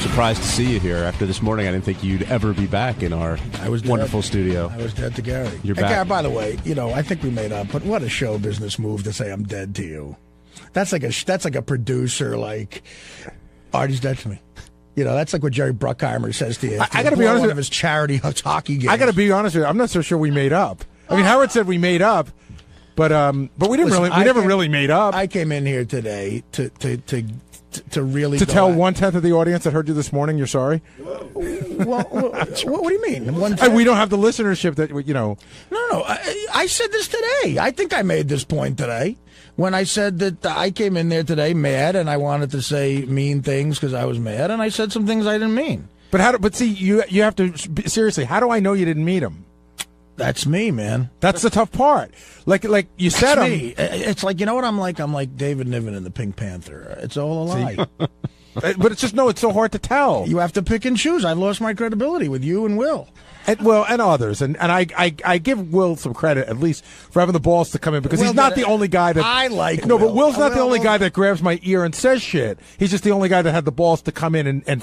Surprised to see you here after this morning. I didn't think you'd ever be back in our wonderful studio. I was dead to Gary. You're back. Gary, by the way, I think we made up, but what a show business move to say I'm dead to you. That's like a producer, like, Artie's dead to me. That's like what Jerry Bruckheimer says to you. I got to be honest with you. One of his charity hockey games. I got to be honest with you. I'm not so sure we made up. I mean, Howard said we made up, but we didn't really. We never really made up. I came in here today to really tell 1/10 of the audience that heard you this morning you're sorry. Well, what do you mean? We don't have the listenership that No. I said this today. I think I made this point today when I said that I came in there today mad and I wanted to say mean things because I was mad, and I said some things I didn't mean. But see, you have to seriously. How do I know you didn't meet him? That's me, man. That's the tough part. Like you said, me. It's like, you know what I'm like? I'm like David Niven in the Pink Panther. It's all a lie. But it's so hard to tell. You have to pick and choose. I've lost my credibility with you and Will. And others. And I give Will some credit, at least, for having the balls to come in, because he's not the only guy that... I like No, Will. but Will's not the only guy that grabs my ear and says shit. He's just the only guy that had the balls to come in and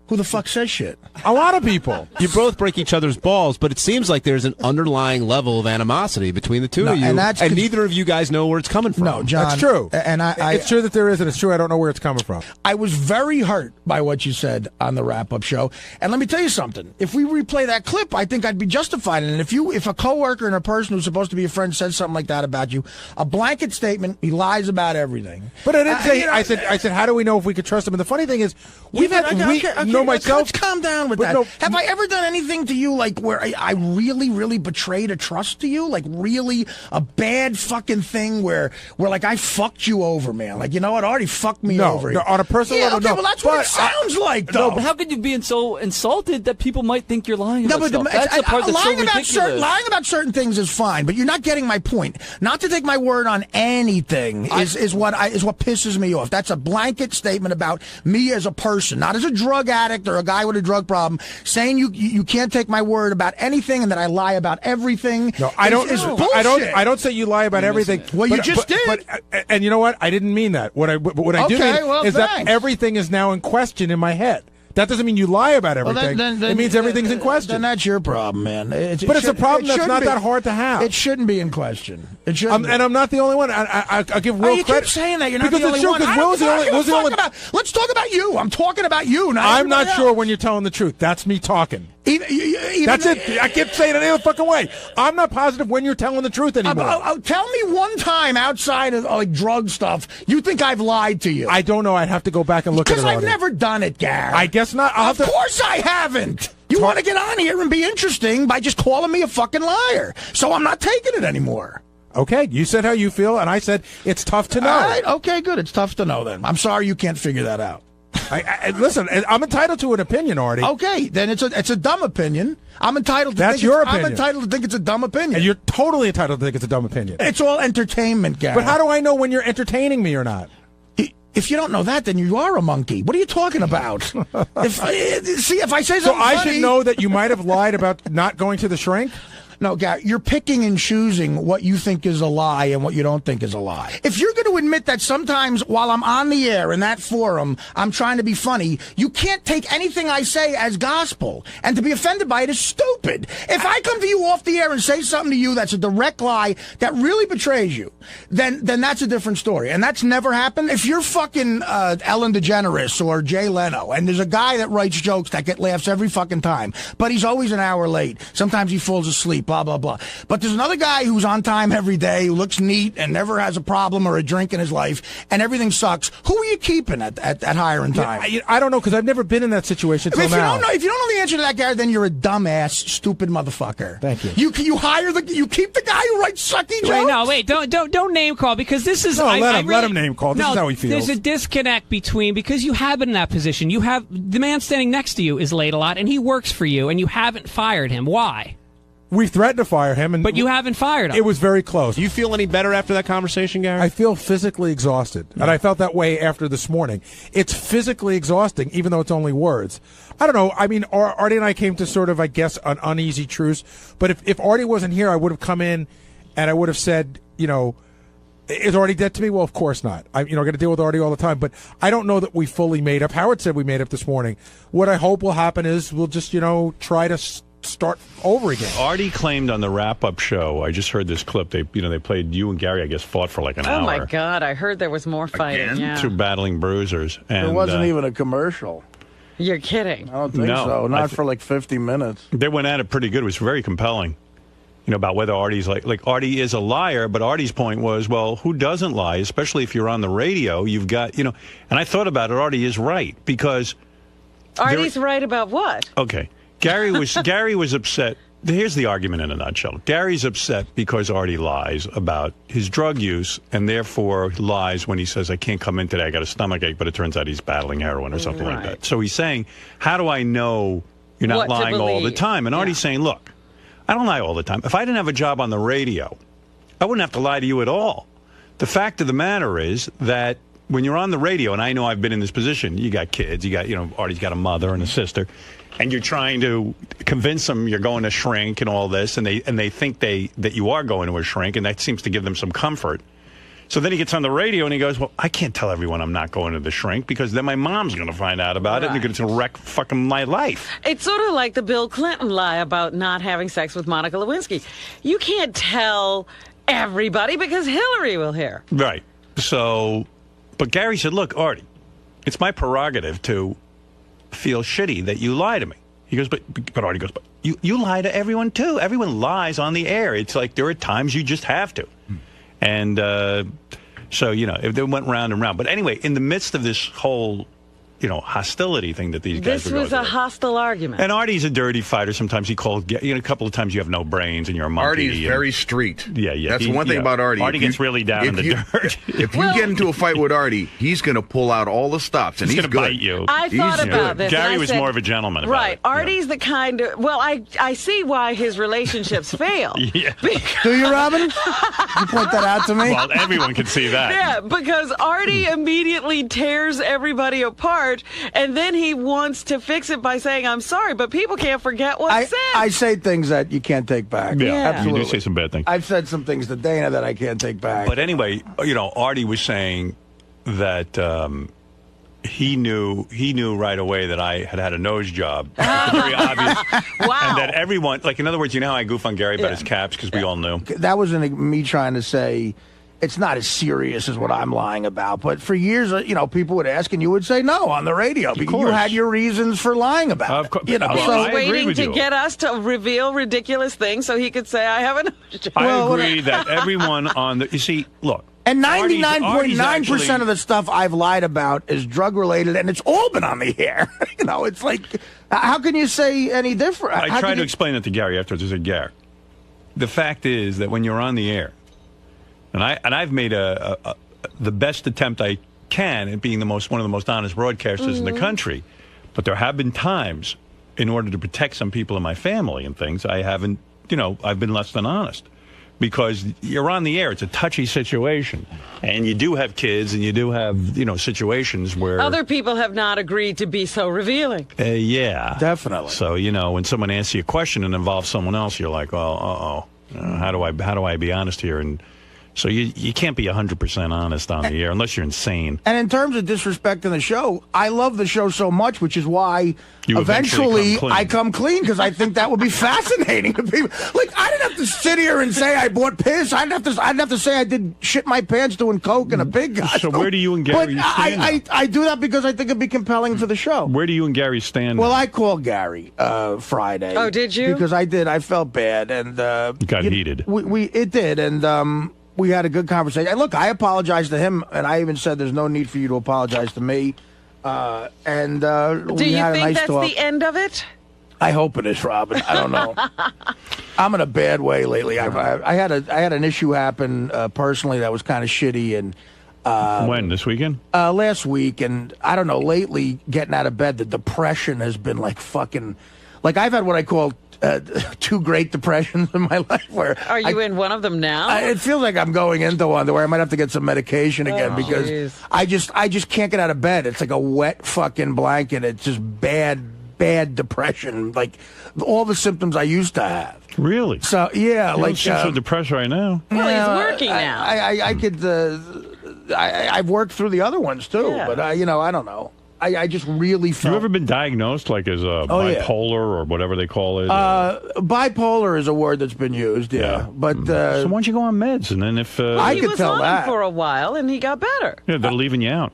Who the fuck says shit? A lot of people. You both break each other's balls, but it seems like there's an underlying level of animosity between the two of you, and neither of you guys know where it's coming from. No, John. That's true. And it's true that there is, and it's true I don't know where it's coming from. I was very hurt by what you said on the wrap-up show. And let me tell you something. If we replay that clip, I think I'd be justified. And if a coworker and a person who's supposed to be a friend says something like that about you, a blanket statement, he lies about everything. But I didn't say, I said, how do we know if we could trust him? And the funny thing is, Let's calm down with that. No, have I ever done anything to you like where I really, really betrayed a trust to you? Like really a bad fucking thing where like I fucked you over, man. Like, you know what? Artie fucked me over. No, on a personal level, okay, no. Well, that's what it sounds like, though. No, but how could you be so insulted that people might think you're lying about stuff? That's the part that's so ridiculous. Lying about certain things is fine, but you're not getting my point. Not to take my word on anything is what pisses me off. That's a blanket statement about me as a person, not as a drug addict or a guy with a drug problem, saying you can't take my word about anything and that I lie about everything. No, I don't. I don't say you lie about everything. Well, you just did. And you know what? I didn't mean that. What I do mean is that everything is now in question in my head. That doesn't mean you lie about everything. Then, it means everything's in question. Then that's your problem, man. It's a problem that's not that hard to have. It shouldn't be in question. It shouldn't. And I'm not the only one. I'll give Will credit. You keep saying that. You're not the only one. Let's talk about you. I'm talking about you. I'm not sure when you're telling the truth. That's me talking. That's it. I can't say it any other fucking way. I'm not positive when you're telling the truth anymore. Tell me one time outside of like drug stuff you think I've lied to you. I don't know. I'd have to go back and look at it. Because I've never done it, Gary. I guess not. Of course I haven't. You want to get on here and be interesting by just calling me a fucking liar. So I'm not taking it anymore. Okay, you said how you feel, and I said it's tough to know. All right, okay, good. It's tough to know then. I'm sorry you can't figure that out. Listen, I'm entitled to an opinion, Artie. Okay, then it's a dumb opinion. I'm entitled to That's your opinion. I'm entitled to think it's a dumb opinion. And you're totally entitled to think it's a dumb opinion. It's all entertainment, Gary. But how do I know when you're entertaining me or not? If you don't know that, then you are a monkey. What are you talking about? If I say something so I funny, should know that you might have lied about not going to the shrink? No, Gary, you're picking and choosing what you think is a lie and what you don't think is a lie. If you're going to admit that sometimes while I'm on the air in that forum, I'm trying to be funny, you can't take anything I say as gospel. And to be offended by it is stupid. If I come to you off the air and say something to you that's a direct lie that really betrays you, then that's a different story. And that's never happened. If you're fucking Ellen DeGeneres or Jay Leno, and there's a guy that writes jokes that get laughs every fucking time, but he's always an hour late. Sometimes he falls asleep. Blah, blah, blah. But there's another guy who's on time every day, who looks neat and never has a problem or a drink in his life, and everything sucks. Who are you keeping at hiring time? I don't know, because I've never been in that situation till now. If you don't know the answer to that, Gary, then you're a dumbass, stupid motherfucker. Thank you. You keep the guy who writes sucky jokes? Don't name call, because this is... No, let him name call. This is how he feels. There's a disconnect because you have been in that position. The man standing next to you is late a lot, and he works for you, and you haven't fired him. Why? We threatened to fire him, but you haven't fired him. It was very close. Do you feel any better after that conversation, Gary? I feel physically exhausted, and I felt that way after this morning. It's physically exhausting, even though it's only words. I don't know. I mean, Artie and I came to sort of, I guess, an uneasy truce. But if Artie wasn't here, I would have come in and I would have said, Is Artie dead to me? Well, of course not. I got to deal with Artie all the time, but I don't know that we fully made up. Howard said we made up this morning. What I hope will happen is we'll just, try to start over again. Artie claimed on the wrap-up show, I just heard this clip, they played you and Gary, I guess, fought for like an hour. Oh, my God. I heard there was more fighting. Yeah. Two battling bruisers. And, there wasn't even a commercial. You're kidding. I don't think so. Not for like 50 minutes. They went at it pretty good. It was very compelling. About whether Artie's like Artie is a liar, but Artie's point was, well, who doesn't lie? Especially if you're on the radio, you've got, and I thought about it. Artie is right because Artie's right about what? Okay, Gary was upset. Here's the argument in a nutshell. Gary's upset because Artie lies about his drug use and therefore lies when he says, I can't come in today, I got a stomachache, but it turns out he's battling heroin or something like that. So he's saying, how do I know you're not lying all the time? And Artie's saying, look, I don't lie all the time. If I didn't have a job on the radio, I wouldn't have to lie to you at all. The fact of the matter is that when you're on the radio, and I know I've been in this position, you got kids, Artie's got a mother and a sister, and you're trying to convince them you're going to shrink and all this, and they think that you are going to a shrink, and that seems to give them some comfort. So then he gets on the radio and he goes, well, I can't tell everyone I'm not going to the shrink because then my mom's going to find out about it and it's going to wreck fucking my life. It's sort of like the Bill Clinton lie about not having sex with Monica Lewinsky. You can't tell everybody because Hillary will hear. Right. So, but Gary said, look, Artie, it's my prerogative to feel shitty that you lie to me. He goes, but Artie goes, but you lie to everyone too. Everyone lies on the air. It's like there are times you just have to. And so, if they went round and round. But anyway, in the midst of this whole, hostility thing that these guys were going through. This was a hostile argument. And Artie's a dirty fighter. Sometimes he called, a couple of times you have no brains and you're a monkey. Artie's very street. Yeah. That's one thing about Artie. Artie gets really down in the dirt. If you get into a fight with Artie, he's going to pull out all the stops. And he's going to bite you. I thought about this. Gary was more of a gentleman. Right. Artie's the kind of, I see why his relationships fail. Yeah. Do you, Robin? You point that out to me? Well, everyone can see that. Yeah, because Artie immediately tears everybody apart, and then he wants to fix it by saying, I'm sorry, but people can't forget what's said. I say things that you can't take back. Yeah, absolutely. You do say some bad things. I've said some things to Dana that I can't take back. But anyway, Artie was saying that he knew right away that I had a nose job. Very obvious. Wow. And that everyone, in other words, how I goof on Gary about his caps because we all knew. That wasn't me trying to say it's not as serious as what I'm lying about. But for years, people would ask and you would say no on the radio because you had your reasons for lying about it. Of course. So waiting to get us to reveal ridiculous things so he could say I have a nose job. I agree that everyone on the, you see, look. And 99.9% of the stuff I've lied about is drug-related, and it's all been on the air. It's like, how can you say any different? I tried to explain it to Gary afterwards. I said, Gary, the fact is that when you're on the air, and I've made the best attempt I can at being one of the most honest broadcasters in the country, but there have been times, in order to protect some people in my family and things, I haven't, I've been less than honest. Because you're on the air, it's a touchy situation, and you do have kids, and you do have situations where other people have not agreed to be so revealing. Yeah, definitely. So when someone asks you a question and involves someone else, you're like, how do I be honest here? And so you can't be 100% honest on the air unless you're insane. And in terms of disrespecting the show, I love the show so much, which is why eventually I come clean because I think that would be fascinating to people. I didn't have to sit here and say I bought piss. I didn't have to say I did shit my pants doing coke in a pig costume. So where do you and Gary stand? I do that because I think it'd be compelling for the show. Where do you and Gary stand? Well, I called Gary Friday. Oh, did you? Because I did. I felt bad and it got heated. It did, and we had a good conversation. And look, I apologized to him, and I even said there's no need for you to apologize to me. Do you think nice that's talk. the end of it? I hope it is, Robin. I don't know. I'm in a bad way lately. I had an issue happen personally that was kind of shitty, and when this weekend? Last week, and I don't know. Lately, getting out of bed, the depression has been fucking. I've had what I call 2 great depressions in my life. Where are you in one of them now? It feels like I'm going into one where I might have to get some medication again because I just can't get out of bed. It's like a wet fucking blanket. It's just bad bad depression, like all the symptoms I used to have. Really? So yeah, you like seem so depressed right now. Well, he's working now. I could. I've worked through the other ones too, but I don't know. I just really felt. You ever been diagnosed like as a bipolar or whatever they call it? Bipolar is a word that's been used, but so why don't you go on meds and then if I could tell that he was on for a while and he got better. Yeah, they're leaving you out.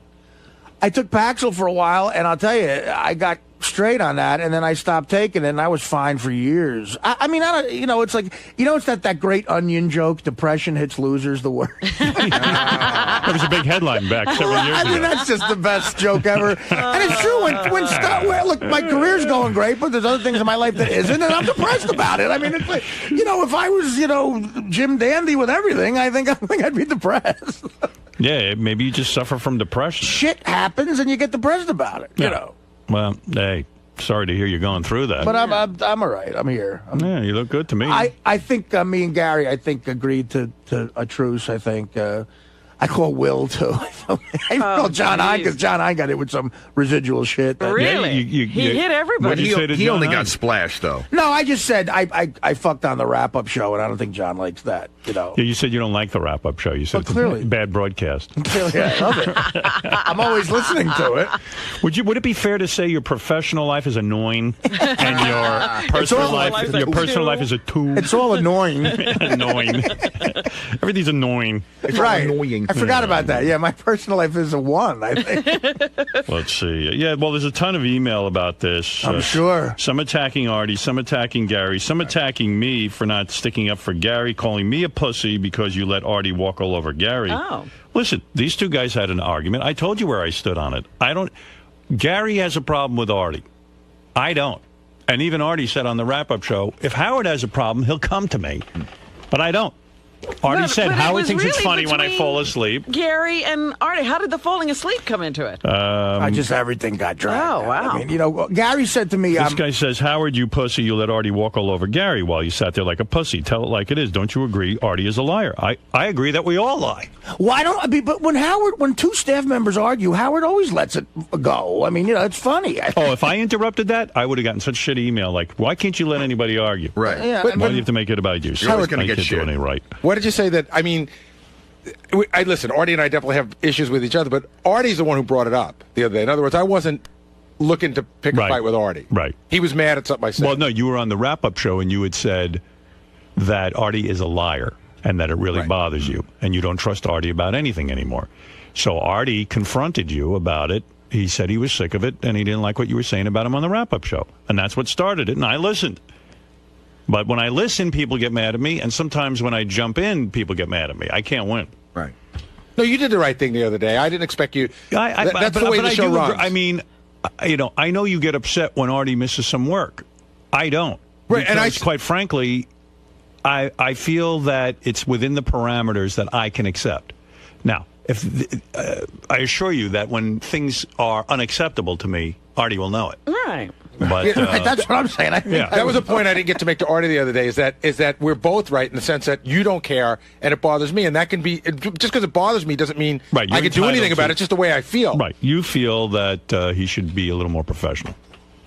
I took Paxil for a while, and I'll tell you, I got straight on that, and then I stopped taking it, and I was fine for years. I mean, it's like, it's that great Onion joke, depression hits losers the worst. That was a big headline back several years ago. I mean, that's just the best joke ever. And it's true, when stuff, look, my career's going great, but there's other things in my life that isn't, and I'm depressed about it. I mean, it's like, if I was, Jim Dandy with everything, I think I'd be depressed. Yeah, maybe you just suffer from depression. Shit happens, and you get depressed about it, Well, hey, sorry to hear you're going through that. But I'm all right. I'm here. You look good to me. I think me and Gary, agreed to a truce, I think. I call Will, too. I call John Hine, because John Hine got hit with some residual shit. Really? He hit everybody. He only got splashed, though. No, I just said I fucked on the wrap-up show, and I don't think John likes that, Yeah, you said you don't like the wrap-up show. You said it's clearly a bad broadcast. Clearly, I love it. I'm always listening to it. Would it be fair to say your professional life is annoying and your personal life is a 2? It's all annoying. Annoying. Everything's annoying. It's right. Annoying. I forgot about that. Yeah, my personal life is a 1, I think. Let's see. Yeah, well, there's a ton of email about this. I'm sure. Some attacking Artie, some attacking Gary, some attacking me for not sticking up for Gary, calling me a pussy because you let Artie walk all over Gary. Oh. Listen, these two guys had an argument. I told you where I stood on it. Gary has a problem with Artie. I don't. And even Artie said on the wrap-up show, if Howard has a problem, he'll come to me. But I don't. Artie said Howard thinks it's funny when I fall asleep. Gary and Artie, how did the falling asleep come into it? Everything got dragged. Oh, wow. I mean, Gary said to me... This guy says, Howard, you pussy, you let Artie walk all over Gary while you sat there like a pussy. Tell it like it is. Don't you agree Artie is a liar? I agree that we all lie. Why don't... But when two staff members argue, Howard always lets it go. I mean, it's funny. If I interrupted that, I would have gotten such shit email like, why can't you let anybody argue? Right. Yeah, why do you have to make it about you? You're always going to get shit. Right. What did you say that, I mean, listen, Artie and I definitely have issues with each other, but Artie's the one who brought it up the other day. In other words, I wasn't looking to pick a fight with Artie. Right. He was mad at something I said. Well, no, you were on the wrap-up show and you had said that Artie is a liar and that it really bothers you and you don't trust Artie about anything anymore. So Artie confronted you about it. He said he was sick of it and he didn't like what you were saying about him on the wrap-up show. And that's what started it, and I listened. But when I listen, people get mad at me, and sometimes when I jump in, people get mad at me. I can't win. Right. No, you did the right thing the other day. I didn't expect you. That's the way the show runs. I mean, I know you get upset when Artie misses some work. I don't. Right, because, quite frankly, I feel that it's within the parameters that I can accept. Now, I assure you that when things are unacceptable to me, Artie will know it. Right. But that's what I'm saying. That was a point I didn't get to make to Artie the other day. Is that we're both right in the sense that you don't care and it bothers me, and that can be just because it bothers me doesn't mean I can do anything about it. It's just the way I feel. Right. You feel that he should be a little more professional.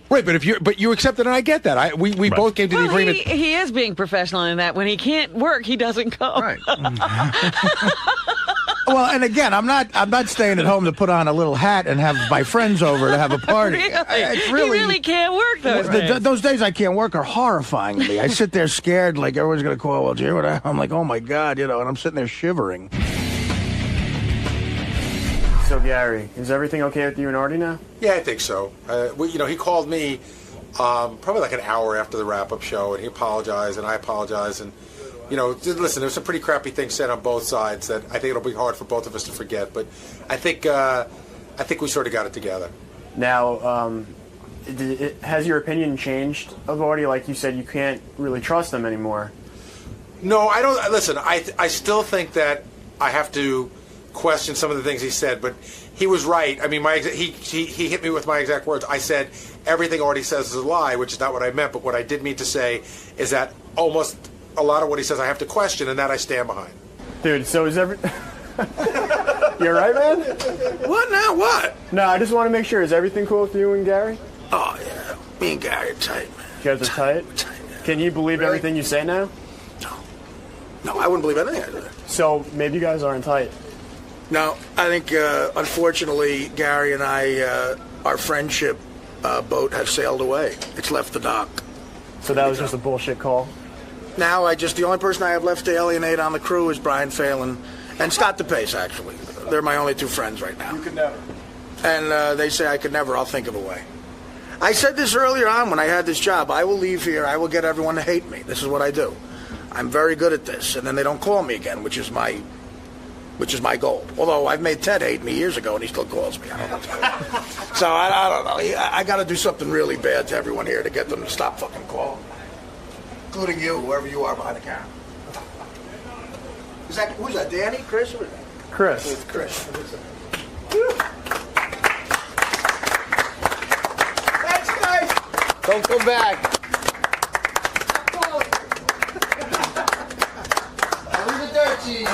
Right, but you accept it, and I get that. We both came to the agreement. He is being professional in that when he can't work, he doesn't come. Right. Well, and again, I'm not staying at home to put on a little hat and have my friends over to have a party. Really? He really can't work those days. Those days I can't work are horrifying to me. I sit there scared, like everyone's going to call. Well, do you hear what I'm like? Oh my God, and I'm sitting there shivering. So Gary, is everything okay with you and Artie now? Yeah, I think so. He called me probably like an hour after the wrap-up show, and he apologized, and I apologized, and listen, there's some pretty crappy things said on both sides that I think it'll be hard for both of us to forget. But I think we sort of got it together. Now, has your opinion changed of Artie? Like you said, you can't really trust him anymore. No, I don't. Listen, I still think that I have to question some of the things he said, but he was right. I mean, he hit me with my exact words. I said everything Artie says is a lie, which is not what I meant. But what I did mean to say is that almost a lot of what he says I have to question, and that I stand behind. Dude, so is every... You all right, man? What now? What? No, I just want to make sure. Is everything cool with you and Gary? Oh, yeah. Me and Gary are tight, man. You guys are tight? Can you believe everything you say now? No, I wouldn't believe anything I do. So maybe you guys aren't tight. No, I think, unfortunately, Gary and I, our friendship boat has sailed away. It's left the dock. So that was just a bullshit call? Now, the only person I have left to alienate on the crew is Brian Phelan and Scott DePace, actually. They're my only two friends right now. You could never. And they say I could never. I'll think of a way. I said this earlier on when I had this job. I will leave here. I will get everyone to hate me. This is what I do. I'm very good at this. And then they don't call me again, which is my goal. Although I've made Ted hate me years ago, and he still calls me. I don't know. So I don't know. I got to do something really bad to everyone here to get them to stop fucking calling, including you, whoever you are behind the camera. Who's that? Danny? Chris? Chris. It's Chris. Thanks, guys. Don't come back. Leave the dirt, cheese.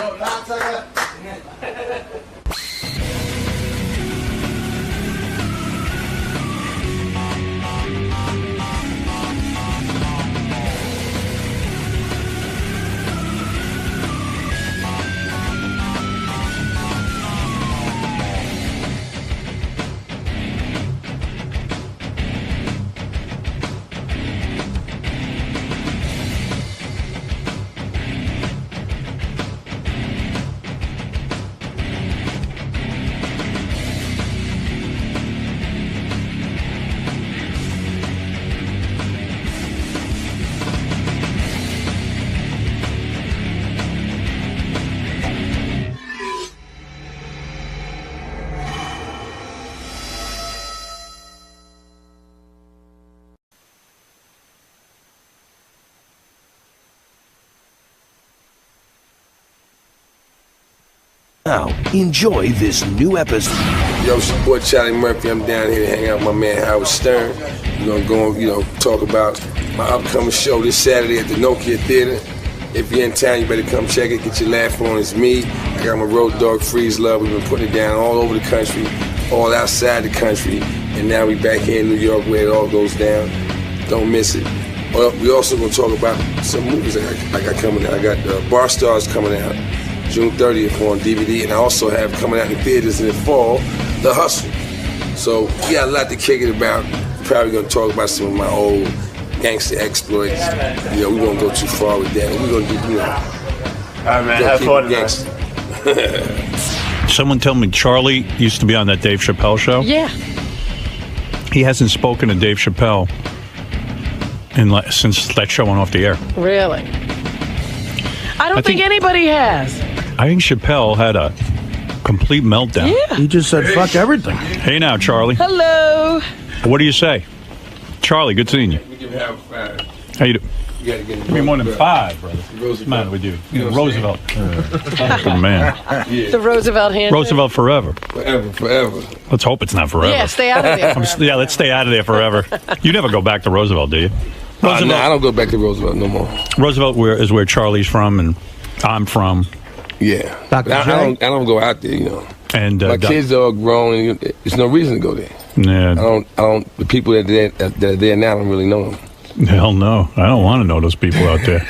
Now, enjoy this new episode. Yo, it's your boy Charlie Murphy. I'm down here to hang out with my man Howard Stern. We're going to go, talk about my upcoming show this Saturday at the Nokia Theater. If you're in town, you better come check it. Get your laugh on. It's me. I got my Road Dog Freeze Love. We've been putting it down all over the country, all outside the country. And now we back here in New York where it all goes down. Don't miss it. Well, we also going to talk about some movies I got coming out. I got Bar Stars coming out June 30th on DVD, and I also have coming out in theaters in the fall, The Hustle. So we got a lot to kick it about. Probably going to talk about some of my old gangster exploits. We won't go too far with that. We're going to do, all right, man, have fun, gangster. Someone tell me Charlie used to be on that Dave Chappelle show? Yeah. He hasn't spoken to Dave Chappelle since that show went off the air. Really? I don't think anybody has. I think Chappelle had a complete meltdown. Yeah. He just said, fuck everything. Hey now, Charlie. Hello. What do you say? Charlie, good seeing you. We can have 5. How you doing? You got to get Give me more than 5, brother. What's the matter with you? Roosevelt. Good man. Yeah. The Roosevelt hand. Roosevelt forever. Forever. Let's hope it's not forever. Yeah, stay out of there. Yeah, let's stay out of there forever. You never go back to Roosevelt, do you? No, I don't go back to Roosevelt no more. Roosevelt is where Charlie's from and I'm from. Yeah. I don't go out there, And my kids are all grown, and there's no reason to go there. Yeah. I don't. The people that are there now, I don't really know them. Hell no. I don't want to know those people out there.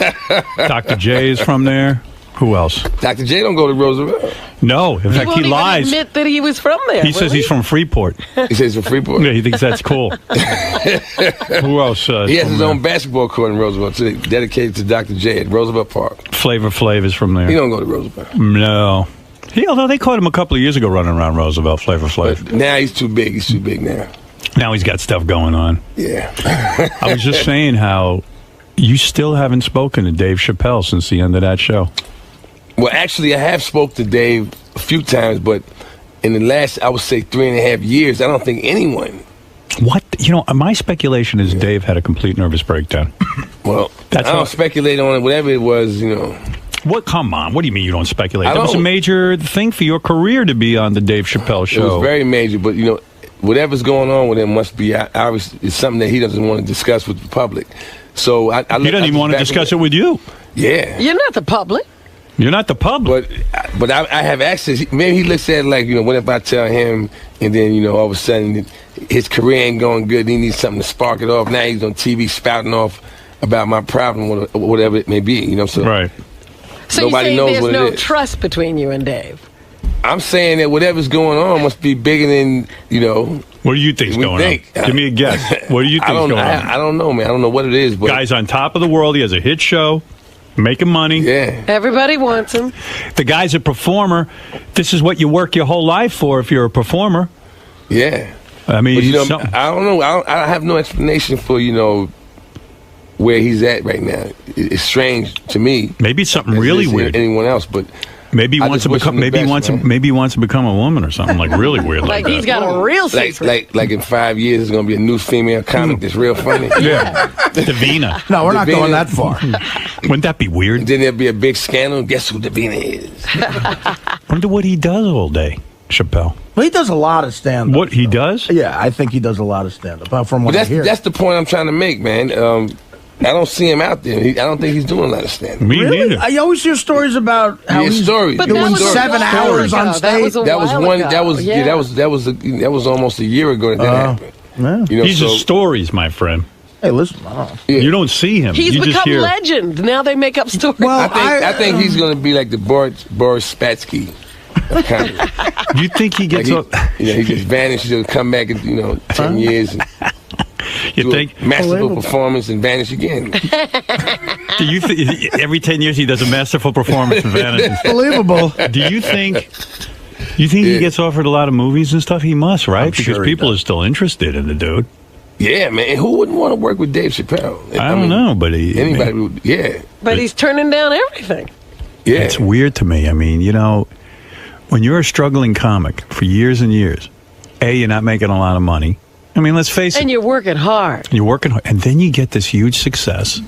Dr. J is from there. Who else? Dr. J don't go to Roosevelt. No, in fact, he lies. He admit that he was from there. He says he's from Freeport. He says he's from Freeport. Yeah, he thinks that's cool. Who else? He has his own basketball court in Roosevelt, too, dedicated to Dr. J at Roosevelt Park. Flavor Flav is from there. He don't go to Roosevelt. No. Although they caught him a couple of years ago running around Roosevelt, Flavor Flav. But now he's too big. He's too big now. Now he's got stuff going on. Yeah. I was just saying how you still haven't spoken to Dave Chappelle since the end of that show. Well, actually, I have spoke to Dave a few times, but in the last, I would say, 3.5 years, I don't think anyone. What? My speculation is Dave had a complete nervous breakdown. Well, I don't speculate on it, whatever it was, What? Come on. What do you mean you don't speculate? That was a major thing for your career to be on the Dave Chappelle show. It was very major, but, whatever's going on with him must be obviously it's something that he doesn't want to discuss with the public. So he doesn't even want to discuss it with you. Yeah. You're not the public. You're not the public. But I have access. Maybe he looks at it like, what if I tell him and then, all of a sudden his career ain't going good. He needs something to spark it off. Now he's on TV spouting off about my problem, or whatever it may be. You know, so right. So nobody knows what it is. There's no trust between you and Dave. I'm saying that whatever's going on must be bigger than, you know. What do you think's going on? Give me a guess. What do you think's going on? I don't know, man. I don't know what it is. But guy's on top of the world. He has a hit show, making money. Yeah. Everybody wants him. The guy's a performer. This is what you work your whole life for if you're a performer. Yeah. I mean, but, you know, I don't know. I have no explanation for, you know, where he's at right now. It's strange to me. Maybe it's something really weird. Anyone else, but maybe he wants to become. Maybe he wants to become a woman or something like really weird. Like he's got a real secret. Like in 5 years, there's gonna be a new female comic that's real funny. Yeah, Davina. No, we're not going that far. Wouldn't that be weird? And then there'll be a big scandal. Guess who Davina is? Wonder what he does all day, Chappelle. Well, he does a lot of stand-up. What he does? Yeah, I think he does a lot of stand-up. From what I hear. That's the point I'm trying to make, man. I don't see him out there. I don't think he's doing a lot of stand-up. Me neither. I always hear stories about how he's doing 7 hours on stage. That was almost a year ago that happened. Yeah. You know, These are stories, my friend. Hey, listen. You don't see him. He's you become just hear. legend. Now they make up stories. Well, I think he's going to be like the Boris Spassky. You think he gets up? Yeah, he just vanishes. He'll come back in 10 years. You think masterful performance and vanish again? Do you think every 10 years he does a masterful performance and vanishes? Believable. Do you think? You think he gets offered a lot of movies and stuff? He must, right? I'm because sure people are still interested in the dude. Yeah, man. Who wouldn't want to work with Dave Chappelle? I don't know, but anybody would. Yeah. But he's turning down everything. Yeah. It's weird to me. I mean, when you're a struggling comic for years and years, you're not making a lot of money. I mean, let's face it. And you're working hard. You're working hard. And then you get this huge success.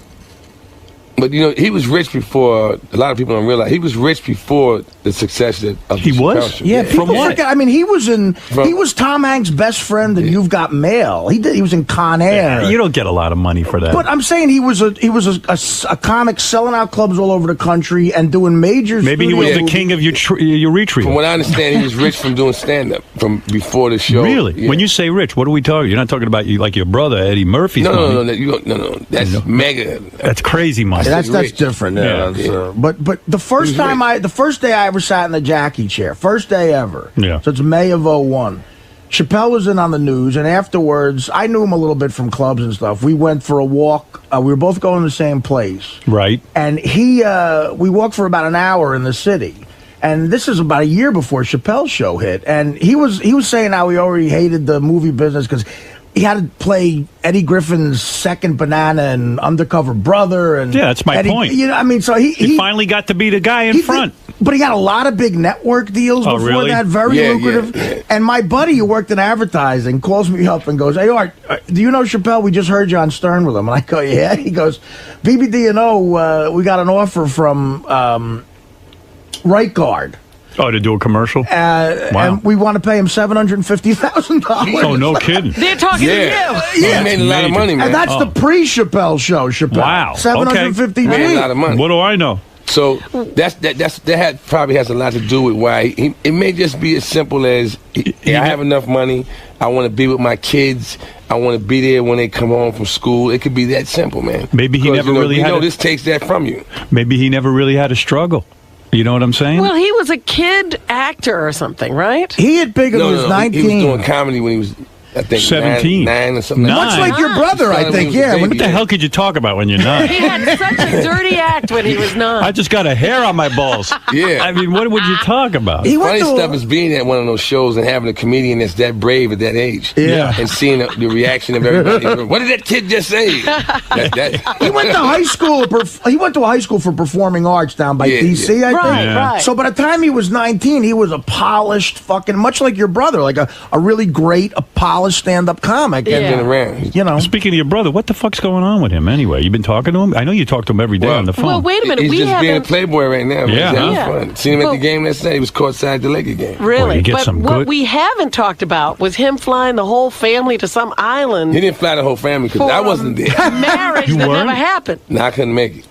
But, he was rich before, a lot of people don't realize, he was rich before the success of the He was? Show. Yeah, people forget. I mean, he was Tom Hanks' best friend in You've Got Mail. He was in Con Air. You don't get a lot of money for that. But I'm saying he was a comic selling out clubs all over the country and doing major. Maybe he was the king of your retreat. From what I understand, he was rich from doing stand-up from before the show. Really? Yeah. When you say rich, what are we talking? You're not talking about like your brother Eddie Murphy's money. No. That's mega. That's crazy money. That's different. Yeah. But the first day I ever sat in the Jackie chair, first day ever. Yeah. So it's May of 2001. Chappelle was in on the news, and afterwards, I knew him a little bit from clubs and stuff. We went for a walk. We were both going to the same place. Right. And we walked for about an hour in the city. And this is about a year before Chappelle's show hit. And he was saying how he already hated the movie business because he had to play Eddie Griffin's second banana and Undercover Brother. And yeah, that's my point. So he finally got to be the guy in front. But he got a lot of big network deals before really? that, very lucrative. Yeah. And my buddy who worked in advertising calls me up and goes, "Hey, Art, do you know Chappelle? We just heard you on Stern with him." And I go, "Yeah." He goes, "BBD, we got an offer from Right Guard." Oh, to do a commercial? Wow. And we want to pay him $750,000. Oh, no kidding. They're talking to you. Yeah. He made a lot of money, man. And that's the pre-Chappelle show, Chappelle. Wow. $750,000. Made a lot of money. What do I know? So that probably has a lot to do with why it may just be as simple as I have enough money. I want to be with my kids. I want to be there when they come home from school. It could be that simple, man. Maybe he never really had. This takes that from you. Maybe he never really had a struggle. You know what I'm saying? Well, he was a kid actor or something, right? He hit big when he was 19. He was doing comedy when he was, I think, 17. Nine or something. Much like your brother, I think. Yeah. What the hell could you talk about when you're 9? He had such a dirty act when he was 9. I just got a hair on my balls. Yeah. I mean, what would you talk about? Funny stuff is being at one of those shows and having a comedian that's that brave at that age. Yeah. And seeing the reaction of everybody. What did that kid just say? He went to high school. He went to a high school for performing arts down by D.C., I think. Right. So by the time he was 19, he was a polished fucking, much like your brother, like a really great, polished stand-up comic. Been around. Speaking of your brother, what the fuck's going on with him anyway? You've been talking to him? I know you talk to him every day on the phone. Well, wait a minute. He's just being a playboy right now. Yeah. He's having fun. Seen him at the game last night. He was courtside at the Laker game. Really? But what we haven't talked about was him flying the whole family to some island. He didn't fly the whole family because I wasn't there. Marriage that never happened. No, I couldn't make it.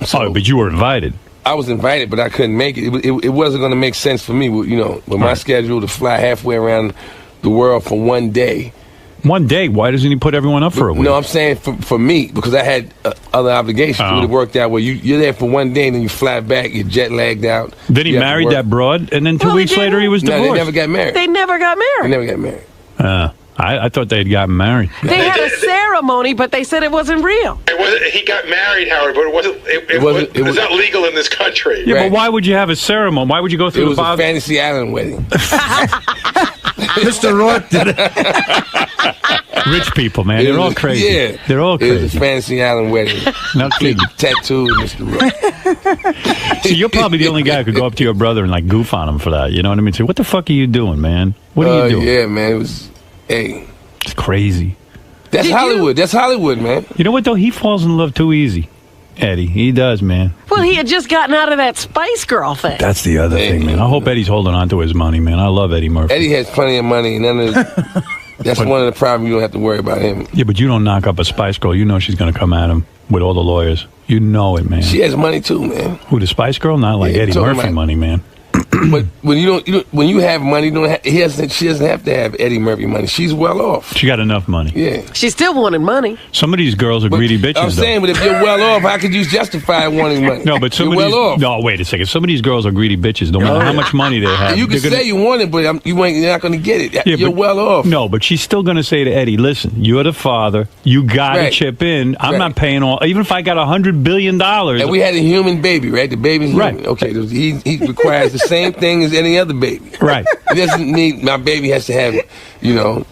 So, but you were invited. I was invited, but I couldn't make it. It wasn't going to make sense for me, with my schedule to fly halfway around the world for one day. One day. Why doesn't he put everyone up for a week? No, I'm saying for me, because I had other obligations. It would have worked out where you're there for one day and then you fly back, you're jet lagged out. Then he married that broad, and then 2 weeks later he was divorced. No, they never got married. They never got married. I thought they had gotten married. They had a ceremony, but they said it wasn't real. He got married, Howard, but it was not legal in this country. Yeah, but why would you have a ceremony? Why would you go through the It was a Fantasy Island wedding. Mr. Rourke did it. Rich people, man. They're all crazy. Yeah. They're all crazy. It was a Fantasy Island wedding. No kidding. Tattoo, Mr. Rourke. See, you're probably the only guy who could go up to your brother and, like, goof on him for that. You know what I mean? Say, what the fuck are you doing, man? What are you doing? Yeah, man. It was... Hey, it's crazy. That's Hollywood. That's Hollywood, man. You know what, though? He falls in love too easy. Eddie. He does, man. Well, he had just gotten out of that Spice Girl thing. That's the other thing, man. I hope Eddie's holding on to his money, man. I love Eddie Murphy. Eddie has plenty of money. That's one of the problems. You don't have to worry about him. Yeah, but you don't knock up a Spice Girl. You know she's going to come at him with all the lawyers. You know it, man. She has money, too, man. Who, the Spice Girl? Not like Eddie Murphy money, man. But when you have money, she doesn't have to have Eddie Murphy money. She's well off. She got enough money. Yeah. She still wanted money. Some of these girls are greedy bitches, I'm saying, but if you're well off, how could you justify wanting money? No, but you're well off. No, wait a second. Some of these girls are greedy bitches. No matter how much money they have. You can say you want it, but you're not going to get it. Yeah, you're well off. No, but she's still going to say to Eddie, listen, you're the father. You got to chip in. I'm not paying all. Even if I got $100 billion. And we had a human baby, right? The baby's human. Right. Okay, he requires the same thing as any other baby. Right. He doesn't need, my baby has to have,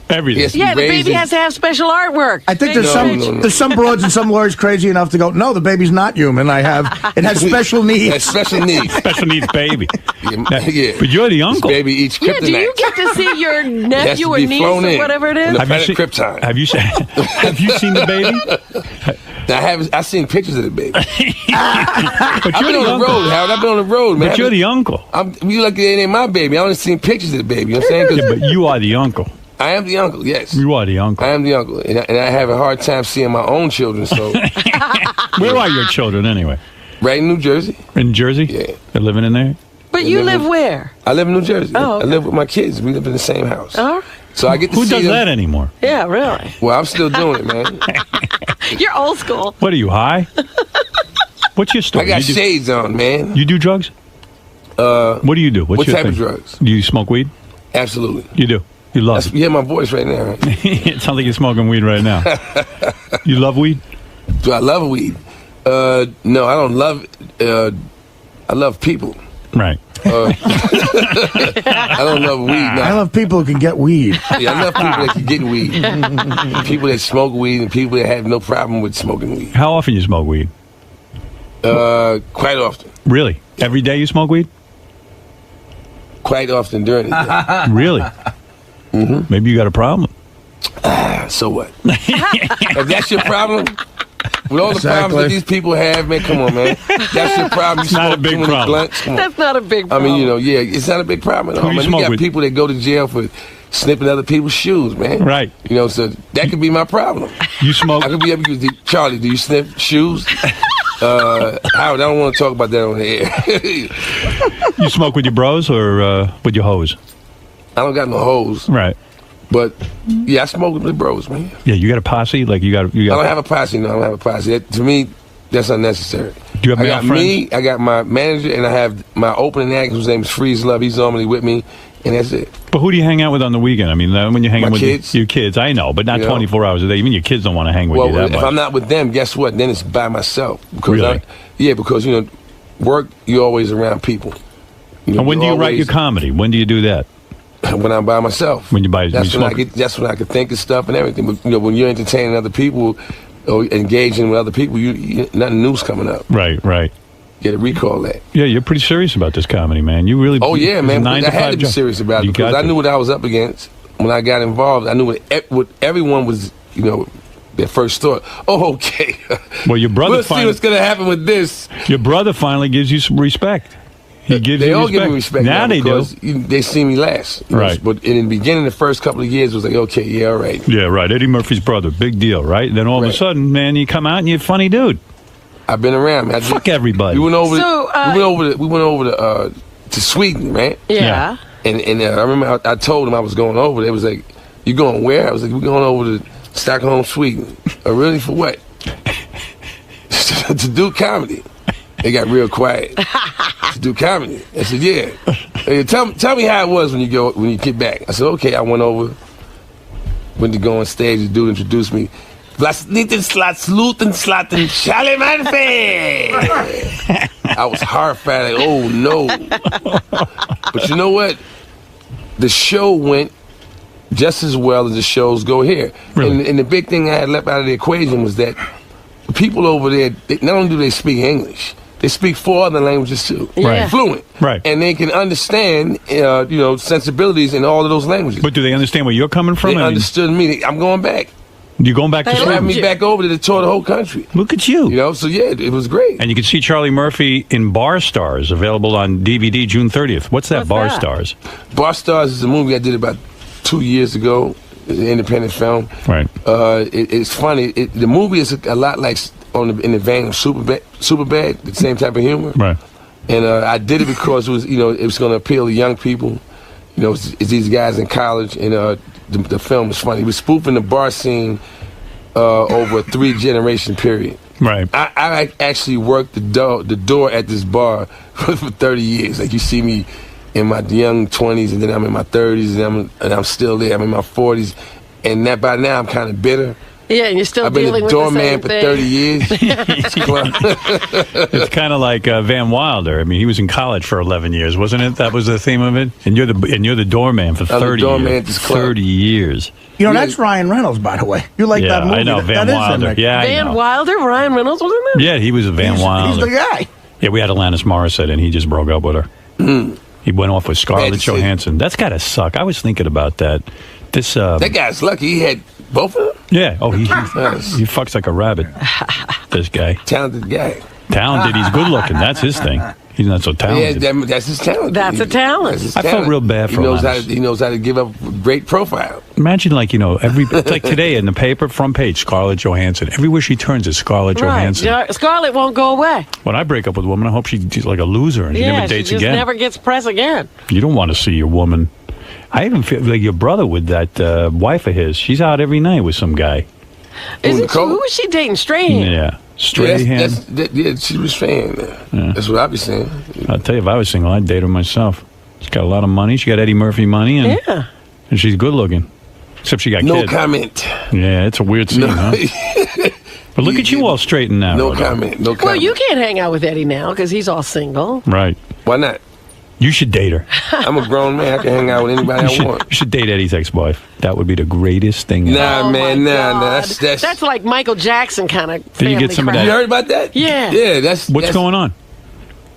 everything. Yeah, the baby has to have special artwork. I think there's some broads and some lawyers crazy enough to go, no, the baby's not human. It has special needs. It has special needs. Special needs baby. Yeah. But you're the uncle. This baby eats kryptonite. Do you get to see your nephew or niece or whatever it is? Have you seen the baby? I've seen pictures of the baby. But I've been on the road, Howard. I've been on the road, man. But you're the uncle. You like it ain't my baby. I only seen pictures of the baby. You know what I'm saying? Yeah, but you are the uncle. I am the uncle, yes. You are the uncle. I am the uncle. And I have a hard time seeing my own children, so... Where are your children, anyway? Right in New Jersey. In Jersey? Yeah. They're living in there? But you live where? I live in New Jersey. Oh, okay. I live with my kids. We live in the same house. All right. So I get to Who see does them. that anymore? Yeah, really. Well, I'm still doing it, man. You're old school. What are you, high? What's your story? I got shades on, man. You do drugs? What do you do? What type of drugs? Do you smoke weed? Absolutely. You do? You love it? You hear my voice right now, right? It sounds like you're smoking weed right now. You love weed? Do I love weed? No, I don't love I love people. Right. I don't love weed. No. I love people who can get weed. Yeah, I love people that can get weed. People that smoke weed and people that have no problem with smoking weed. How often you smoke weed? Quite often. Really? Every day you smoke weed? Quite often during the day. Really? Mm-hmm. Maybe you got a problem. So what? If that's your problem, with all the problems that these people have, man, come on, man. That's your problem. It's not a big problem. That's not a big problem. I mean, it's not a big problem at all. You got people that go to jail for snipping other people's shoes, man. Right. So that could be my problem. You smoke? I could be able to, Charlie, do you sniff shoes? Howard, I don't want to talk about that on the air. You smoke with your bros or with your hoes? I don't got no hoes. Right. But yeah, I smoke with the bros, man. Yeah, you got a posse? Like you got. I don't have a posse. No, I don't have a posse. To me, that's unnecessary. Do you have male friends? Me, I got my manager, and I have my opening act, whose name is Freeze Love. He's normally with me, and that's it. But who do you hang out with on the weekend? I mean, when you hang out with kids? Your kids, I know, but not 24 hours a day. Even your kids don't want to hang with you that much. If I'm not with them, guess what? Then it's by myself. Because really? Because work, you're always around people. And when do you write your comedy? When do you do that? When I'm by myself. When you buy, that's when I can think of stuff and everything. But when you're entertaining other people or engaging with other people, nothing new's coming up. Right. You got to recall that. Yeah, you're pretty serious about this comedy, man. You really. Oh yeah, man. I had to be serious about it because I knew what I was up against when I got involved. I knew what everyone was. Their first thought. Oh, okay. Well, your brother. We'll see what's going to happen with this. Your brother finally gives you some respect. They all give me respect now they do. They see me last. Right. But in the beginning, the first couple of years, it was like, okay, yeah, all right. Yeah, right. Eddie Murphy's brother. Big deal, right? Then all of a sudden, man, you come out and you're a funny dude. I've been around, man. Fuck everybody. We went over to Sweden, right? Yeah. And I remember I told him I was going over there. It was like, You going where? I was like, we're going over to Stockholm, Sweden. Oh, really? For what? To do comedy. They got real quiet. To do comedy. I said, yeah. Hey, tell me how it was when you get back. I said, okay. I went over, went to go on stage. The dude introduced me. Vlasniten Sluten Slaten Chalimanfe. I was horrified, like, oh no. But you know what? The show went just as well as the shows go here. Really? And the big thing I had left out of the equation was that the people over there, not only do they speak English, they speak 4 other languages too. Right. Fluent. Right. And they can understand, sensibilities in all of those languages. But do they understand where you're coming from? They understood me. I'm going back. You're going back to Sweden? They have me back over to tour the whole country. Look at you. So yeah, it was great. And you can see Charlie Murphy in Bar Stars, available on DVD June 30th. What's Bar Stars? Bar Stars is a movie I did about 2 years ago. It's an independent film. Right. It's funny. The movie is a lot like in the vein of Superbad, the same type of humor. Right. And I did it because it was going to appeal to young people. It's these guys in college, and the film was funny. He was spoofing the bar scene over a 3-generation period. Right. I actually worked the door at this bar for 30 years. Like, you see me in my young 20s, and then I'm in my 30s, and I'm still there. I'm in my 40s, and by now I'm kind of bitter. Yeah, and you're still dealing with the same thing. I've been a doorman for 30 years. It's kind of like Van Wilder. I mean, he was in college for 11 years, wasn't it? That was the theme of it. And you're the doorman for 30 years. 30 years. That's Ryan Reynolds, by the way. You like that movie? I know, Van Wilder. Yeah, Van Wilder, Ryan Reynolds was in there? Yeah, he was a Van Wilder. He's the guy. Yeah, we had Alanis Morissette, and he just broke up with her. He went off with Scarlett Johansson. That's got to suck. I was thinking about that. That guy's lucky. He had both of them? Yeah. Oh, he fucks like a rabbit. This guy. Talented guy. Talented. He's good looking. That's his thing. He's not so talented. Yeah, that's his talent. That's a talent. I felt real bad for him. He knows how to give up a great profile. Imagine, like today in the paper, front page, Scarlett Johansson. Everywhere she turns is Scarlett Johansson. Scarlett won't go away. When I break up with a woman, I hope she's like a loser and she never dates again. She just never gets press again. You don't want to see your woman. I even feel like your brother with that wife of his. She's out every night with some guy. Isn't she? Who is she dating? Strahan? Yeah. Strahan. Yeah, she was Strahan. Yeah. That's what I'd be saying. I'll tell you, if I was single, I'd date her myself. She's got a lot of money. She got Eddie Murphy money. And she's good looking. Except she got kids. No comment. Yeah, it's a weird scene, huh? But look at you all straightened out. No comment. No comment. Well, you can't hang out with Eddie now because he's all single. Right. Why not? You should date her. I'm a grown man. I can hang out with anybody I want. You should date Eddie's ex-wife. That would be the greatest thing ever. Nah. That's like Michael Jackson kind of family. Did you get some of that? You heard about that? Yeah. Yeah, What's going on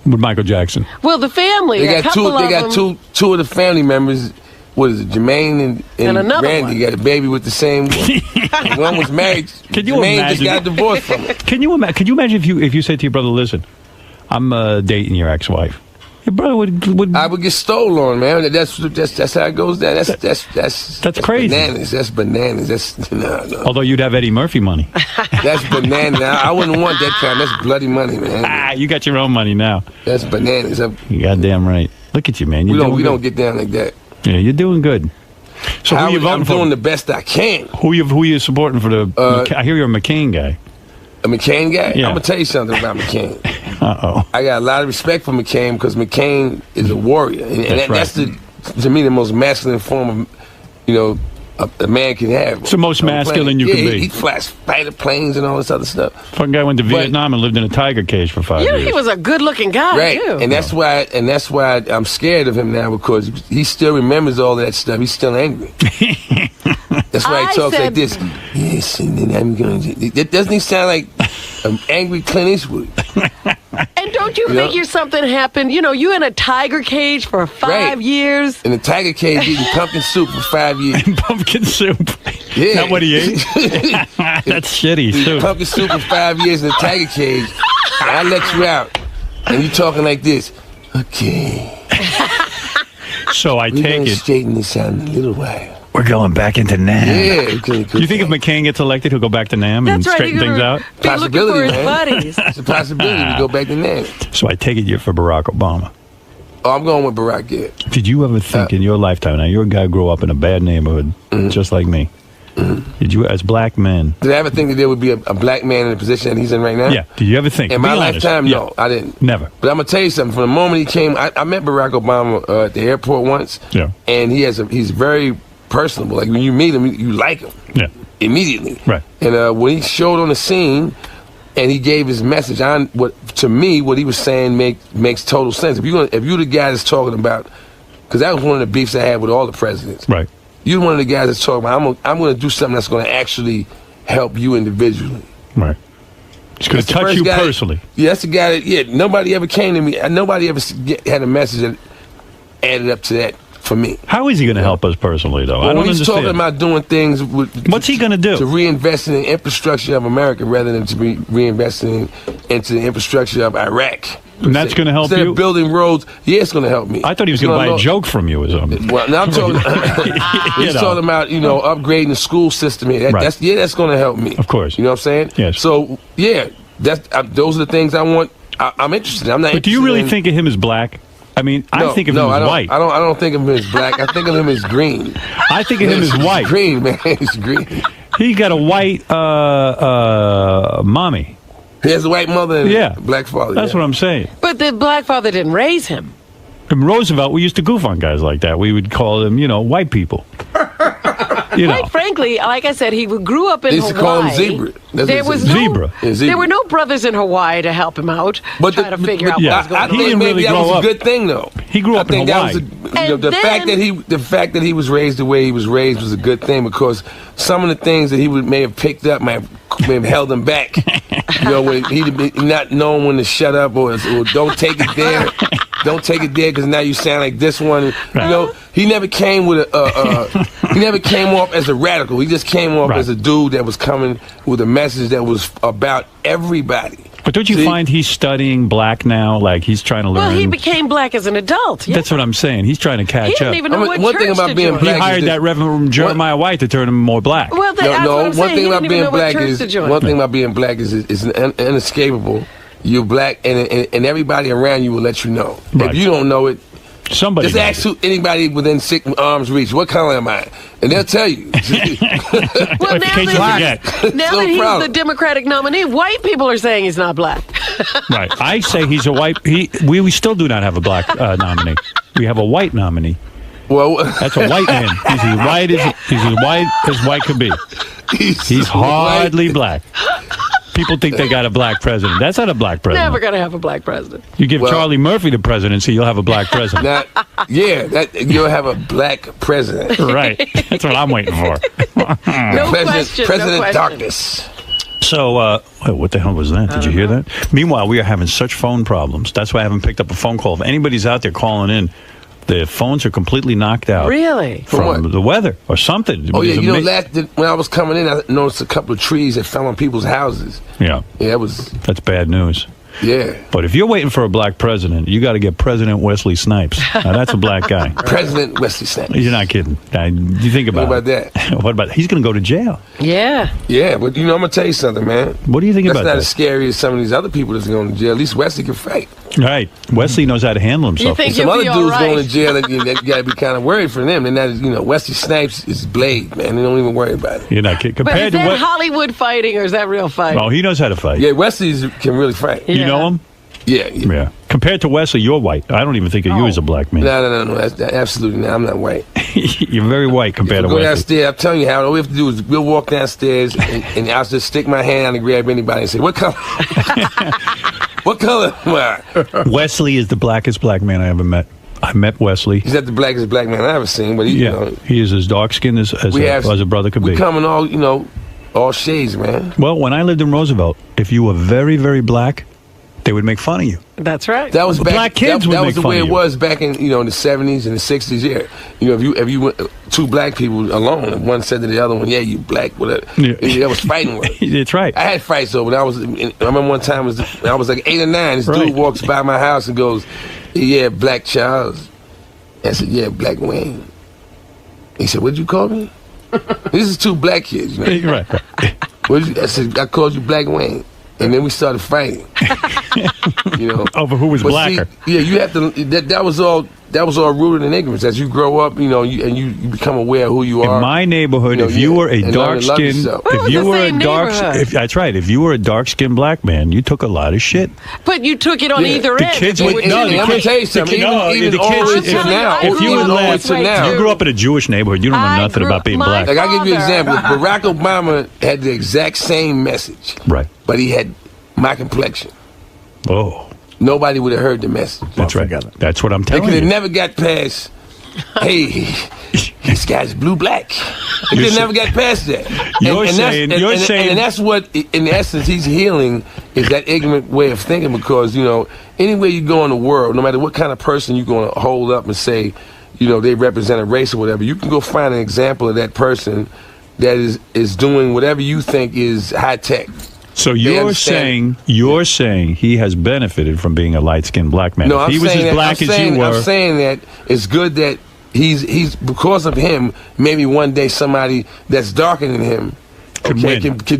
with Michael Jackson? Well, the family. They got two of the family members. What is it? Jermaine and Randy one. Got a baby with the same one. One was married. Can you Jermaine imagine? just got divorced from her. Can you imagine if you said to your brother, "Listen, I'm dating your ex-wife." Your brother would I would get stolen on, man. That's how it goes down. That's crazy. Bananas. That's bananas. That's no. Although you'd have Eddie Murphy money. That's bananas. I wouldn't want that kind. That's bloody money, man. You got your own money now. That's bananas. You goddamn right. Look at you, man. We don't get down like that. Yeah, you're doing good. So who you voting for? I'm doing the best I can. Who you supporting for the? I hear you're a McCain guy. A McCain guy? Yeah. I'm gonna tell you something about McCain. Uh-oh. I got a lot of respect for McCain because McCain is a warrior, and that's to me the most masculine form of a man can have. It's the most masculine you can be. He flies fighter planes and all this other stuff. Fucking guy went to Vietnam and lived in a tiger cage for 5 years. He was a good-looking guy, right? Too. And that's why I'm scared of him now because he still remembers all of that stuff. He's still angry. That's why he talks like this. Yes, and then I'm going to. Doesn't he sound like an angry Clint Eastwood? And don't you figure something happened? You in a tiger cage for 5 years. In a tiger cage eating pumpkin soup for 5 years. Pumpkin soup. Yeah. Not what he ate? That's shitty soup. Pumpkin soup for 5 years in a tiger cage. And I let you out. And you talking like this. Okay. So I take it. We're going to straighten this out in a little while. We're going back into NAM. Yeah. You think if McCain gets elected, he'll go back to NAM and straighten things out? Possibility, man. It's a possibility to go back to NAM. So I take it you're for Barack Obama. Oh, I'm going with Barack, yeah. Did you ever think in your lifetime, now you're a guy who grew up in a bad neighborhood, just like me. Did you, as black men... Did I ever think that there would be a black man in the position that he's in right now? Yeah. Did you ever think? In my lifetime, no, I didn't. Never. But I'm going to tell you something. From the moment he came, I met Barack Obama at the airport once. Yeah. And he's very personable. Like, when you meet him, you like him. Yeah. Immediately. Right. And when he showed on the scene... And he gave his message. To me, what he was saying makes total sense. If you're the guy that's talking about, because that was one of the beefs I had with all the presidents. Right. You're one of the guys that's talking about. I'm going to do something that's going to actually help you individually. Right. It's going to touch you personally. Yeah, that's the guy that. Yeah, nobody ever came to me. Nobody ever had a message that added up to that. For me. How is he going to help us personally, though? Well, I don't he's understand. talking about doing things. What's he going to do? To reinvest in the infrastructure of America rather than to be reinvesting into the infrastructure of Iraq. And that's going to help Instead you? of building roads, yeah, it's going to help me. I thought he was going to buy a joke from you or something. Well, now I'm talking. He's talking about upgrading the school system here. That's going to help me. Of course. You know what I'm saying? Yes. So yeah, those are the things I want. I'm interested in. I'm not. But do you really think of him as black? I mean, I think of him as white. I don't think of him as black. I think of him as green. I think of him as white. Green, man. He's green. He got a white mommy. He has a white mother and a black father. That's what I'm saying. But the black father didn't raise him. In Roosevelt, we used to goof on guys like that. We would call them, white people. Quite frankly, like I said, he grew up in Hawaii. They used to call him Zebra. There was Zebra. There were no brothers in Hawaii to help him out, trying to figure out what was going on. I think maybe that was a good thing, though. He grew up in Hawaii. The fact that he was raised the way he was raised was a good thing because some of the things that he may have picked up may have held him back. When he'd not knowing when to shut up or don't take it there. Don't take it there because now you sound like this one. Right. He never came with he never came off as a radical. He just came off as a dude that was coming with a message that was about everybody. But don't you find he's studying black now? Like he's trying to learn. Well, he became black as an adult. Yeah. That's what I'm saying. He's trying to catch up. He didn't even know what one church thing about to being join. black he hired that Reverend Jeremiah White to turn him more black. Well, one thing about being black is inescapable. You're black, and everybody around you will let you know. Right. If you don't know it, somebody just ask anybody within 6 arms reach. What color am I? And they'll tell you. Well, now that he's the Democratic nominee, white people are saying he's not black. Right. I say he's a white. We still do not have a black nominee. We have a white nominee. Well, that's a white man. He's as white as white could be. He's hardly black. People think they got a black president. That's not a black president. Never going to have a black president. You give Charlie Murphy the presidency, you'll have a black president. You'll have a black president. Right. That's what I'm waiting for. President Darkness. So, what the hell was that? Did you hear that? Meanwhile, we are having such phone problems. That's why I haven't picked up a phone call. If anybody's out there calling in, the phones are completely knocked out. Really? From the weather or something. Oh, yeah. When I was coming in, I noticed a couple of trees that fell on people's houses. Yeah. Yeah, that's bad news. Yeah. But if you're waiting for a black president, you got to get President Wesley Snipes. Now, that's a black guy. President Wesley Snipes. You're not kidding. You think about What about that? What about he's going to go to jail? Yeah. Yeah, but I'm going to tell you something, man. What do you think about that? That's not as scary as some of these other people that's going to jail. At least Wesley can fight. Right. Wesley knows how to handle himself. You think some other dudes going to jail, you got to be kind of worried for them. And that is, Wesley Snipes is Blade, man. They don't even worry about it. You're not kidding. But is that Hollywood fighting or is that real fighting? Oh, he knows how to fight. Yeah, Wesley can really fight. You know him? Yeah. Compared to Wesley, you're white. I don't even think of you as a black man. No. That's absolutely not. I'm not white. You're very white compared to Wesley. Go downstairs. I'm telling you how. All we have to do is we'll walk downstairs and I'll just stick my hand out and grab anybody and say, "What color? What color am I?" Wesley is the blackest black man I ever met. I met Wesley. He's not the blackest black man I ever seen, but he is as dark skinned as a brother could be. We come in all shades, man. Well, when I lived in Roosevelt, if you were very, very black, they would make fun of you. That's right. That was back, black kids would that make was the fun way of it you. was back in the 70s and the 60s. Yeah, if you went, two black people alone, and one said to the other one, "Yeah, you black," whatever. Yeah. That was fighting words. That's right. I had fights though. When I remember one time when I was like 8 or 9. This dude walks by my house and goes, "Yeah, Black Charles." I said, "Yeah, Black Wayne." He said, "What'd you call me?" This is two black kids, man. Right. I said, "I called you Black Wayne." And then we started fighting. Over who was blacker. See, you have to. That was all rooted in ignorance. As you grow up, and you become aware of who you are. In my neighborhood, if you were a dark-skinned, that's right. If you were a dark-skinned black man, you took a lot of shit. But you took it on either end. Let me tell you something. Even now, if you grew up in a Jewish neighborhood, you don't know nothing about being black. Like, I'll give you an example. Barack Obama had the exact same message. Right. But he had my complexion. Oh. Nobody would have heard the message. That's right. That's what I'm telling you. They could have never got past, hey, this guy's blue-black. They could have never got past that. And that's what, in essence, he's healing, is that ignorant way of thinking, because, anywhere you go in the world, no matter what kind of person you're going to hold up and say, they represent a race or whatever, you can go find an example of that person that is doing whatever you think is high-tech. So you're saying he has benefited from being a light-skinned black man. No, I'm he was as black as you were. I'm saying that it's good that he's because of him, maybe one day somebody that's darker than him can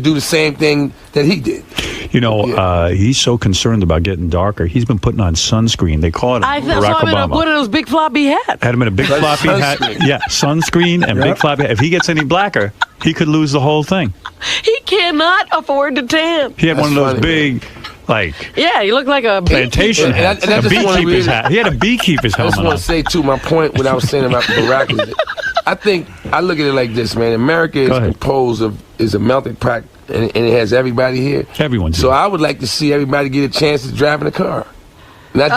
do the same thing that he did. He's so concerned about getting darker. He's been putting on sunscreen. They call it Barack Obama. One of those big floppy hats. Had him in a big floppy hat. Yeah, sunscreen and big floppy hat. If he gets any blacker, he could lose the whole thing. He cannot afford to tan. He had one of those big, he looked like a plantation hat. A beekeeper's hat. He had a beekeeper's helmet. I just want to say, too, my point, what I was saying about Barack is that I look at it like this, man. America is composed is a melting pot, and it has everybody here. Everyone's So here. I would like to see everybody get a chance to drive in a car. Not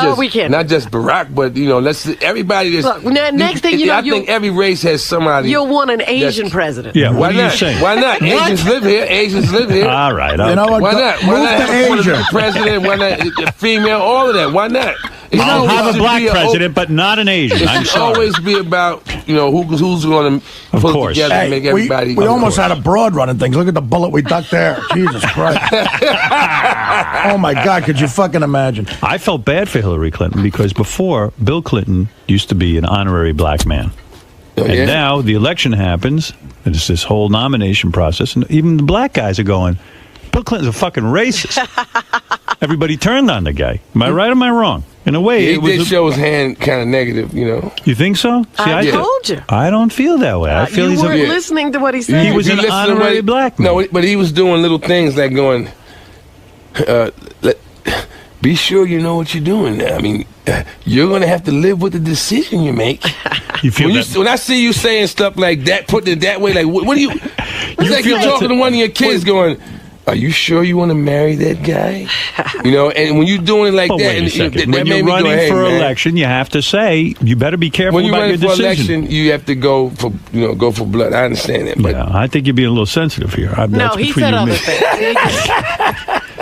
just Barack, but everybody. Next thing you know, I think every race has somebody. You'll want an Asian president. Yeah, what are you saying? Why not? Asians live here. All right. You know what? Why not? Why not have a president? Why not a female? All of that. Why not? I'll have a black president, but not an Asian. It should always be about who's going to put it together and make everybody. We almost had a broad running things. Look at the bullet we ducked there. Jesus Christ! Oh my God! Could you fucking imagine? I felt bad for Hillary Clinton because before Bill Clinton used to be an honorary black man, and now the election happens. And it's this whole nomination process, and even the black guys are going, Bill Clinton's a fucking racist. Everybody turned on the guy. Am I right or am I wrong? In a way, he did show his hand kind of negative, You think so? See, I told you. I don't feel that way. I feel you weren't listening to what he said. He was an honorary black man. No, but he was doing little things like going, be sure you know what you're doing now. I mean, you're going to have to live with the decision you make. You feel when I see you saying stuff like that, putting it that way, like, what do you... It's like you're talking to one of your kids going... Are you sure you want to marry that guy? And when you're doing it like that, wait a second. When you're running for election, you have to say you better be careful about your decision. When you're running for election, you have to go for blood. I understand that. But I think you're being a little sensitive here. No, he said other things.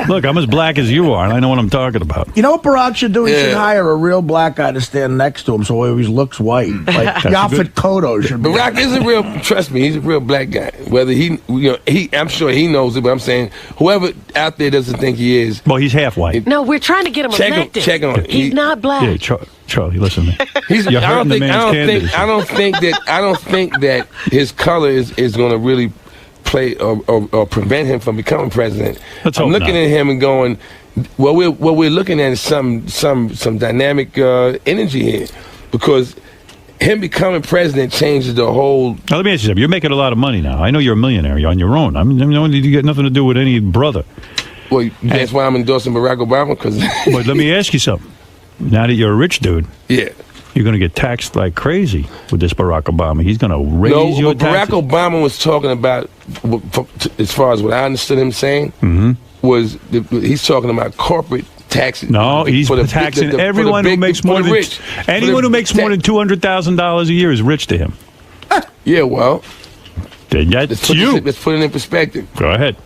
Look, I'm as black as you are, and I know what I'm talking about. You know what Barack should do? He should hire a real black guy to stand next to him so he always looks white. Like Yaphet Kotto should be. Barack is a real, trust me, he's a real black guy. Whether I'm sure he knows it, but I'm saying whoever out there doesn't think he is. Well, he's half white. No, we're trying to get him elected. Check on it. He's not black. Yeah, Charlie, listen to me. You're hurting the man's candidacy. I don't think that his color is going to really play or prevent him from becoming president. I'm looking at him and going, what we're looking at is some dynamic energy here, because him becoming president changes the whole. Now, let me ask you something. You're making a lot of money now. I know you're a millionaire. You're on your own. You get nothing to do with any brother. Well, that's why I'm endorsing Barack Obama. But let me ask you something. Now that you're a rich dude, you're going to get taxed like crazy with this Barack Obama. He's going to raise your taxes. Barack Obama was talking about, as far as what I understood him saying, was he's talking about corporate taxes. No, he's taxing everyone who makes more than anyone who makes more than $200,000 a year is rich to him. Yeah, well, then that's you. Let's put it in perspective. Go ahead.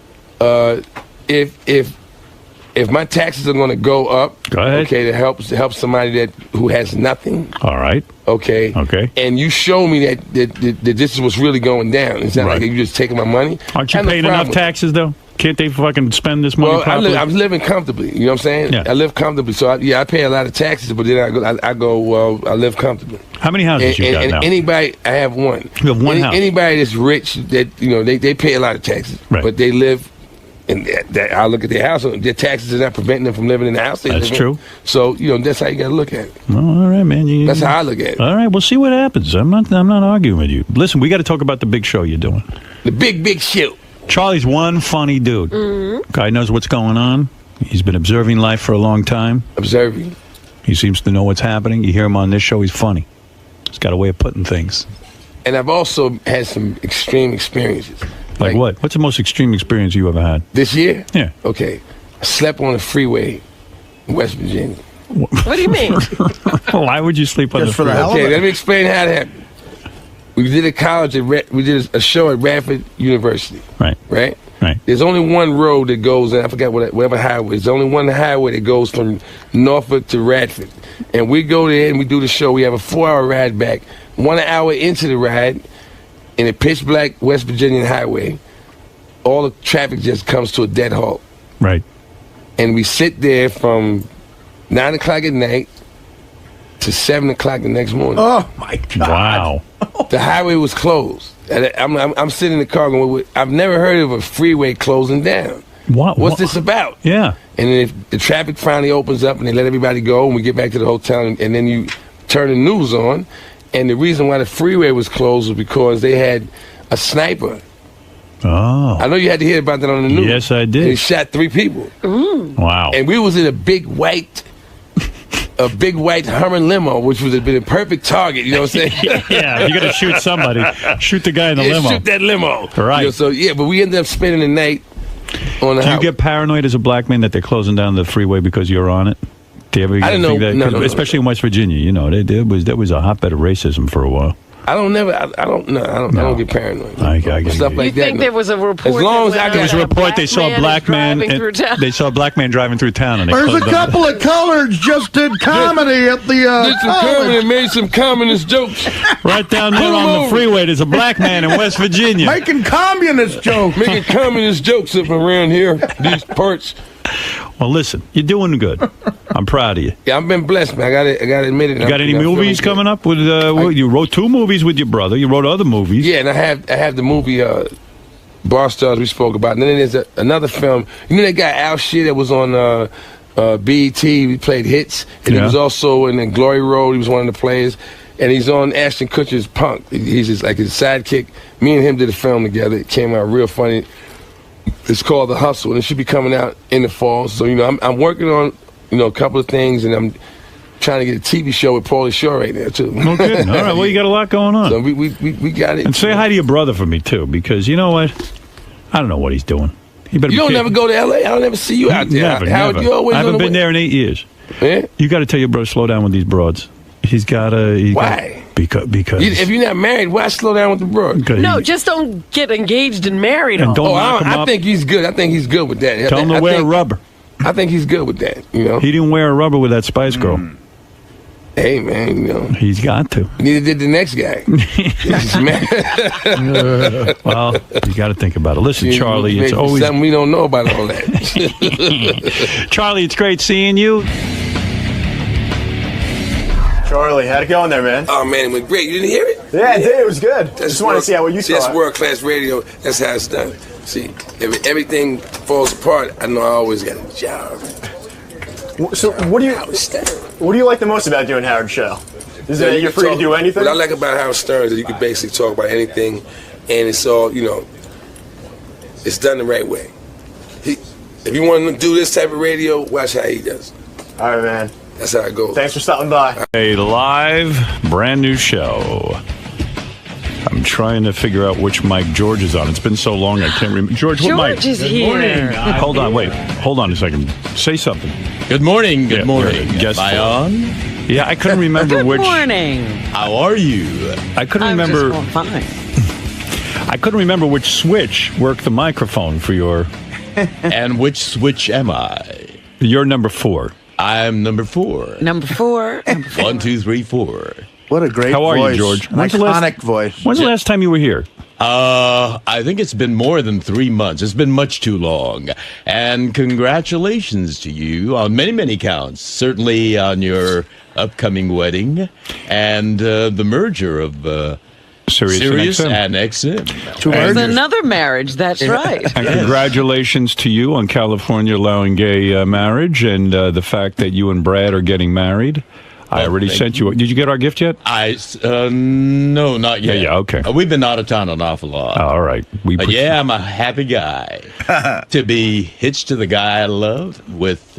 If my taxes are going to go up, okay, to help somebody who has nothing. All right. Okay. And you show me that this is what's really going down. It's not like you just taking my money. Aren't you paying enough taxes though? Can't they fucking spend this money properly? I'm living comfortably. You know what I'm saying? Yeah. I live comfortably. So I pay a lot of taxes, but then I live comfortably. How many houses you got now? Anybody, I have one. You have one house. Anybody that's rich, that they pay a lot of taxes, but they live And I look at their house. Their taxes are not preventing them from living in the house. That's true. So that's how you got to look at it. Well, all right, man. That's how I look at it. All right, we'll see what happens. I'm not arguing with you. Listen, we got to talk about the big show you're doing. The big show. Charlie's one funny dude. Mm-hmm. Guy knows what's going on. He's been observing life for a long time. Observing. He seems to know what's happening. You hear him on this show, he's funny. He's got a way of putting things. And I've also had some extreme experiences. Like what? What's the most extreme experience you ever had? This year? Yeah. Okay. I slept on a freeway in West Virginia. What do you mean? Why would you sleep on the freeway? Okay, let me explain how it happened. We did a college we did a show at Radford University. Right. There's only one road that goes, and I forgot whatever highway. There's only one highway that goes from Norfolk to Radford. And we go there and we do the show. We have a 4-hour ride back. 1 hour into the ride, in a pitch black West Virginian highway, all the traffic just comes to a dead halt. Right. And we sit there from 9 o'clock at night to 7 o'clock the next morning. Oh my God! Wow. The highway was closed. And I'm sitting in the car going, I've never heard of a freeway closing down. What's this about? Yeah. And then if the traffic finally opens up and they let everybody go and we get back to the hotel and then you turn the news on, and the reason why the freeway was closed was because they had a sniper. Oh. I know you had to hear about that on the news. Yes, I did. He shot 3 people. Wow. And we was in a big white Hummer limo, which would have been a perfect target, you know what I'm saying? Yeah, you got to shoot somebody. Shoot the guy in the limo. Shoot that limo. Right. But we ended up spending the night on the house. Do you get paranoid as a black man that they're closing down the freeway because you're on it? Do you ever I didn't know. No, especially in West Virginia, there was a hotbed of racism for a while. I don't get paranoid. I get stuff like that. You think there was a report? As long as there was a report, they saw a black man. They saw a black man driving through town, and there's a couple of coloreds just did comedy at the. Did some comedy and made some communist jokes. Right down there on the freeway, there's a black man in West Virginia making communist jokes. Making communist jokes up around here, these parts. Well, listen, you're doing good. I'm proud of you. Yeah, I've been blessed, man. I got to admit it. You got any movies coming up? With you wrote 2 movies with your brother. You wrote other movies. Yeah, and I have the movie Bar Stars we spoke about. And then there's another film. You know that guy Al Shear that was on BET? He played hits, and he was also in Glory Road. He was one of the players, and he's on Ashton Kutcher's Punk. He's just like his sidekick. Me and him did a film together. It came out real funny. It's called The Hustle, and it should be coming out in the fall. So, I'm working on, a couple of things, and I'm trying to get a TV show with Pauly Shore right now, too. No kidding. All right, well, you got a lot going on. So we got it. And say hi to your brother for me, too, because you know what? I don't know what he's doing. You don't never go to L.A.? I don't ever see you out there. Never. You always I haven't been there in 8 years. Yeah? You got to tell your brother, slow down with these broads. He's got to... Why? Because if you're not married, why slow down with the broad? No, just don't get engaged and married. And don't knock him up. I think he's good. I think he's good with that. Tell him to wear rubber. I think he's good with that. He didn't wear a rubber with that Spice Girl. Hey, man, he's got to. Neither did the next guy. Well, you got to think about it. Listen, Charlie, it's always something we don't know about all that. Charlie, it's great seeing you. Charlie, how'd it go in there, man? Oh, man, it went great. You didn't hear it? Yeah, I did. It was good. Just wanted to see how you saw it. That's world-class radio. That's how it's done. See, if everything falls apart, I know I always got a job. So what do you like the most about doing Howard's show? Is that you're free to do anything? What I like about Howard Stern is that you can basically talk about anything, and it's all, it's done the right way. If you want to do this type of radio, watch how he does. All right, man. That's how it goes. Thanks for stopping by. A live, brand new show. I'm trying to figure out which mic George is on. It's been so long I can't remember. George, what mic? George is here. Hold on, wait. Hold on a second. Say something. Good morning. Good morning. Guess Am I on? Yeah, I couldn't remember which. Good morning. How are you? I couldn't remember. I'm just fine. I couldn't remember which switch worked the microphone for your. And which switch am I? You're number 4. I'm number 4. Number 4. 1, 2, 3, 4. What a great voice. How are you, George? An iconic voice. When's the last time you were here? I think it's been more than 3 months. It's been much too long. And congratulations to you on many, many counts. Certainly on your upcoming wedding and the merger of Sirius and XM. There's another marriage. That's right. And congratulations to you on California allowing gay marriage and the fact that you and Brad are getting married. I already sent you. Did you get our gift yet? No, not yet. Yeah, okay. We've been out of town an awful lot. All right. I'm a happy guy to be hitched to the guy I love with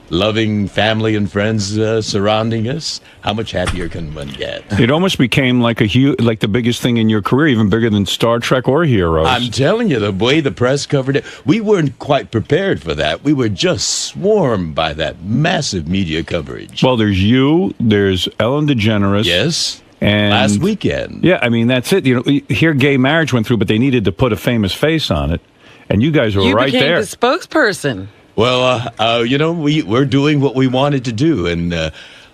loving family and friends surrounding us. How much happier can one get? It almost became like the biggest thing in your career, even bigger than Star Trek or Heroes. I'm telling you, the way the press covered it, we weren't quite prepared for that. We were just swarmed by that massive media coverage. Well, there's you, there's Ellen DeGeneres. Yes. And last weekend. Yeah, I mean, that's it. You know, here gay marriage went through, but they needed to put a famous face on it. And you guys were right there. You became the spokesperson. Well, we're doing what we wanted to do, and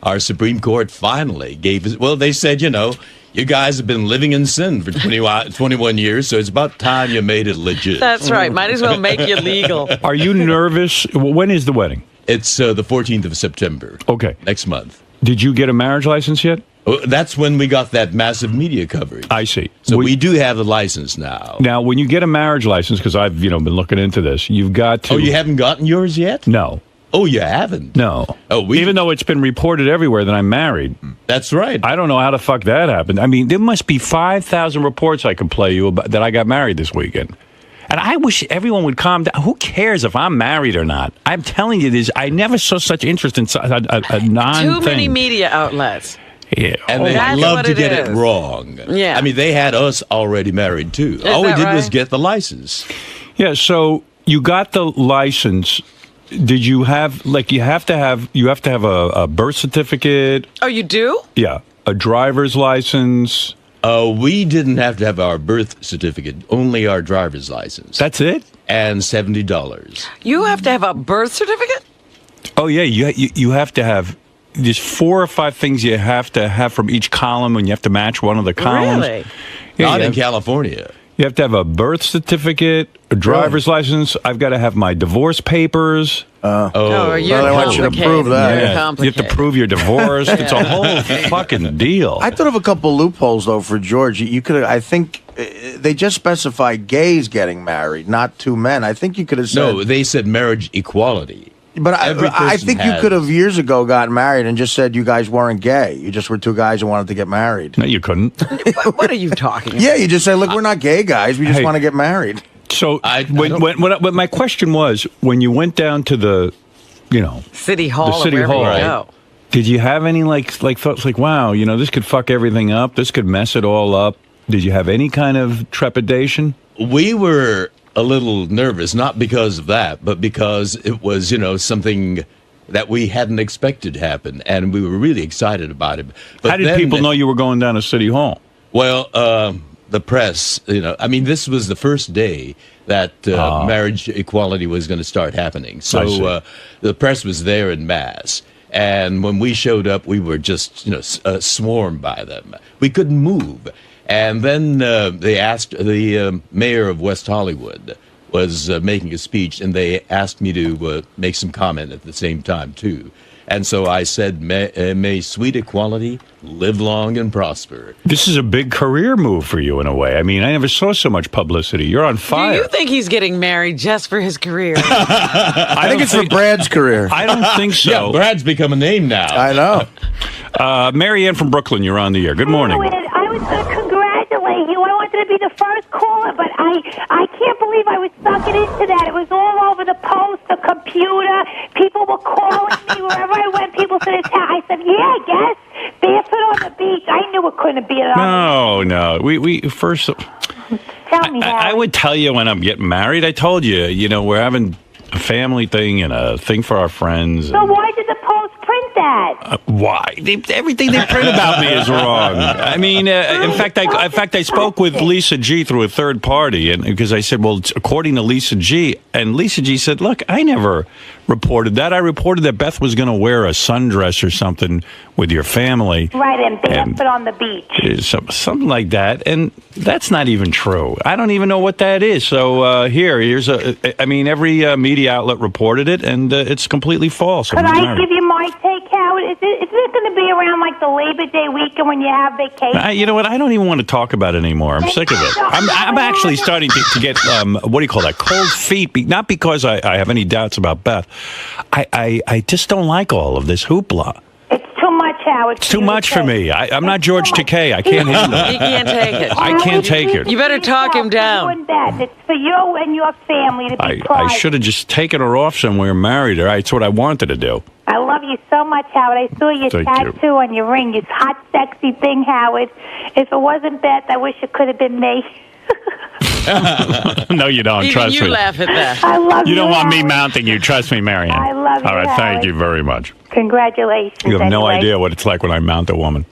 our Supreme Court finally gave us. Well, they said, you guys have been living in sin for 21 years, so it's about time you made it legit. That's right. Might as well make you legal. Are you nervous? When is the wedding? It's the 14th of September. Okay. Next month. Did you get a marriage license yet? That's when we got that massive media coverage. I see. So we do have the license now. Now, when you get a marriage license, because I've been looking into this, you've got to. Oh, you haven't gotten yours yet? No. Oh, you haven't? No. Oh, even though it's been reported everywhere that I'm married. That's right. I don't know how the fuck that happened. I mean, there must be 5,000 reports I could play you about that I got married this weekend. And I wish everyone would calm down. Who cares if I'm married or not? I'm telling you this. I never saw such interest in a non-thing. Too many media outlets. Yeah. And they love to get it wrong. Yeah. I mean, they had us already married, too. All we did was get the license. Yeah, so you got the license. Did you have, you have to have a birth certificate? Oh, you do? Yeah. A driver's license. We didn't have to have our birth certificate, only our driver's license. That's it? And $70. You have to have a birth certificate? Oh, yeah. You have to have. There's 4 or 5 things you have to have from each column, and you have to match one of the columns. Really? Yeah, Not in California. You have to have a birth certificate, a driver's license. I've got to have my divorce papers. You're I want you to prove that. Yeah. You have to prove you're divorced. It's a whole fucking deal. I thought of a couple loopholes, though, for George. You could, I think, they just specified gays getting married, not 2 men. I think you could have said. No, they said marriage equality. But I think you could have years ago gotten married and just said you guys weren't gay. You just were 2 guys who wanted to get married. No, you couldn't. What are you talking about? Yeah, you just say, look, we're not gay guys. We just want to get married. So when my question was, when you went down to the, City Hall, the City Hall, go. Did you have any thoughts like, wow, this could fuck everything up. This could mess it all up. Did you have any kind of trepidation? We were a little nervous, not because of that, but because it was, something that we hadn't expected to happen, and we were really excited about it. But how did people know you were going down to City Hall? Well, the press, this was the first day that marriage equality was going to start happening. So the press was there in mass. And when we showed up, we were just, swarmed by them. We couldn't move. And then they asked, the mayor of West Hollywood was making a speech, and they asked me to make some comment at the same time, too. And so I said, may sweet equality live long and prosper. This is a big career move for you in a way. I mean, I never saw so much publicity. You're on fire. Do you think he's getting married just for his career? I think it's for Brad's career. I don't think so. Yeah, Brad's become a name now. I know. Mary Ann from Brooklyn, you're on the air. Good morning. I was going to congratulate you. I wanted to be the first caller, but I can't believe I was sucking into that. It was all over the post, the computer. People were calling me wherever I went. People said, I said, yeah, I guess. Barefoot on the beach. I knew it couldn't be at all. No. We first. Tell me, I would tell you when I'm getting married. I told you, we're having a family thing and a thing for our friends. So why did the Post print that? Why? Everything they print about me is wrong. I mean, in fact, I spoke with Lisa G through a third party, and because I said, well, according to Lisa G, and Lisa G said, look, I never reported that. I reported that Beth was going to wear a sundress or something with your family. Right, and barefoot on the beach. Something like that, and that's not even true. I don't even know what that is. So here's every media outlet reported it, and it's completely false. Could I give you my take, Howard? Is it going to be around like the Labor Day weekend when you have vacation? You know what? I don't even want to talk about it anymore. I'm sick of it. I'm actually starting to get, what do you call that, cold feet. Not because I have any doubts about Beth. I just don't like all of this hoopla. It's too much, Howard. It's too much for me. I'm not George Takei. I can't handle it. He can't take it. I can't take it. You better talk him down. It's for you and your family to be I should have just taken her off somewhere and married her. It's what I wanted to do. I love you so much, Howard. I saw your tattoo on your ring. Your hot, sexy thing, Howard. If it wasn't Beth, I wish it could have been me. No, you don't. Even Trust you me. laugh at that. I love you. You don't want me Howard. mounting you. Trust me, Marianne. I love you, All right, Howard. thank you very much. Congratulations. You have no anyway. idea what it's like when I mount a woman.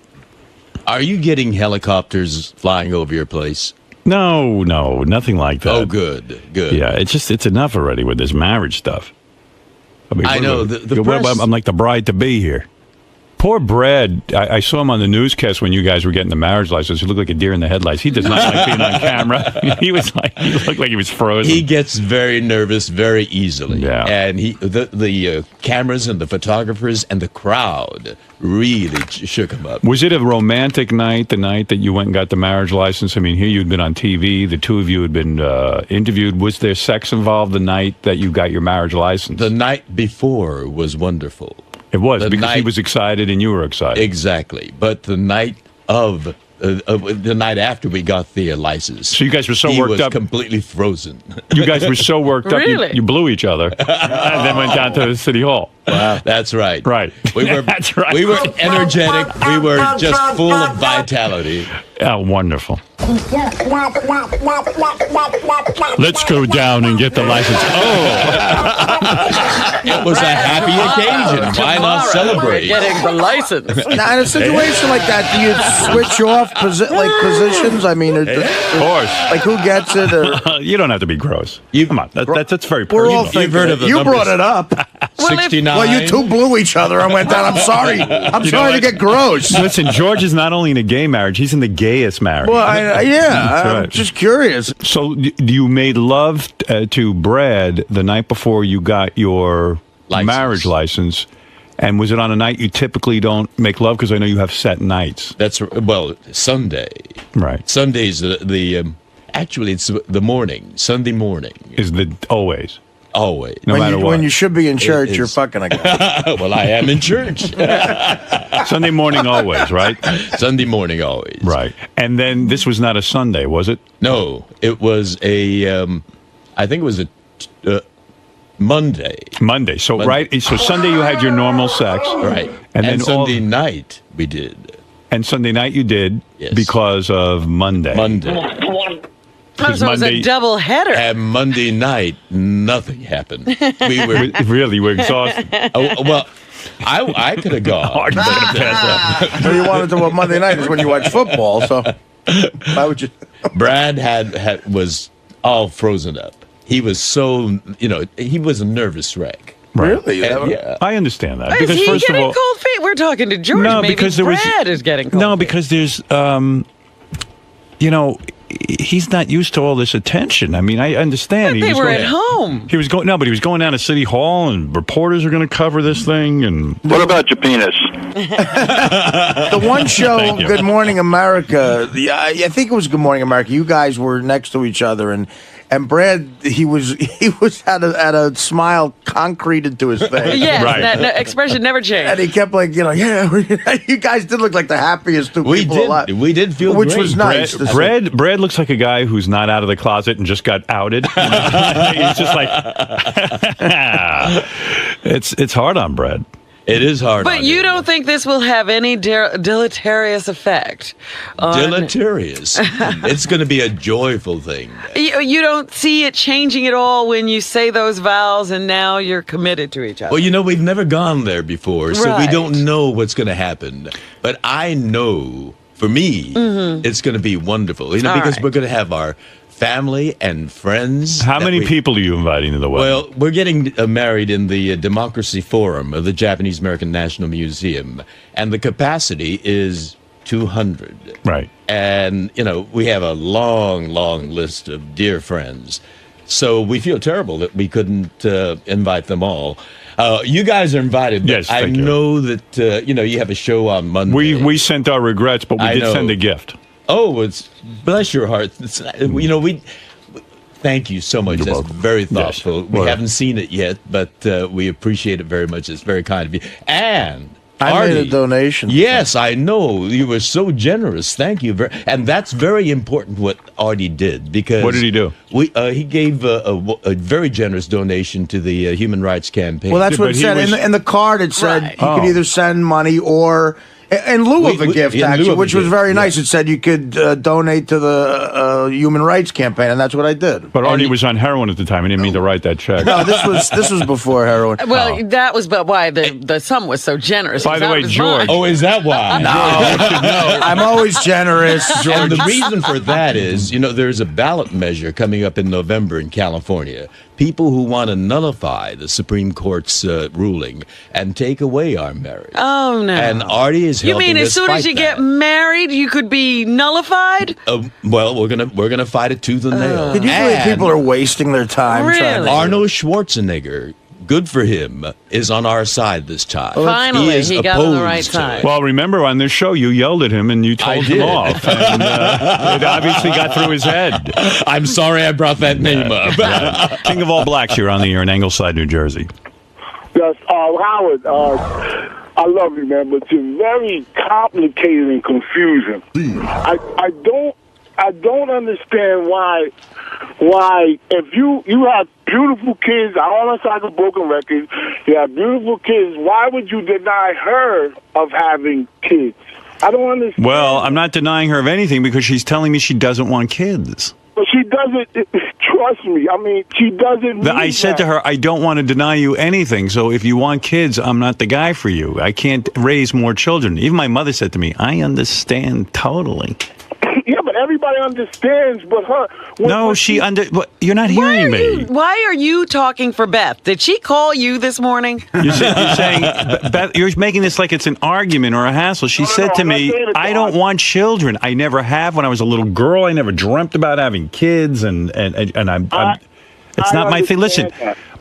Are you getting helicopters flying over your place? No, nothing like that. Oh, good. Yeah, it's enough already with this marriage stuff. I know. The press... I'm like the bride-to-be here. Poor Brad. I saw him on the newscast when you guys were getting the marriage license. He looked like a deer in the headlights. He does not like being on camera. He looked like he was frozen. He gets very nervous very easily. Yeah. And the cameras and the photographers and the crowd really shook him up. Was it a romantic night, the night that you went and got the marriage license? I mean, here you'd been on TV. The two of you had been interviewed. Was there sex involved the night that you got your marriage license? The night before was wonderful. It was, because he was excited and you were excited. Exactly. But the night of the night after we got the license. So you guys were so worked up. He was completely frozen. You guys were so worked up. Really? You blew each other and then went down to the City Hall. Wow. That's right. Right. That's right. We were energetic. We were just full of vitality. Oh, wonderful. Let's go down and get the license. Oh. It was a happy occasion. Why not celebrate? Getting the license. Now, in a situation like that, do you switch off positions? I mean, of course. Like, who gets it? Or... You don't have to be gross. Come on. That's very We're personal. all thinking it. You brought it up. 69. Well, you two blew each other and went down. I'm sorry. I'm sorry to get gross. Listen, George is not only in a gay marriage, he's in the gayest marriage. Well, I'm just curious. So you made love to Brad the night before you got your marriage license. And was it on a night you typically don't make love? Because I know you have set nights. Sunday. Right. Sunday's actually, it's the morning. Sunday morning. Is always. Always. No matter what. When you should be in church, you're fucking a guy. Well, I am in church. Sunday morning always, right? Sunday morning always. Right. And then this was not a Sunday, was it? No, it was I think it was a Monday. Monday. So Monday. So Sunday you had your normal sex. Right. And then Sunday night we did. And Sunday night you did because of Monday. So it was a double header. And Monday night, nothing happened. We were exhausted. Well, I could have gone. So you wanted to go Monday night is when you watch football. So why would you? Brad was all frozen up. He was so he was a nervous wreck. Right. Really? Yeah. I understand that. Is Because he first getting of all, cold feet? We're talking to George. No, Maybe because Brad is getting cold feet. No, because there's he's not used to all this attention. I mean, I understand. But they were at home. He was going down to City Hall, and reporters are going to cover this thing. And what about your penis? The one show, Good Morning America. I think it was Good Morning America. You guys were next to each other, and Brad, he was had a smile concreted to his face. Yes, right. That expression never changed. And he kept you guys did look like the happiest two people alive. We did feel which great. was nice. Brad looks like a guy who's not out of the closet and just got outed. He's just like, it's hard on Brad. It is hard. But you don't think this will have any deleterious effect? Deleterious? It's going to be a joyful thing. You don't see it changing at all when you say those vows and now you're committed to each other? Well, we've never gone there before, so we don't know what's going to happen. But I know, for me, it's going to be wonderful. Because we're going to have our family and friends. How many people are you inviting to the wedding? Well, we're getting married in the Democracy Forum of the Japanese American National Museum, and the capacity is 200. Right. And, we have a long, long list of dear friends. So we feel terrible that we couldn't invite them all. You guys are invited. But yes, I know that you have a show on Monday. We sent our regrets, but we did send a gift. Oh, bless your heart. We thank you so much. You're That's welcome. very thoughtful. Yes. We haven't seen it yet, but we appreciate it very much. It's very kind of you. And I Artie, made a donation. Yes, I know. You were so generous. Thank you. And that's very important what Artie did. Because what did he do? He gave a very generous donation to the Human Rights Campaign. Well, that's what it said. In the card, it said he could either send money or... In lieu of a gift, actually, which was very nice. It said you could donate to the Human Rights Campaign, and that's what I did. But Artie was on heroin at the time. I didn't mean to write that check. No, this was before heroin. Well, that was why the sum was so generous. By the way, George. Oh, is that why? No, I'm always generous, George. And the reason for that is, there's a ballot measure coming up in November in California. People who want to nullify the Supreme Court's ruling and take away our marriage. Oh, no. And Artie is helping us. You mean as soon as you get married, you could be nullified? Well, we're gonna fight it tooth and nail. Could you believe people are wasting their time trying to... Arnold Schwarzenegger, good for him, is on our side this time. Finally, he got on the right side. Well, remember on this show, you yelled at him and you told him off. And it obviously got through his head. I'm sorry I brought that name up. King of all blacks, you're on the air in Ingleside, New Jersey. Yes, Howard, I love you, man, but you're very complicated and confusing. I don't understand why if you have beautiful kids, I almost like a broken record, you have beautiful kids, why would you deny her of having kids? I don't understand. Well, I'm not denying her of anything because she's telling me she doesn't want kids. But she doesn't, trust me, I mean, she doesn't I said to her, I don't want to deny you anything, so if you want kids, I'm not the guy for you. I can't raise more children. Even my mother said to me, I understand totally. Yeah, but everybody understands but her. No, you're not hearing me. Why are you talking for Beth? Did she call you this morning? You're saying, Beth, you're making this like it's an argument or a hassle. She said to me, I don't want children. I never have. When I was a little girl, I never dreamt about having kids, and it's not my thing. Listen,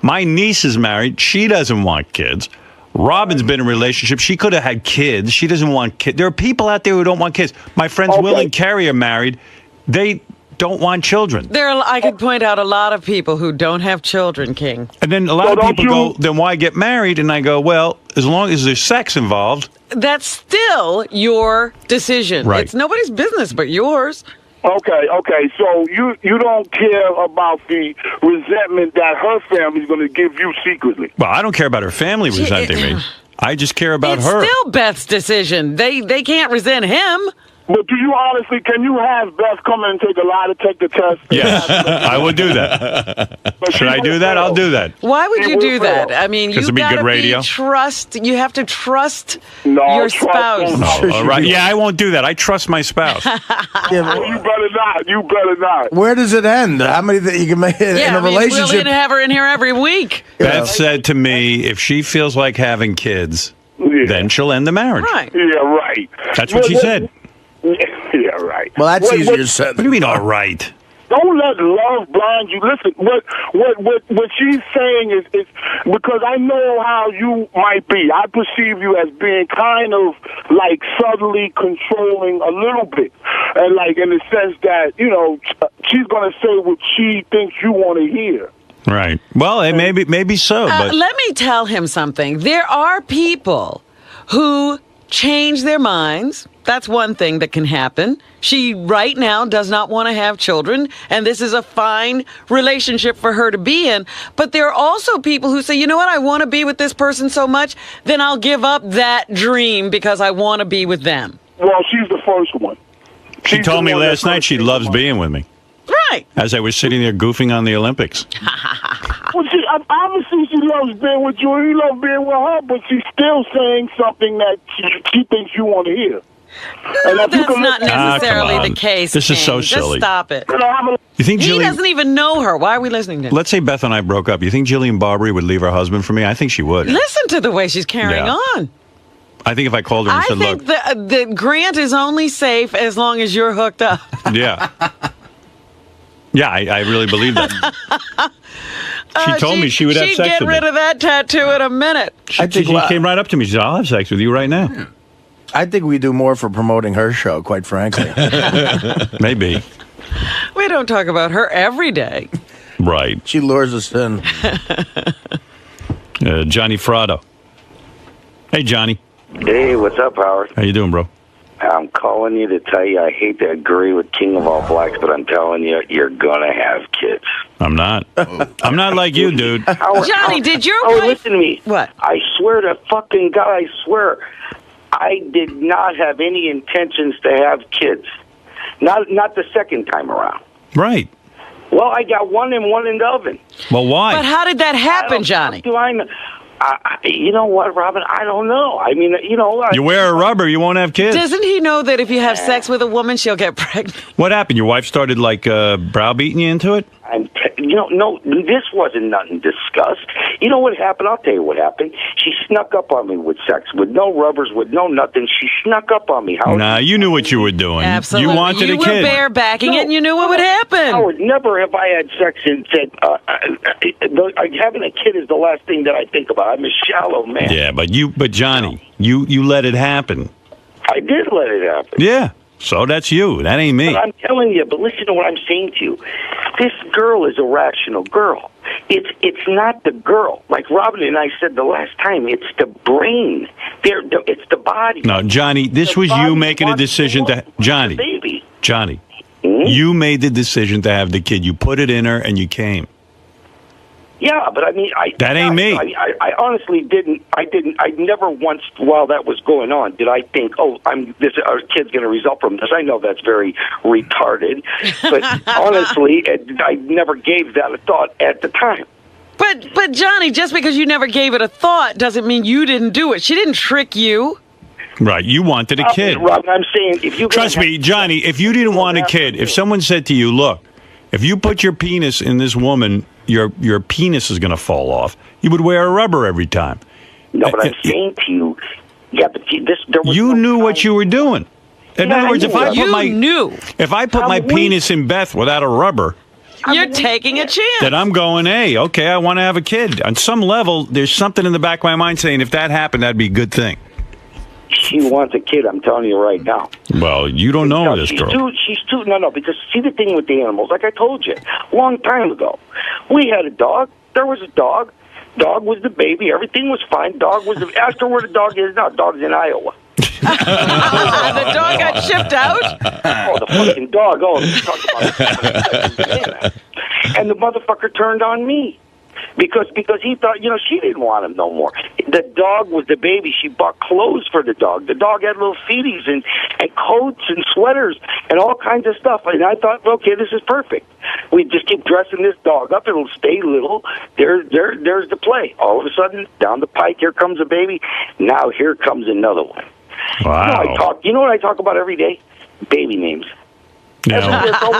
my niece is married. She doesn't want kids. Robin's been in a relationship. She could have had kids. She doesn't want kids. There are people out there who don't want kids. My friends Will and Carrie are married. They don't want children. I could point out a lot of people who don't have children, King. And then a lot of people go, then why get married? And I go, well, as long as there's sex involved. That's still your decision. Right. It's nobody's business but yours. Okay. So you don't care about the resentment that her family's going to give you secretly. Well, I don't care about her family resenting me. I just care about her. It's still Beth's decision. They can't resent him. But can you have Beth come in and take the test? Yes, I will do that. Should I do that? I'll do that. Why would you do that? I mean, you got to trust. You have to trust your spouse. No, all right. Yeah, I won't do that. I trust my spouse. You better not. You better not. Where does it end? How many that you can make in a relationship? We'll have her in here every week. Beth said to me, if she feels like having kids, then she'll end the marriage. Right. Yeah, right. That's what she said. Yeah, right. Well, that's easier said. What do you mean, all right? Don't let love blind you. Listen, what she's saying is because I know how you might be. I perceive you as being kind of like subtly controlling a little bit, and like in the sense that she's going to say what she thinks you want to hear. Right. Well, maybe so. But let me tell him something. There are people who change their minds. That's one thing that can happen. She right now does not want to have children, and this is a fine relationship for her to be in. But there are also people who say, you know what, I want to be with this person so much, then I'll give up that dream because I want to be with them. Well, she's the first one. She told me last night she loves being with me. Right. As I was sitting there goofing on the Olympics. Well, obviously she loves being with you, and you love being with her, but she's still saying something that she thinks you want to hear. No, that's not necessarily the case. This is so silly. Just stop it. You think he doesn't even know her. Why are we listening to him? Let's say Beth and I broke up. You think Jillian Barbary would leave her husband for me? I think she would. Listen to the way she's carrying on. I think if I called her and said, look. I think the grant is only safe as long as you're hooked up. Yeah. Yeah, I really believe that. She told me she would have sex with me. She'd get rid of that tattoo in a minute. She came right up to me. She said, I'll have sex with you right now. Yeah. I think we do more for promoting her show, quite frankly. Maybe. We don't talk about her every day. Right. She lures us in. Johnny Frado. Hey, Johnny. Hey, what's up, Howard? How you doing, bro? I'm calling you to tell you I hate to agree with King of All Blacks, but I'm telling you, you're going to have kids. I'm not. I'm not like you, dude. Johnny, did your wife... listen to me. What? I swear to fucking God, I swear, I did not have any intentions to have kids. Not the second time around. Right. Well, I got one and one in the oven. Well, why? But how did that happen, Johnny? You know what, Robin? I don't know. I mean, you wear a rubber, you won't have kids. Doesn't he know that if you have sex with a woman, she'll get pregnant? What happened? Your wife started, browbeating you into it? No, this wasn't nothing discussed. You know what happened? I'll tell you what happened. She snuck up on me with sex, with no rubbers, with no nothing. She snuck up on me. Nah, you knew what you were doing. Absolutely. You wanted a kid. You were barebacking it, and you knew what would happen. Howard, never have I had sex and said, having a kid is the last thing that I think about. I'm a shallow man. Yeah, but Johnny, you let it happen. I did let it happen. Yeah. So that's you. That ain't me. But I'm telling you, but listen to what I'm saying to you. This girl is a rational girl. It's not the girl. Like Robin and I said the last time, it's the brain. It's the body. No, Johnny, this was you making a decision to... Johnny, you made the decision to have the kid. You put it in her and you came. Yeah, but I mean, that ain't me. I honestly didn't. I never once, while that was going on, did I think, our kid's going to result from this. I know that's very retarded, but honestly, I never gave that a thought at the time. But Johnny, just because you never gave it a thought doesn't mean you didn't do it. She didn't trick you. Right, you wanted a kid. Rob, I'm saying, if you trust me, Johnny, if you didn't want a kid, if someone said to you, "Look, if you put your penis in this woman, your penis is going to fall off," you would wear a rubber every time. No, but I'm saying to you, but you knew what you were doing. In other words, if I put my penis in Beth without a rubber, you're taking a chance. Then I'm going, hey, okay, I want to have a kid. On some level, there's something in the back of my mind saying if that happened, that'd be a good thing. She wants a kid, I'm telling you right now. Well, you don't know this girl. No, because see the thing with the animals, like I told you, a long time ago, we had a dog, there was a dog, dog was the baby, everything was fine, ask her where the dog is now, dog's in Iowa. The dog got shipped out? Oh, the fucking dog, talk about and the motherfucker turned on me. Because he thought, she didn't want him no more. The dog was the baby. She bought clothes for the dog. The dog had little feeties and coats and sweaters and all kinds of stuff. And I thought, okay, this is perfect. We just keep dressing this dog up. It'll stay little. There's the play. All of a sudden, down the pike, here comes a baby. Now here comes another one. Wow. You know what I talk about every day? Baby names. No. That's all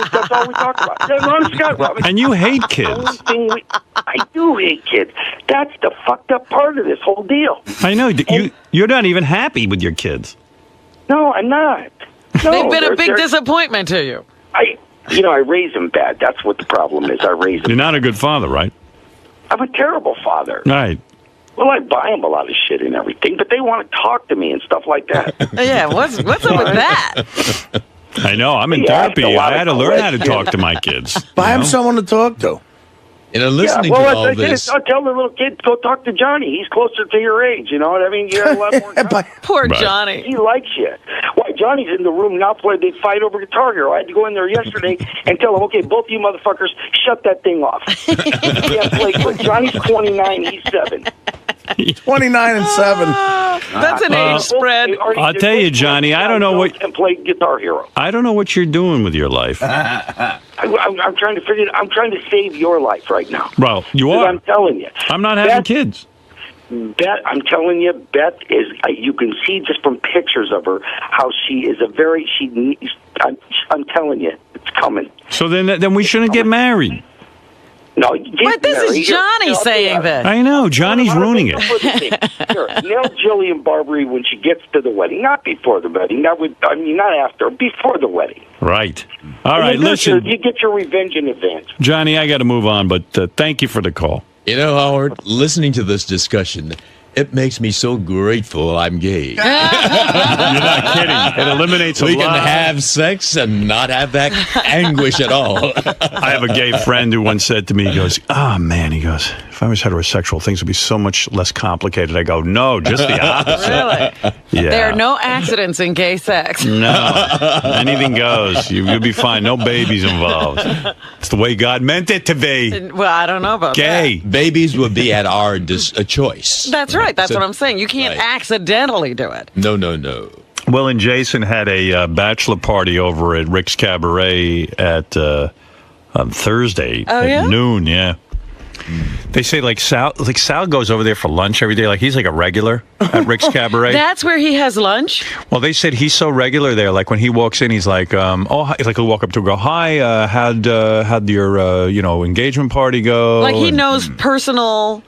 we talk about. And you hate kids. I do hate kids. That's the fucked up part of this whole deal. I know. You're not even happy with your kids. No, I'm not. No, they've been a big disappointment to you. I raise them bad. That's what the problem is. I raise them. You're not a good father, right? I'm a terrible father. Right. Well, I buy them a lot of shit and everything, but they want to talk to me and stuff like that. Yeah, what's up with that? I know. I'm in therapy. I had to learn how to talk to my kids. Buy him someone to talk to. Listening to all this. I'll tell the little kid, go talk to Johnny. He's closer to your age. You know what I mean? You have a lot more time. Poor Johnny. He likes you. Why, Johnny's in the room now playing. They fight over Guitar Hero. I had to go in there yesterday and tell him, okay, both of you motherfuckers, shut that thing off. Johnny's 29, he's 7. 29 and 7. That's an age spread. I'll tell you, Johnny, I don't know what... And play Guitar Hero. I don't know what you're doing with your life. I'm trying to figure it. I'm trying to save your life right now. Well, you are. I'm telling you. I'm not having kids. Beth, I'm telling you, Beth is. You can see just from pictures of her how she is a very. I'm telling you, it's coming. So then we shouldn't get married. No, but this is Johnny saying this. I know. Johnny's ruining it. Sure. Nail Jillian Barberie when she gets to the wedding, not before the wedding. Not after, before the wedding. Right. All right, listen. You get your revenge in advance. Johnny, I got to move on, but thank you for the call. You know, Howard, listening to this discussion, it makes me so grateful I'm gay. You're not kidding. It eliminates a lot. We can have sex and not have that anguish at all. I have a gay friend who once said to me, he goes, man, he goes, if I was heterosexual, things would be so much less complicated. I go, no, just the opposite. Really? Yeah. There are no accidents in gay sex. No. Anything goes. You'll be fine. No babies involved. It's the way God meant it to be. Well, I don't know about gay. that. Babies would be at our choice. That's right. That's what I'm saying. You can't accidentally do it. No. Will and Jason had a bachelor party over at Rick's Cabaret on Thursday at noon. Yeah. They say Sal goes over there for lunch every day. Like he's like a regular at Rick's Cabaret. That's where he has lunch? Well, they said he's so regular there. Like when he walks in, he's like, he'll walk up to a girl. Hi, how'd your engagement party go? Like he knows personal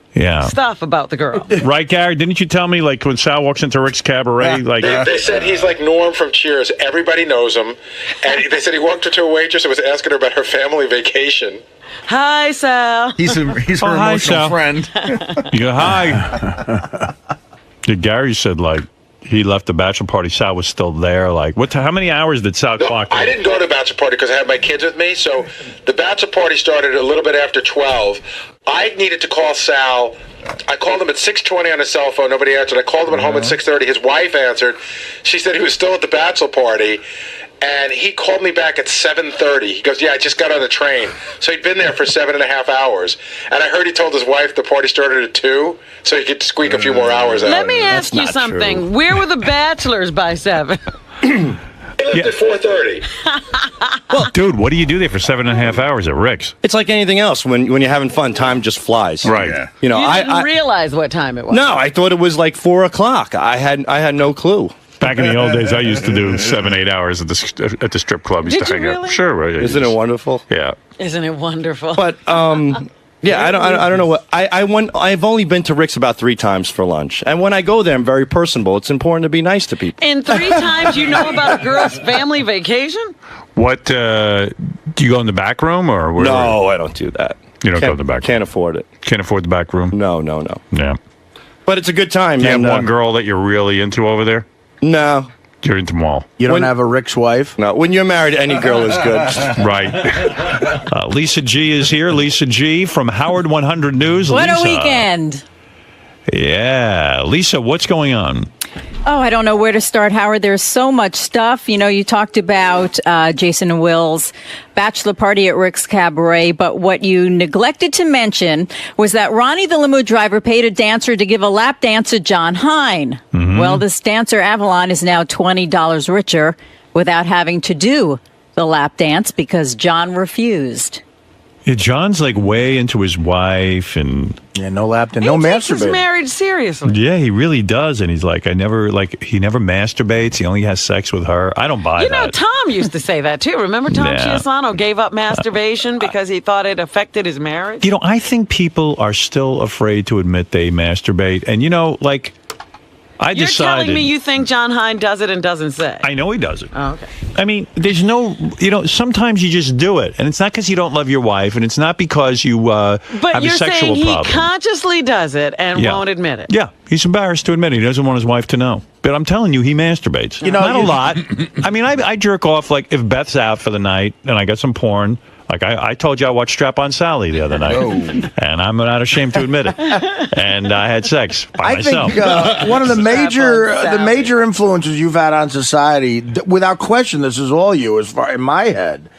stuff about the girl. Right, Gary? Didn't you tell me like when Sal walks into Rick's Cabaret, they said he's like Norm from Cheers. Everybody knows him, and they said he walked up to a waitress and was asking her about her family vacation. Hi, Sal. He's her emotional friend. You go, hi. Gary said, like, he left the bachelor party. Sal was still there. Like, how many hours did Sal clock in? I didn't go to the bachelor party because I had my kids with me. So the bachelor party started a little bit after 12. I needed to call Sal. I called him at 6:20 on his cell phone. Nobody answered. I called him at home at 6:30. His wife answered. She said he was still at the bachelor party. And he called me back at 7:30. He goes, I just got on the train. So he'd been there for 7.5 hours. And I heard he told his wife the party started at 2, so he could squeak a few more hours out. Let me ask you something. True. Where were the bachelors by 7? They left at 4:30. Well, dude, what do you do there for 7.5 hours at Rick's? It's like anything else. When you're having fun, time just flies. Right. Yeah. You know, you didn't realize what time it was. No, I thought it was like 4 o'clock. I had no clue. Back in the old days, I used to do 7-8 hours at the strip club. Used to hang out. Sure, right. Isn't it wonderful? Yeah. Isn't it wonderful? But yeah, I don't know what I've only been to Rick's about 3 times for lunch, and when I go there, I'm very personable. It's important to be nice to people. And 3 times you know about a girl's family vacation? What do you go in the back room or? Where? No, I don't do that. You don't go in the back room? Can't afford it. Can't afford the back room? No. Yeah. But it's a good time. Do you have one girl that you're really into over there? No. You're into them all. You don't have a Rick's wife? No. When you're married, any girl is good. Right. Lisa G is here. Lisa G from Howard 100 News. What Lisa. a weekend. Yeah. Lisa, what's going on? Oh, I don't know where to start, Howard. There's so much stuff. You know, you talked about Jason and Will's bachelor party at Rick's Cabaret, but what you neglected to mention was that Ronnie the limo driver paid a dancer to give a lap dance to John Hine. Mm-hmm. Well, this dancer, Avalon, is now $20 richer without having to do the lap dance because John refused. Yeah, John's like way into his wife and no lap dance, no masturbating. He takes his marriage seriously. Yeah, he really does, and he's like, he never masturbates. He only has sex with her. I don't buy that. You know, Tom used to say that too. Remember, Tom Chiasano gave up masturbation because he thought it affected his marriage. You know, I think people are still afraid to admit they masturbate, and you know, like. You're telling me you think John Hine does it and doesn't say? I know he does it. Oh, okay. I mean, there's no, sometimes you just do it. And it's not because you don't love your wife, and it's not because you have a sexual problem. But you're saying he consciously does it and won't admit it. Yeah, he's embarrassed to admit it. He doesn't want his wife to know. But I'm telling you, he masturbates. Not a lot. I mean, I jerk off, like, if Beth's out for the night and I got some porn. Like I told you, I watched Strap-on Sally the other night, and I'm not ashamed to admit it. And I had sex by myself. I think one of the major influences you've had on society, without question, this is all you, as far in my head,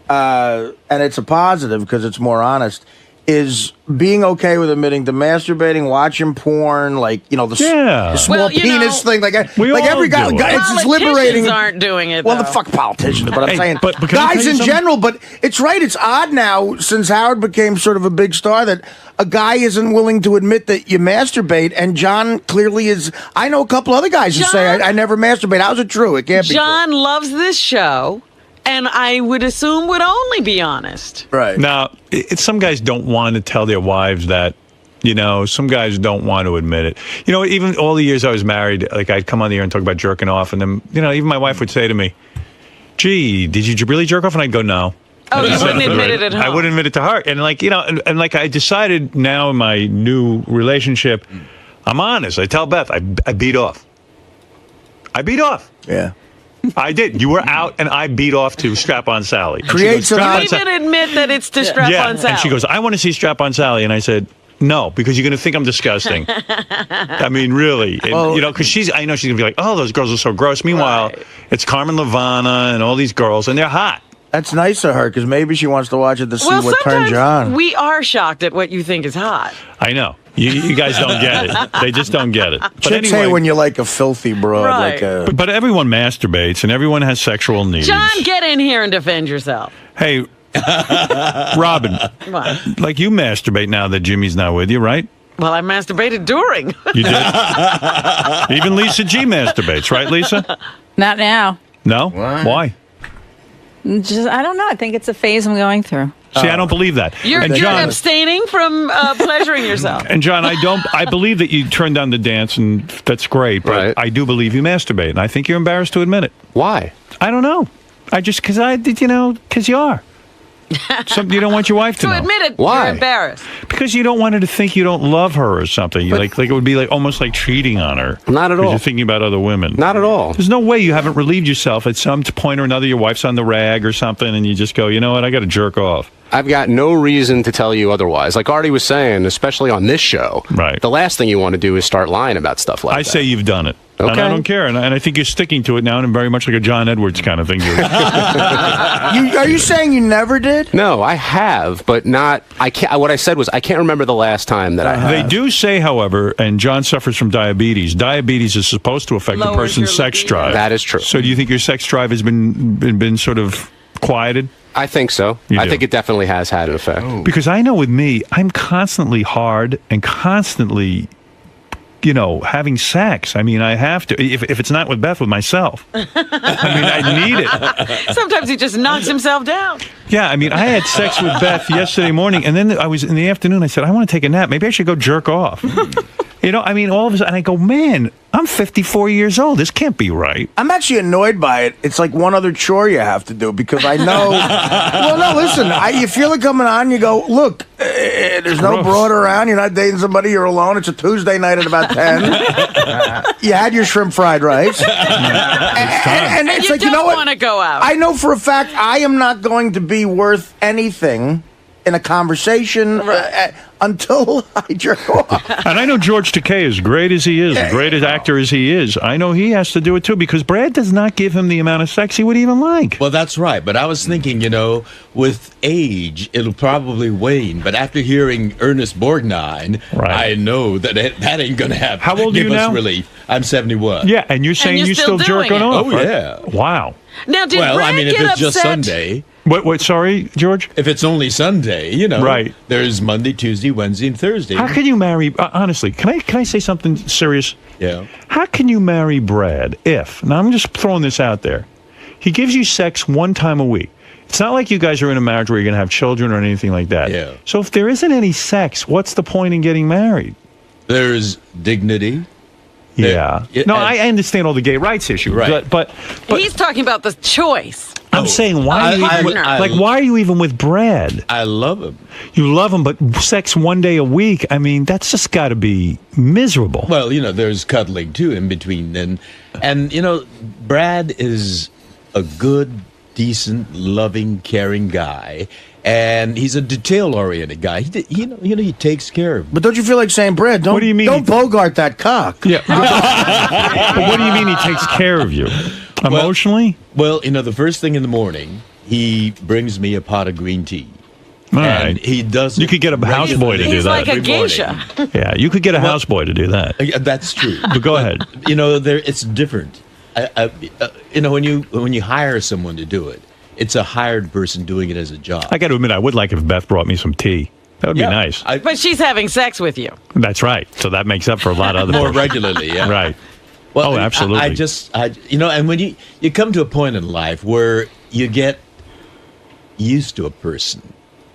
and it's a positive because it's more honest. Is being okay with admitting to masturbating, watching porn, like the small penis thing, like every guy, it's just liberating. Aren't doing it. Well, the fuck politicians, but I'm saying but guys in general. But it's right. It's odd now since Howard became sort of a big star that a guy isn't willing to admit that you masturbate, and John clearly is. I know a couple other guys who say I never masturbate. How's it true? It can't be. John loves this show. and I would assume would only be honest. Right. Now, some guys don't want to tell their wives that. You know, some guys don't want to admit it. You know, even all the years I was married, like I'd come on the air and talk about jerking off, and then, you know, even my wife would say to me, "Gee, did you really jerk off?" And I'd go, "No." Oh, you wouldn't admit it at home. I wouldn't admit it to her. And like, you know, and like I decided now in my new relationship, I'm honest. I tell Beth, I beat off. I beat off. Yeah. I did. You were out, and I beat off to Strap-On Sally. Creates you even admit that it's to Strap-On Sally. And she goes, "I want to see Strap-On Sally," and I said, "No, because you're going to think I'm disgusting." I mean, really. And, you know, because I know she's going to be like, "Oh, those girls are so gross." Meanwhile, it's Carmen Levana and all these girls, and they're hot. That's nice of her, because maybe she wants to watch it to see what turns you on. We are shocked at what you think is hot. I know. You guys don't get it. They just don't get it. But Chicks anyway, say when you like a filthy broad. Right. Like a... but everyone masturbates, and everyone has sexual needs. John, get in here and defend yourself. Hey, Robin, What? like you masturbate now that Jimmy's not with you, right? Well, I masturbated during. You did? Even Lisa G masturbates, right, Lisa? Not now. No? Why? Just, I don't know. I think it's a phase I'm going through. See, I don't believe that. You're John, abstaining from pleasuring yourself. And John, I believe that you turned down the dance, and that's great, but I do believe you masturbate, and I think you're embarrassed to admit it. Why? I don't know. Because you are. You don't want your wife to know. admit it, Why? you're embarrassed. Because you don't want her to think you don't love her or something. Like it would be like almost like cheating on her. Not at all. You're thinking about other women. Not at all. There's no way you haven't relieved yourself at some point or another. Your wife's on the rag or something, and you just go, you know what? I got to jerk off. I've got no reason to tell you otherwise. Like Artie was saying, especially on this show, the last thing you want to do is start lying about stuff like that. I say you've done it. Okay. And I don't care. And I think you're sticking to it now, and very much like a John Edwards kind of thing. Are you saying you never did? No, I have, but not. I can't. What I said was I can't remember the last time that I have. They do say, however, and John suffers from diabetes. Diabetes is supposed to affect a person's sex drive. That is true. So do you think your sex drive has been sort of quieted? I think so. I think it definitely has had an effect. Because I know with me, I'm constantly hard and constantly, having sex. I mean, I have to. If it's not with Beth, with myself. I mean, I need it. Sometimes he just knocks himself down. Yeah, I mean, I had sex with Beth yesterday morning, and then I was in the afternoon. I said, I want to take a nap. Maybe I should go jerk off. I mean, all of a sudden, I go, man, I'm 54 years old. This can't be right. I'm actually annoyed by it. It's like one other chore you have to do because I know. Well, no, listen. You feel it coming on. You go, look, there's no broad around. You're not dating somebody. You're alone. It's a Tuesday night at about 10. You had your shrimp fried rice. And it's you like, you know what? Want to go out. I know for a fact I am not going to be worth anything in a conversation until I jerk off. And I know George Takei, as great as he is, the greatest actor as he is, I know he has to do it too because Brad does not give him the amount of sex he would even like. Well, that's right. But I was thinking, with age, it'll probably wane. But after hearing Ernest Borgnine, I know that ain't going to happen. How old are you now? Relief. I'm 71. Yeah, and you're saying you're still jerking off. Oh, yeah. Wow. Now, did Brad if get it's just upset? Sunday. What? Sorry, George? If it's only Sunday, right. There's Monday, Tuesday, Wednesday, and Thursday. How can you marry, honestly, can I say something serious? Yeah. How can you marry Brad if, now I'm just throwing this out there, he gives you sex one time a week. It's not like you guys are in a marriage where you're going to have children or anything like that. Yeah. So if there isn't any sex, what's the point in getting married? There's dignity. Yeah. No, I understand all the gay rights issues. Right. But he's talking about the choice. I'm saying, why are you even with Brad? I love him. You love him, but sex one day a week, I mean, that's just got to be miserable. Well, there's cuddling, too, in between. And Brad is a good, decent, loving, caring guy. And he's a detail-oriented guy. He takes care of. But don't you feel like saying, Brad? What do you mean? Don't bogart that cock. Yeah. But what do you mean he takes care of you emotionally? Well, the first thing in the morning, he brings me a pot of green tea. All right. He does. You could get a houseboy to do that. He's like a geisha. Yeah, you could get a houseboy to do that. That's true. But go ahead. It's different. When you hire someone to do it. It's a hired person doing it as a job. I got to admit, I would like if Beth brought me some tea. That would be nice. But she's having sex with you. That's right. So that makes up for a lot of other more regularly. Yeah. Right. Well, absolutely. And when you come to a point in life where you get used to a person.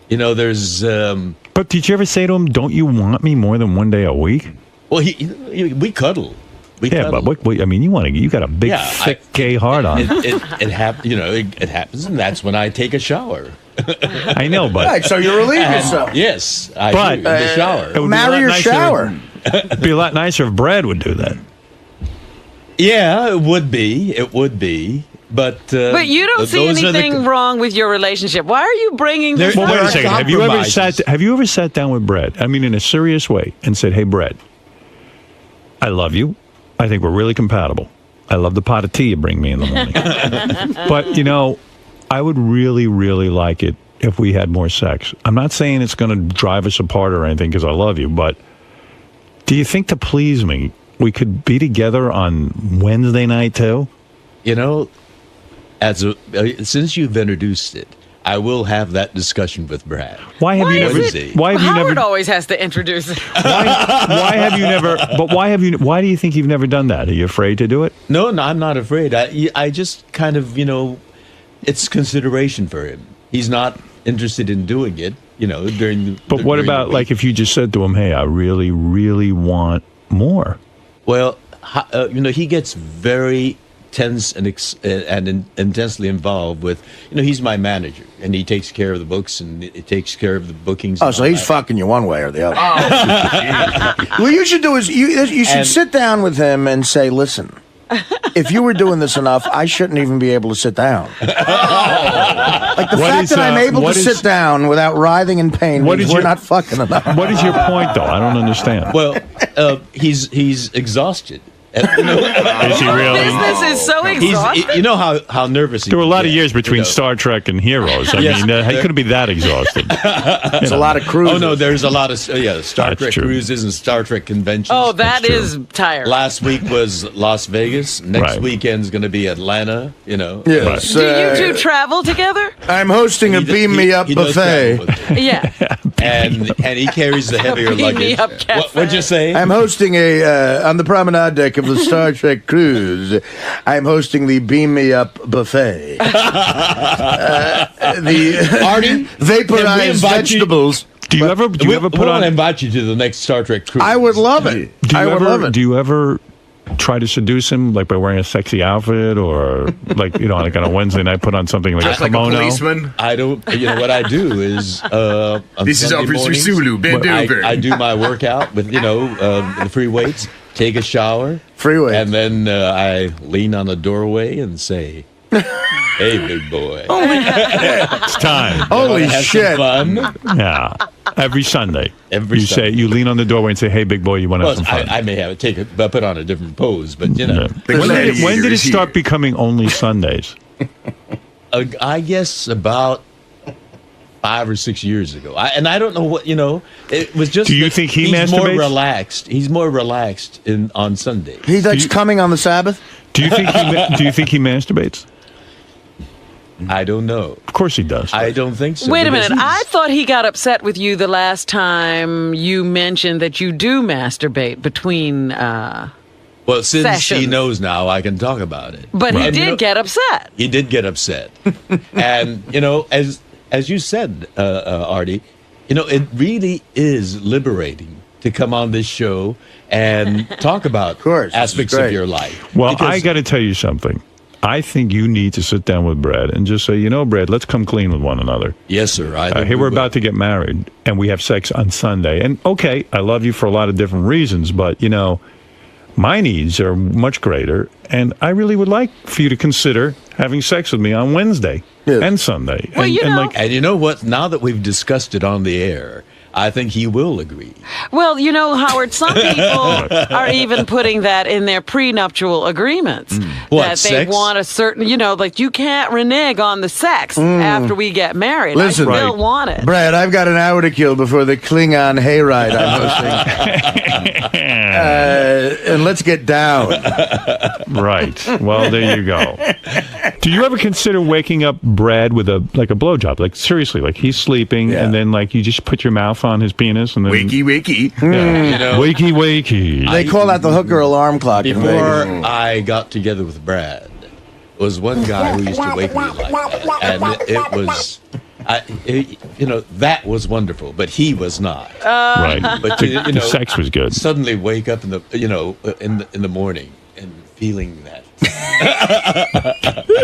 You know, there's. But did you ever say to him, "Don't you want me more than one day a week"? Well, we cuddle. But what, I mean, you got a big, thick, gay heart on. It happens, and that's when I take a shower. I know, but right, so you relieve yourself. Yes, I do in the shower. Marry your shower. It'd be a lot nicer if Brad would do that. Yeah, it would be. But you don't see anything wrong with your relationship. Why are you bringing this? Well, wait a second. Have you ever sat down with Brad? I mean, in a serious way, and said, "Hey, Brad, I love you. I think we're really compatible. I love the pot of tea you bring me in the morning. But, I would really, really like it if we had more sex. I'm not saying it's going to drive us apart or anything because I love you, but do you think to please me, we could be together on Wednesday night too?" Since you've introduced it, I will have that discussion with Brad. Why have you never? Howard always has to introduce it. Why have you never? But why do you think you've never done that? Are you afraid to do it? No, I'm not afraid. I just kind of, it's consideration for him. He's not interested in doing it, during the. But what about like if you just said to him, "Hey, I really, really want more"? Well, he gets very tense and intensely involved with, he's my manager and he takes care of the books and he takes care of the bookings. Oh, so he's fucking you one way or the other. What you should do is you should sit down with him and say, "Listen, if you were doing this enough, I shouldn't even be able to sit down." Like the fact that I'm able to sit down without writhing in pain means we're not fucking enough. What is your point, though? I don't understand. Well, he's exhausted. Is he really? Business is so exhausting. You know how nervous he is. There were a lot of years between Star Trek and Heroes. I mean, he couldn't be that exhausted. There's a lot of cruises. Oh, no, there's a lot of Star Trek cruises and Star Trek conventions. Oh, that is tiring. Last week was Las Vegas. Next weekend's going to be Atlanta, Yes. Do you two travel together? I'm hosting a Beam Me Up buffet. Yeah. And he carries the heavier luggage. Beam Me Up cafe. What'd you say? I'm hosting on the promenade deck of the Star Trek cruise. I'm hosting the Beam Me Up buffet. The Artie, vaporized vegetables. Do you ever put on? Invite you to the next Star Trek cruise. I would love it. Do you ever try to seduce him, like by wearing a sexy outfit, or like like on a Wednesday night, put on something like just a kimono? Like a policeman? I don't. What I do is this is Officer Sulu. Bend over. I do my workout with the free weights. Take a shower, free weights, and then I lean on the doorway and say, "Hey, big boy, it's time." Holy shit! Fun. Yeah. Every Sunday. You say you lean on the doorway and say, "Hey, big boy, you want to have some fun?" I may have to put on a different pose, but When did it start becoming only Sundays? I guess about 5 or 6 years ago. I don't know what it was just. Do you think he's more relaxed? He's more relaxed on Sunday. He likes coming on the Sabbath. Do you think he masturbates? I don't know. Of course he does. I don't think so. Wait a minute. I thought he got upset with you the last time you mentioned that you do masturbate between well, since sessions. He knows now, I can talk about it. But he did get upset. He did get upset. And, as you said, Artie, it really is liberating to come on this show and talk about aspects of your life. Well, I got to tell you something. I think you need to sit down with Brad and just say, Brad, let's come clean with one another. Yes, sir. Here we're about to get married, and we have sex on Sunday. And, okay, I love you for a lot of different reasons, but, my needs are much greater, and I really would like for you to consider having sex with me on Wednesday and Sunday. Well, and you know what? Now that we've discussed it on the air, I think he will agree. Well, Howard, some people are even putting that in their prenuptial agreements. That they want a certain, like you can't renege on the sex after we get married. Listen, I still want it. Brad, I've got an hour to kill before the Klingon hayride I'm hosting. And let's get down. Right. Well, there you go. Do you ever consider waking up Brad with a blowjob? Like seriously, like he's sleeping and then like you just put your mouth on his penis and then wakey. Wakey. They call that the hooker alarm clock. Before I got together with Brad, was one guy who used to wake me like that, and it was. That was wonderful, but he was not. Right. But the sex was good. Suddenly wake up in the morning and feeling that.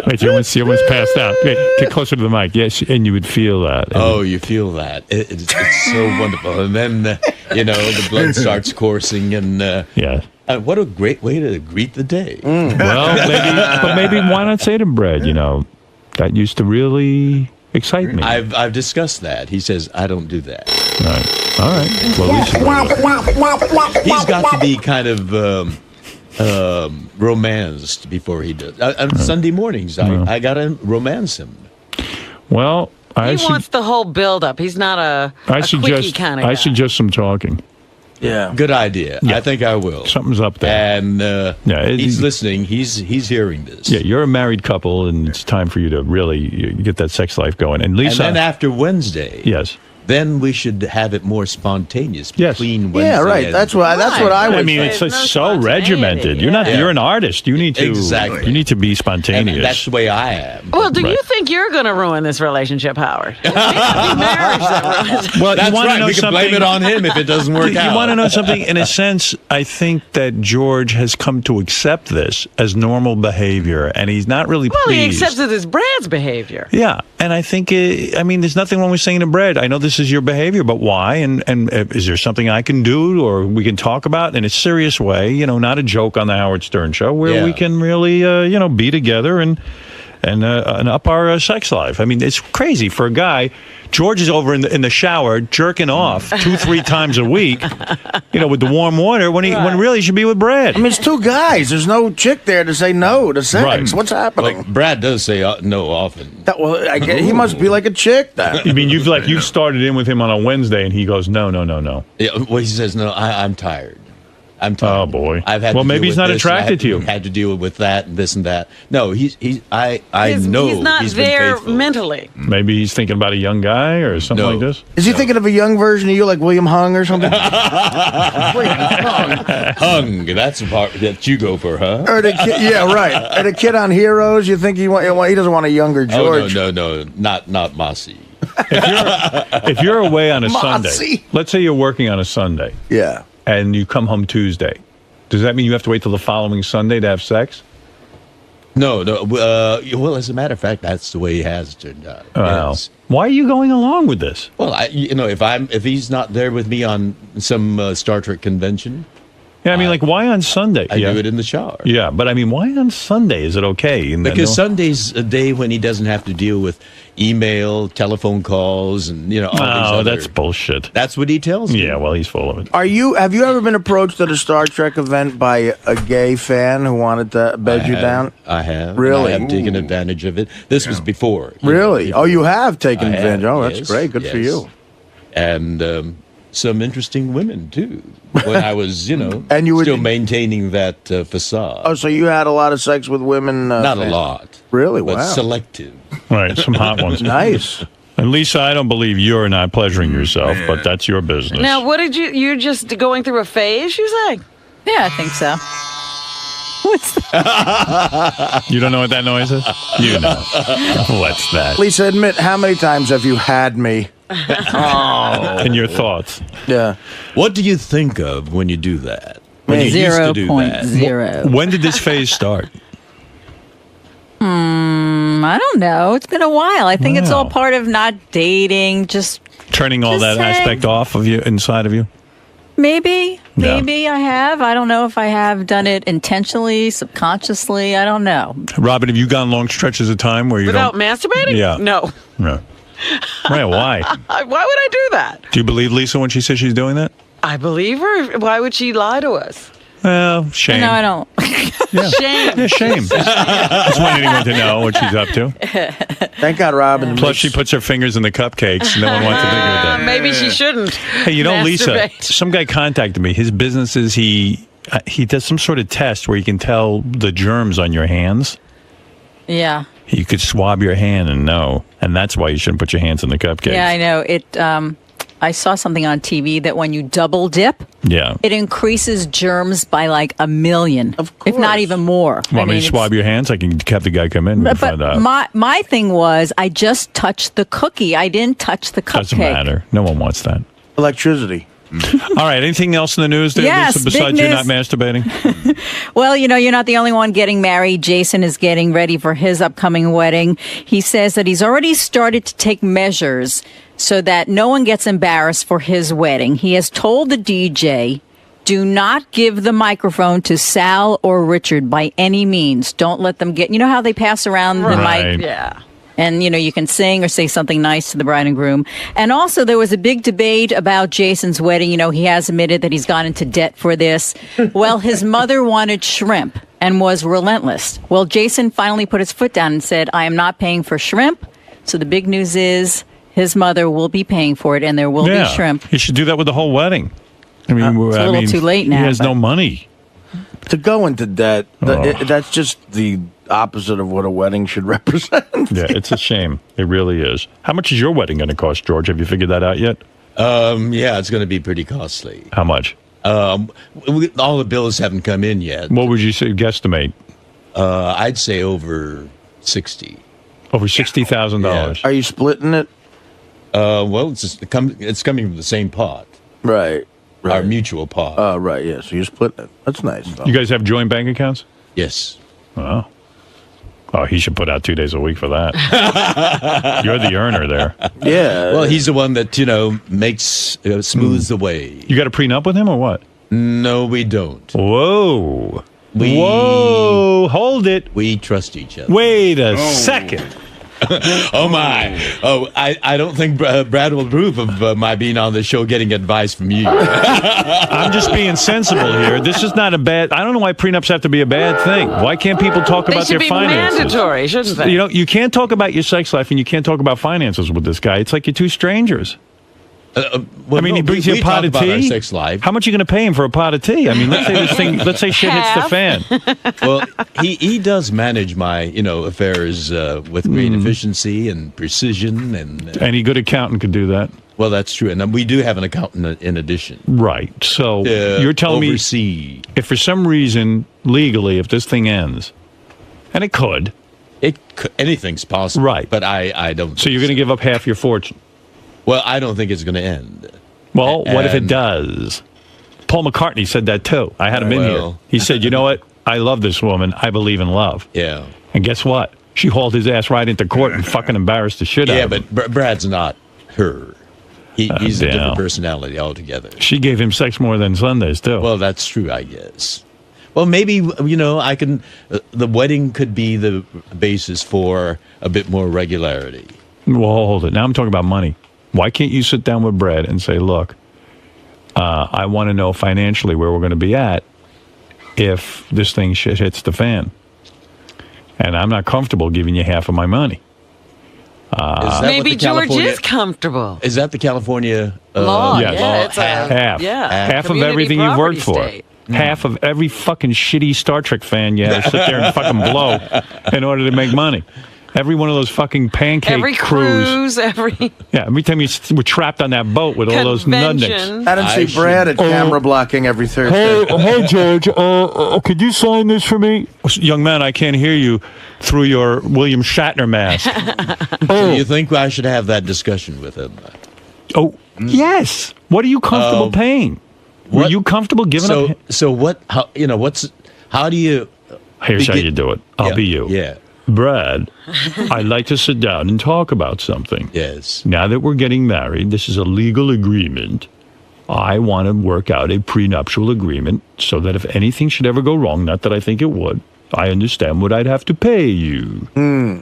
Wait, you almost passed out. Get closer to the mic. Yes, and you would feel that. You feel that. It's so wonderful. And then, the blood starts coursing, and what a great way to greet the day. Well, maybe why not say to Brad, that used to really excite me. I've discussed that. He says, I don't do that. All right. Well, he's got to be kind of romanced before he does. On Sunday mornings, I got to romance him. Well, he wants the whole build-up. He's not a quickie kind of guy. I suggest some talking. Yeah, good idea. Yeah. I think I will. Something's up there, and he's listening. He's hearing this. Yeah, you're a married couple, and it's time for you to really get that sex life going. And Lisa, and then after Wednesday, yes, then we should have it more spontaneous between Wednesday. Yeah, right. That's what I would. I mean, it's so regimented. You're not. You're an artist. You need to. Exactly. You need to be spontaneous. And that's the way I am. Well, do you think you're going to ruin this relationship, Howard? It may not be marriage that ruins. Well, that's right. We can blame it on him if it doesn't work out. You want to know something? In a sense, I think that George has come to accept this as normal behavior, and he's not really pleased. Well, he accepts it as Brad's behavior. Yeah, and I think, there's nothing wrong with saying to Brad, I know this is your behavior, but why? And is there something I can do or we can talk about in a serious way, not a joke on the Howard Stern show, where we can really, be together and up our sex life. I mean, it's crazy for a guy. George is over in the shower jerking off 2-3 times a week, with the warm water when really he should be with Brad. I mean, it's two guys. There's no chick there to say no to sex. Right. What's happening? Well, Brad does say no often. He must be like a chick then. You mean you've started in with him on a Wednesday and he goes no. Yeah, well, he says no. I'm tired. I'm tired. Oh boy. I've had. Well, to maybe deal he's with not this, attracted to you. Had to deal with that and this and that. No, I know he's not been there faithful. mentally. Maybe he's thinking about a young guy or something like this. Is he thinking of a young version of you, like William Hung or something? Hung. That's the part that you go for, huh? Or the kid, yeah, right. Or the kid on Heroes. You think he doesn't want a younger George? Oh no, not Mossy. If you're away on a Sunday, let's say you're working on a Sunday. Yeah. And you come home Tuesday. Does that mean you have to wait till the following Sunday to have sex? No. Well, as a matter of fact, that's the way he has turned out. Yes. Why are you going along with this? Well, if he's not there with me on some Star Trek convention. Yeah, I mean, why on Sunday? I do it in the shower. Yeah, but I mean, why on Sunday? Is it okay? Because Sunday's a day when he doesn't have to deal with email, telephone calls, and all these other... that's bullshit. That's what he tells me. Yeah, well, he's full of it. Have you ever been approached at a Star Trek event by a gay fan who wanted to bed you down? I have. Really? I have taken advantage of it. This was before. Really? Before. Oh, you have taken advantage. Oh, that's yes, great. Good for you. And some interesting women, too. When I was, and you were still maintaining that facade. Oh, so you had a lot of sex with women? Not a lot. Really? But Wow. selective. Right, some hot ones. Nice. And Lisa, I don't believe you're not pleasuring yourself, but that's your business. Now, what did you're just going through a phase, you say? Yeah, I think so. What's that? You don't know what that noise is? You know. What's that? Lisa, admit, how many times have you had me? And your thoughts? Yeah. What do you think of when you do that? When you used to do that? 0.0. When did this phase start? I don't know. It's been a while. I think it's all part of not dating, just turning all that aspect off of you, inside of you? Maybe I have. I don't know if I have done it intentionally, subconsciously. I don't know. Robin, have you gone long stretches of time where you Without masturbating? Yeah. No. Well, why? Why would I do that? Do you believe Lisa when she says she's doing that? I believe her. Why would she lie to us? Well, shame. No, I don't. Yeah. Shame. Yeah, shame. Just want anyone to know what she's up to. Thank God, Robin. Plus, she puts her fingers in the cupcakes. No one wants to think of that. Maybe she shouldn't. Hey, Lisa, some guy contacted me. His business is he does some sort of test where you can tell the germs on your hands. Yeah. You could swab your hand and know. And that's why you shouldn't put your hands in the cupcakes. Yeah, I know. I saw something on TV that when you double dip, it increases germs by like 1 million, if not even more. Want me to swab your hands? I can have the guy come in and find out. My thing was, I just touched the cookie. I didn't touch the cupcake. Doesn't matter. No one wants that. Electricity. All right. Anything else in the news there, Yes, Lisa, besides big you're not news. masturbating? Well, you're not the only one getting married. Jason is getting ready for his upcoming wedding. He says that he's already started to take measures so that no one gets embarrassed for his wedding. He has told the DJ, do not give the microphone to Sal or Richard by any means. Don't let them get, how they pass around the mic? Yeah. And, you can sing or say something nice to the bride and groom. And also, there was a big debate about Jason's wedding. He has admitted that he's gone into debt for this. Well, his mother wanted shrimp and was relentless. Well, Jason finally put his foot down and said, I am not paying for shrimp. So the big news is his mother will be paying for it, and there will be shrimp. He should do that with the whole wedding. I mean, it's a little too late now. He has no money. To go into debt, that's just the opposite of what a wedding should represent. Yeah, it's a shame. It really is. How much is your wedding going to cost, George? Have you figured that out yet? Yeah, it's going to be pretty costly. How much? All the bills haven't come in yet. What would you say, guesstimate? I'd say over 60. Over $60,000. Are you splitting it? Well, it's coming from the same pot. Right. Our mutual pot. Oh, right, yeah. So you're splitting it. That's nice. Though. You guys have joint bank accounts? Yes. Oh, he should put out 2 days a week for that. You're the earner there. Yeah. Well, he's the one that, makes, smooths the way. You got a prenup with him or what? No, we don't. Whoa. Whoa. Hold it. We trust each other. Wait a second. Oh, my. Oh, I don't think Brad will approve of my being on the show getting advice from you. I'm just being sensible here. This is not a bad... I don't know why prenups have to be a bad thing. Why can't people talk about their finances? They should be mandatory, shouldn't they? You can't talk about your sex life and you can't talk about finances with this guy. It's like you're two strangers. He brings you a pot of tea. Our sex life. How much are you going to pay him for a pot of tea? I mean, let's say shit hits the fan. Well, he does manage my, affairs with great efficiency and precision. And any good accountant could do that. Well, that's true. And we do have an accountant in addition. Right. So you're telling me if for some reason, legally, if this thing ends, and it could. Anything's possible. Right. But I don't. So you're going to give up half your fortune? Well, I don't think it's going to end. Well, what if it does? Paul McCartney said that too. I had him in here. He said, you know what? I love this woman. I believe in love. Yeah. And guess what? She hauled his ass right into court and fucking embarrassed the shit out of him. Yeah, but Brad's not her. He's a different personality altogether. She gave him sex more than Sundays too. Well, that's true, I guess. Well, maybe, I can... the wedding could be the basis for a bit more regularity. Well, hold it. Now I'm talking about money. Why can't you sit down with Brad and say, look, I want to know financially where we're going to be at if this thing shit hits the fan. And I'm not comfortable giving you half of my money. Maybe George is comfortable. Is that the California law? Yes. Yeah, it's half. Half of everything you've worked for. Half of every fucking shitty Star Trek fan you had to sit there and fucking blow in order to make money. Every one of those fucking pancake every cruise, every time you were trapped on that boat with all those nudniks. I didn't see Brad at camera blocking every Thursday. Hey, George, could you sign this for me? Young man, I can't hear you through your William Shatner mask. Do you think I should have that discussion with him? Oh, yes. What are you comfortable paying? Were you comfortable giving up? So what? How do you? Here's how you do it. I'll be you. Yeah. Brad, I'd like to sit down and talk about something. Yes. Now that we're getting married, this is a legal agreement. I want to work out a prenuptial agreement so that if anything should ever go wrong, not that I think it would, I understand what I'd have to pay you.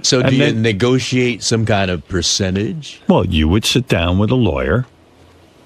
So do you negotiate some kind of percentage? Well, you would sit down with a lawyer,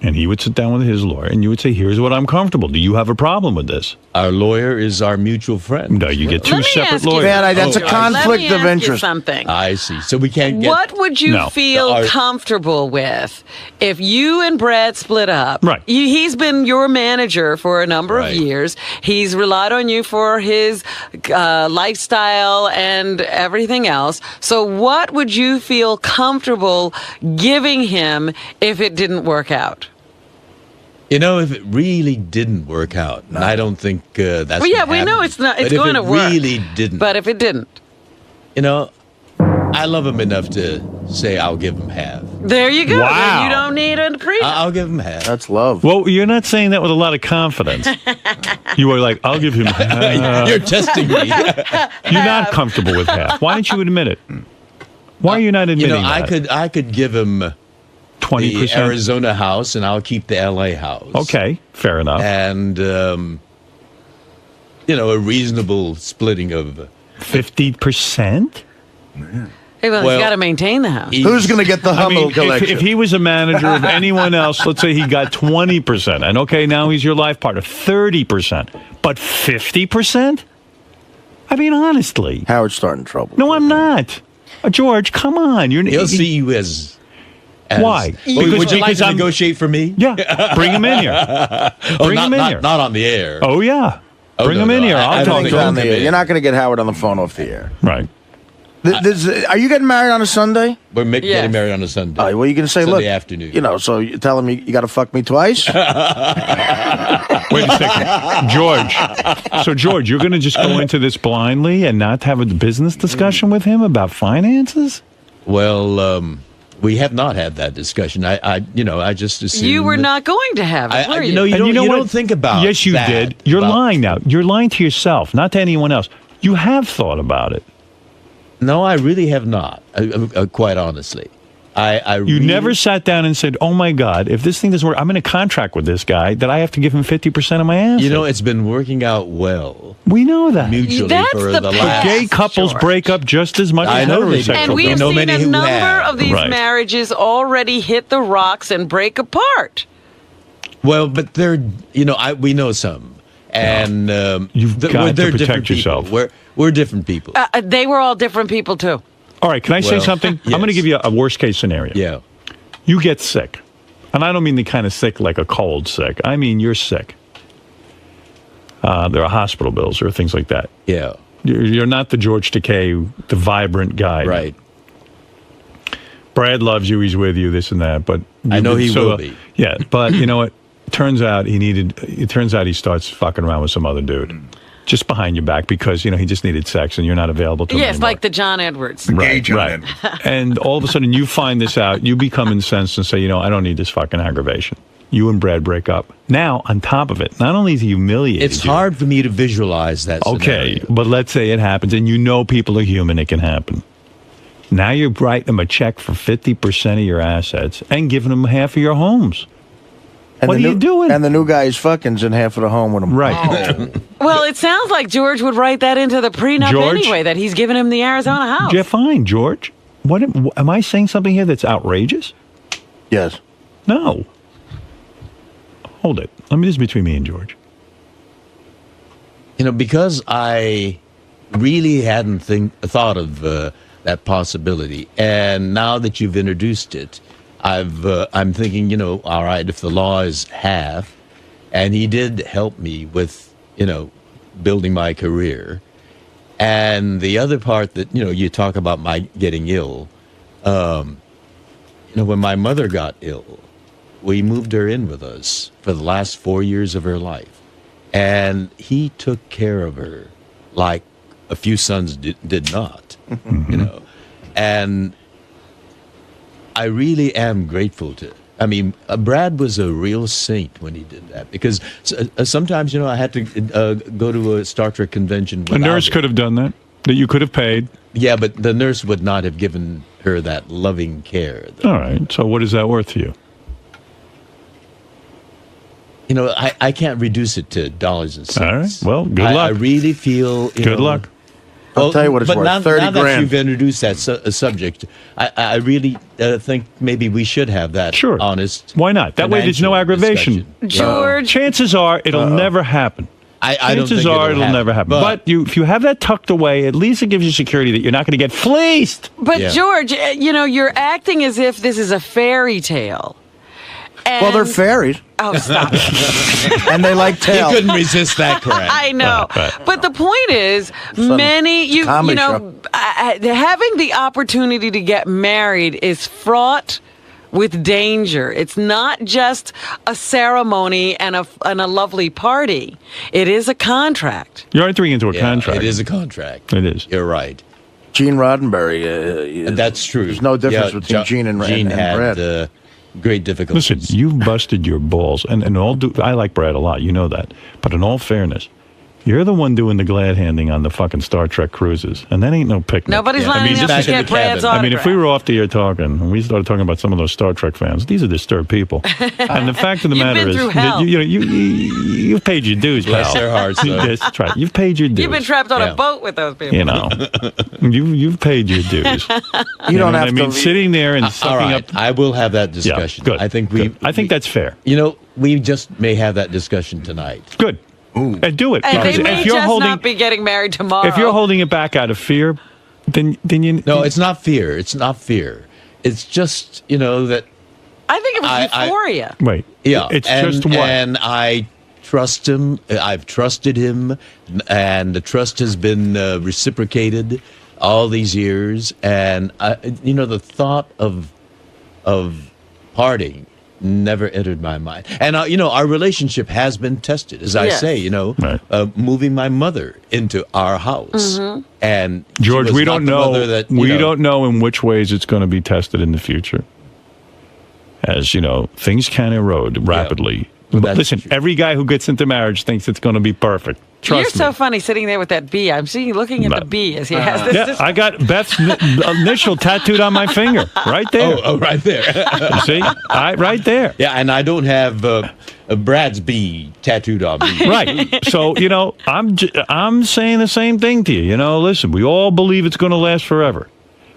and he would sit down with his lawyer, and you would say, here's what I'm comfortable. Do you have a problem with this? Our lawyer is our mutual friend. No, you get two separate lawyers. That's a conflict of interest. Something. I see. So we can't get... What would you feel comfortable with if you and Brad split up? Right. He's been your manager for a number of years. He's relied on you for his lifestyle and everything else. So what would you feel comfortable giving him if it didn't work out? You know, if it really didn't work out, and I don't think that's. Well, yeah, we know it's not. It's going to work. If it really didn't, but if it didn't, you know, I love him enough to say I'll give him half. There you go. Wow. Then you don't need a prenup. I'll give him half. That's love. Well, you're not saying that with a lot of confidence. You were like, I'll give him half. You're testing me. You're not comfortable with half. Why don't you admit it? Why are you not admitting that? I could give him 20%? The Arizona house, and I'll keep the LA house. Okay, fair enough. And, a reasonable splitting of 50%? Hey, well, he's got to maintain the house. Who's going to get the Hummel collection? If he was a manager of anyone else, let's say he got 20%, and okay, now he's your life partner, 30%, but 50%? I mean, honestly. Howard's starting trouble. No, I'm not. George, come on. He'll see you as why? Would you like to negotiate for me? Yeah, bring him in here. Bring him in here. Not on the air. Oh, yeah. Bring him in here. I'll talk to him. You're not going to get Howard on the phone off the air. Right. Are you getting married on a Sunday? We're getting married on a Sunday. All right, well, you can say, Sunday look, afternoon. So you tell him you got to fuck me twice? Wait a second. George. So, George, you're going to just go into this blindly and not have a business discussion with him about finances? Well, we have not had that discussion. I just assumed you were not going to have it, were you? You don't think about it. Yes, you did. You're lying now. You're lying to yourself, not to anyone else. You have thought about it. No, I really have not, quite honestly. You never sat down and said, oh, my God, if this thing doesn't work, I'm in a contract with this guy that I have to give him 50% of my assets. It's been working out well. We know that. Mutually for the last. But gay couples break up just as much as heterosexual. And we've seen a number of these marriages already hit the rocks and break apart. Well, but they're, we know some. And you've got to protect yourself. We're different people. They were all different people, too. All right, can I say something? Yes. I'm going to give you a worst-case scenario. Yeah. You get sick. And I don't mean the kind of sick like a cold sick. I mean you're sick. There are hospital bills or things like that. Yeah. You're not the George Takei, the vibrant guy. Right. Brad loves you. He's with you, this and that. But I know he will be. Yeah, but you know what? It turns out he starts fucking around with some other dude. Just behind your back because, he just needed sex and you're not available to him Yes, anymore. like the John Edwards. Right. And all of a sudden you find this out, you become incensed and say, I don't need this fucking aggravation. You and Brad break up. Now, on top of it, not only is he humiliated It's hard for me to visualize that Okay, scenario. but let's say it happens and people are human, it can happen. Now you're writing him a check for 50% of your assets and giving him half of your homes. And what are you doing? And the new guy is fucking's in half of the home with him. Right. Oh. Well, it sounds like George would write that into the prenup anyway, that he's giving him the Arizona house. Yeah, fine, George. What am I saying something here that's outrageous? Yes. No. Hold it. This is between me and George. Because I really hadn't thought of that possibility, and now that you've introduced it, I'm thinking, all right, if the law is half, and he did help me with, building my career, and the other part that, you talk about my getting ill, when my mother got ill, we moved her in with us for the last 4 years of her life, and he took care of her like a few sons did not, and I really am grateful to. Brad was a real saint when he did that because sometimes, I had to go to a Star Trek convention. A nurse could have done that you could have paid. Yeah, but the nurse would not have given her that loving care. All right. So what is that worth to you? I can't reduce it to dollars and cents. All right. Well, good luck. I really feel. Good luck. I'll tell you what it's worth. Now, 30 now that grand. you've introduced that subject, I really think maybe we should have that honest. Why not? That way there's no aggravation. George. Chances are it'll never happen. I don't think Chances are it'll never happen. But if you have that tucked away, at least it gives you security that you're not going to get fleeced. But George, you're acting as if this is a fairy tale. Well, they're fairies. Oh, stop. And they like tail. He couldn't resist that crap. I know. But the point is, having the opportunity to get married is fraught with danger. It's not just a ceremony and a lovely party. It is a contract. You're entering into a contract. It is a contract. It is. You're right. Gene Roddenberry. That's true. There's no difference between Gene and had Brad. Great difficulties. Listen, you've busted your balls, and I like Brad a lot. You know that. But in all fairness, you're the one doing the glad handing on the fucking Star Trek cruises, and that ain't no picnic. Nobody's lining up to get Brad's autograph. I mean, if we were off the air talking, and we started talking about some of those Star Trek fans, these are disturbed people. And the fact of the matter is, that you've paid your dues, Bless pal. their hearts. That's right. You've paid your dues. You've been trapped on a boat with those people. You know, you've paid your dues. You don't have to. Sitting there and all sucking right, up. I will have that discussion. Yeah, good. I think that's fair. You know, we just may have that discussion tonight. Good. And do it. And they may if you're just holding, not be getting married tomorrow. if you're holding it back out of fear, then you. No, it's not fear. It's not fear. It's just that. I think it was euphoria. Wait. Yeah. It's just what? And I trust him. I've trusted him, and the trust has been reciprocated all these years. And the thought of parting never entered my mind. And our relationship has been tested, as I say. Moving my mother into our house, and George, we don't know. We don't know in which ways it's going to be tested in the future. As you know, things can erode rapidly. But listen, every guy who gets into marriage thinks it's going to be perfect. Trust You're me. so funny sitting there with that bee. I'm seeing you looking at the bee as he has this. Yeah, I got Beth's initial tattooed on my finger, right there. Oh, right there. You see, right there. Yeah, and I don't have Brad's bee tattooed on me. Right. So I'm saying the same thing to you. Listen, we all believe it's going to last forever.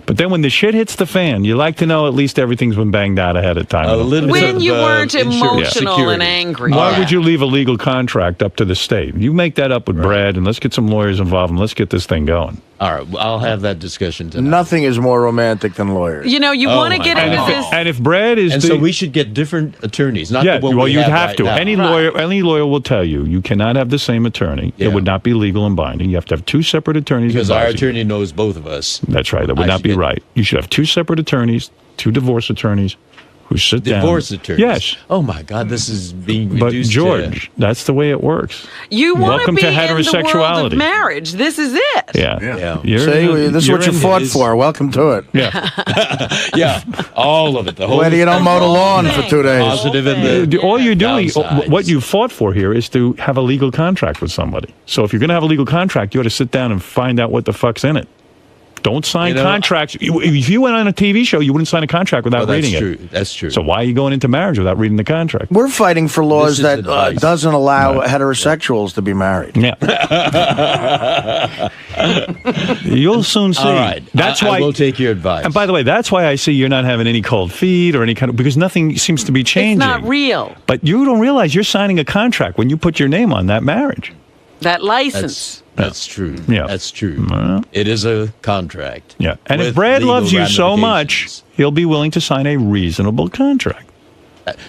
But then when the shit hits the fan, you like to know at least everything's been banged out ahead of time. A little bit when you weren't emotional security. and angry. Why would you leave a legal contract up to the state? You make that up with Brad, and let's get some lawyers involved, and let's get this thing going. All right, I'll have that discussion tonight. Nothing is more romantic than lawyers. You want to get into this. And if Brad is, so we should get different attorneys. Not the one you'd have right to. now. Any lawyer will tell you you cannot have the same attorney. It would not be legal and binding. You have to have two separate attorneys. Because our attorney knows both of us. That's right. That would not be right. You should have two separate attorneys, two divorce attorneys, who sit down. Divorce attorneys. Yes. Oh my God, this is being reduced. But George, that's the way it works. You want to Welcome be to in the world heterosexuality. of marriage. This is it. Yeah. This is what you fought for. Welcome to it. Yeah. Yeah. All of it. The whole. Whether you don't mow the lawn for 2 days. Positive and the all you're doing, downsides. what you fought for here is to have a legal contract with somebody. So if you're going to have a legal contract, you ought to sit down and find out what the fuck's in it. Don't sign contracts. If you went on a TV show, you wouldn't sign a contract without reading it. That's true. So why are you going into marriage without reading the contract? We're fighting for laws that doesn't allow heterosexuals to be married. Yeah. You'll soon see. All right. That's why I will take your advice. And by the way, that's why I see you're not having any cold feet or any kind of, because nothing seems to be changing. It's not real. But you don't realize you're signing a contract when you put your name on that marriage. That license. That's true. Yeah. That's true. It is a contract. Yeah. And if with Brad legal loves you so much, ramifications. he'll be willing to sign a reasonable contract.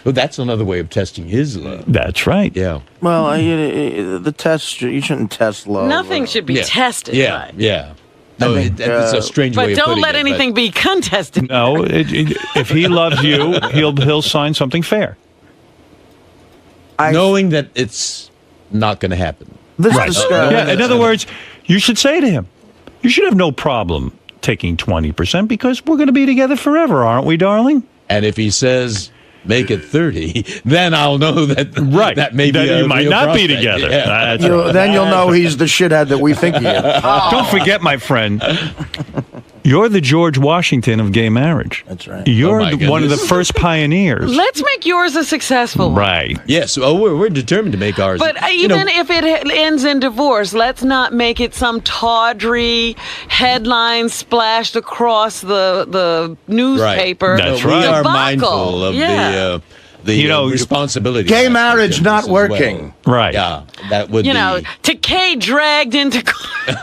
Well, that's another way of testing his love. That's right. Yeah. Well, the test, you shouldn't test love. Nothing should be tested. Yeah. Right? Yeah. No, it's a strange way But of don't putting let it, anything be contested. No, if he loves you, he'll sign something fair. Knowing that it's not going to happen. Right. In other words, you should say to him, you should have no problem taking 20% because we're going to be together forever, aren't we, darling? And if he says, make it 30, then I'll know that that may be you might real not be prospect. together. Yeah. Then you'll know he's the shithead that we think he is. Don't forget, my friend, you're the George Washington of gay marriage. That's right. You're one of the first pioneers. Let's make yours a successful one. Right. Yes. Well, we're determined to make ours. But even if it ends in divorce, let's not make it some tawdry headline splashed across the newspaper. That's We right. are debacle. mindful of responsibility. Gay marriage not working. Well. Right. Yeah, that would be. Takei dragged into.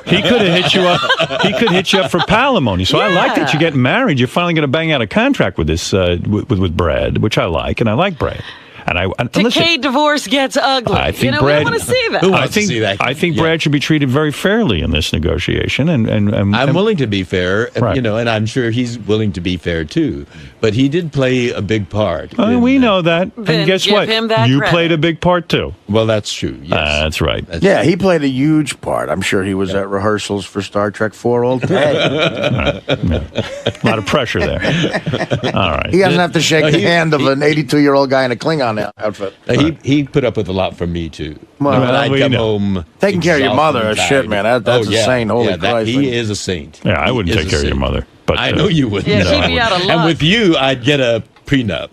He could have hit you up. He could hit you up for palimony. So I like that you're getting married. You're finally going to bang out a contract with this with Brad, which I like, and I like Brad. And Takei divorce gets ugly. I think we Brad. want to see that. Who wants to see that? I think Brad should be treated very fairly in this negotiation. And I'm willing to be fair, Right. and I'm sure he's willing to be fair too. But he did play a big part. We know that. Then And guess give what? him that You credit. played a big part too. Well, that's true. Yes. That's right. Yeah, he played a huge part. I'm sure he was at rehearsals for Star Trek 4 all day. A lot of pressure there. All right. He doesn't have to shake the hand of an 82-year-old guy in a Klingon outfit. He put up with a lot from me too. Well, When I'd we come know. home, Taking care of your exhausted mother, and shit, tired. man. That's a saint. Holy Christ. He is a saint. Yeah, I wouldn't He take is care a of your saint. mother. But I know you wouldn't. Yeah, No. she'd be out of luck. And with you, I'd get a prenup.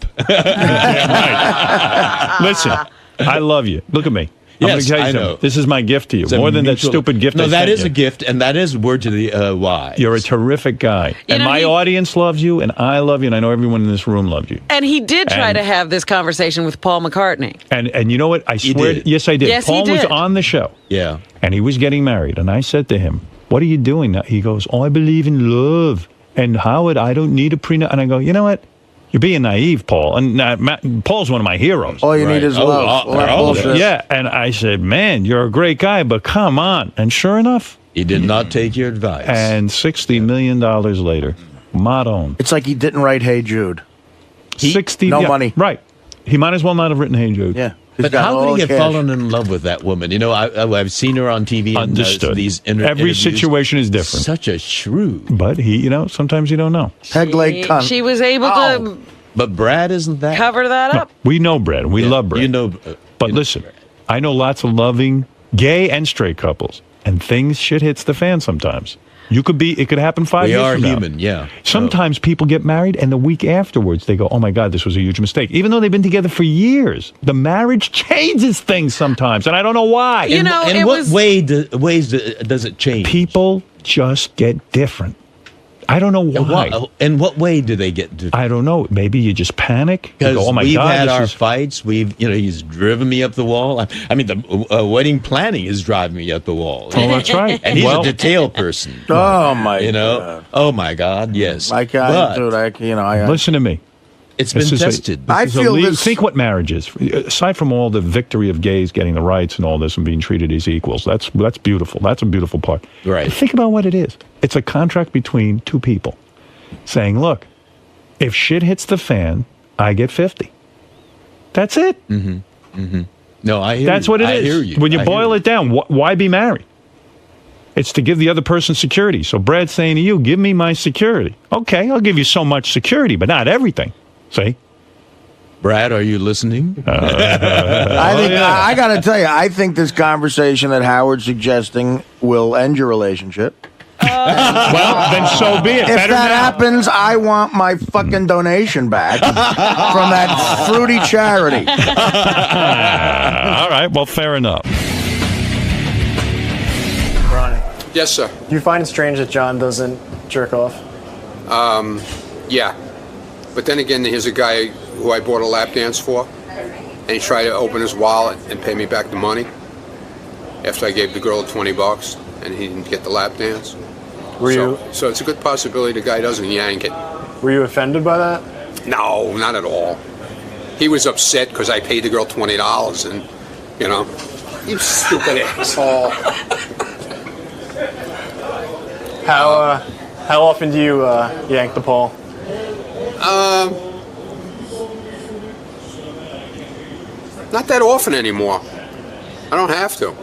Listen, I love you. Look at me. I'm Yes, gonna tell you I something. know. This is my gift to you. It's a More than that mutual- stupid gift. No, I that sent is you. a gift, and that is word to the wise. You're a terrific guy, You and know, my he- audience loves you, and I love you, and I know everyone in this room loves you. And he did try And- to have this conversation with Paul McCartney. And you know what? I swear, did. yes, I did. Yes, he Paul was did. on the show, Yeah. and he was getting married, and I said to him, "What are you doing now?" He goes, "Oh, I believe in love, and Howard, I don't need a prenup." And I go, "You know what? You're being naive, Paul." And Paul's one of my heroes. All you need is love. All that bullshit. Yeah, and I said, "Man, you're a great guy, but come on." And sure enough, He did not take your advice. and $60 million later, Madon. It's like he didn't write Hey Jude. 60 no money. Right. He might as well not have written Hey Jude. Yeah. But how could he have fallen in love with that woman? You know, I've seen her on TV. Understood. And, these Every interviews. situation is different. Such a shrew. But sometimes you don't know. Peg leg cunt. She was able to But Brad isn't that. cover that up. We know Brad. We love Brad. You know. But listen, I know lots of loving gay and straight couples, and shit hits the fan sometimes. It could happen 5 We years are from now. human, yeah. Sometimes people get married, and the week afterwards they go, "Oh my God, this was a huge mistake." Even though they've been together for years, the marriage changes things sometimes, and I don't know why. You know, in it what was- ways does it change? People just get different. I don't know why. In what way do they get different? I don't know. Maybe you just panic. You Because go, "Oh my we've God, had this our is-" fights. He's driven me up the wall. I mean, the wedding planning is driving me up the wall. Oh, that's right. And he's Well- a detail person. Oh, my God. Oh, my God, yes. Like, But dude, I Listen to me. it's been tested. I feel this. Think what marriage is. Aside from all the victory of gays getting the rights and all this and being treated as equals, that's beautiful. That's a beautiful part. Right. But think about what it is. It's a contract between two people saying, "Look, if shit hits the fan, I get 50. That's it. Mm-hmm. Mm-hmm. No, I hear That's you. what it I is. hear you. When you I boil hear it down, why be married? It's to give the other person security. So Brad's saying to you, "Give me my security." Okay, I'll give you so much security, but not everything. See? Brad, are you listening? I got to tell you, I think this conversation that Howard's suggesting will end your relationship. Well, then so be it. If Better that now. happens, I want my fucking donation back from that fruity charity. All right, well, fair enough. Ronnie, Yes, sir. do you find it strange that John doesn't jerk off? Yeah. But then again, here's a guy who I bought a lap dance for, and he tried to open his wallet and pay me back the money after I gave the girl $20, and he didn't get the lap dance. So it's a good possibility the guy doesn't yank it. Were you offended by that? No, not at all. He was upset because I paid the girl $20, and, you stupid asshole. How often do you yank the pole? Not that often anymore. I don't have to.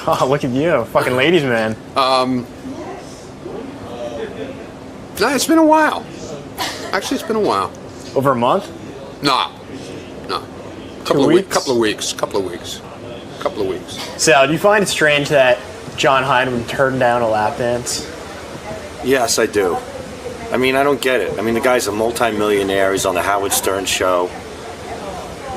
Oh, look at you, fucking ladies man. No, it's been a while. Actually, it's been a while. Over a month? No. Couple of weeks. Sal, do you find it strange that John Hyndman turned down a lap dance? Yes, I do. I mean, I don't get it. I mean, the guy's a multimillionaire. He's on the Howard Stern show.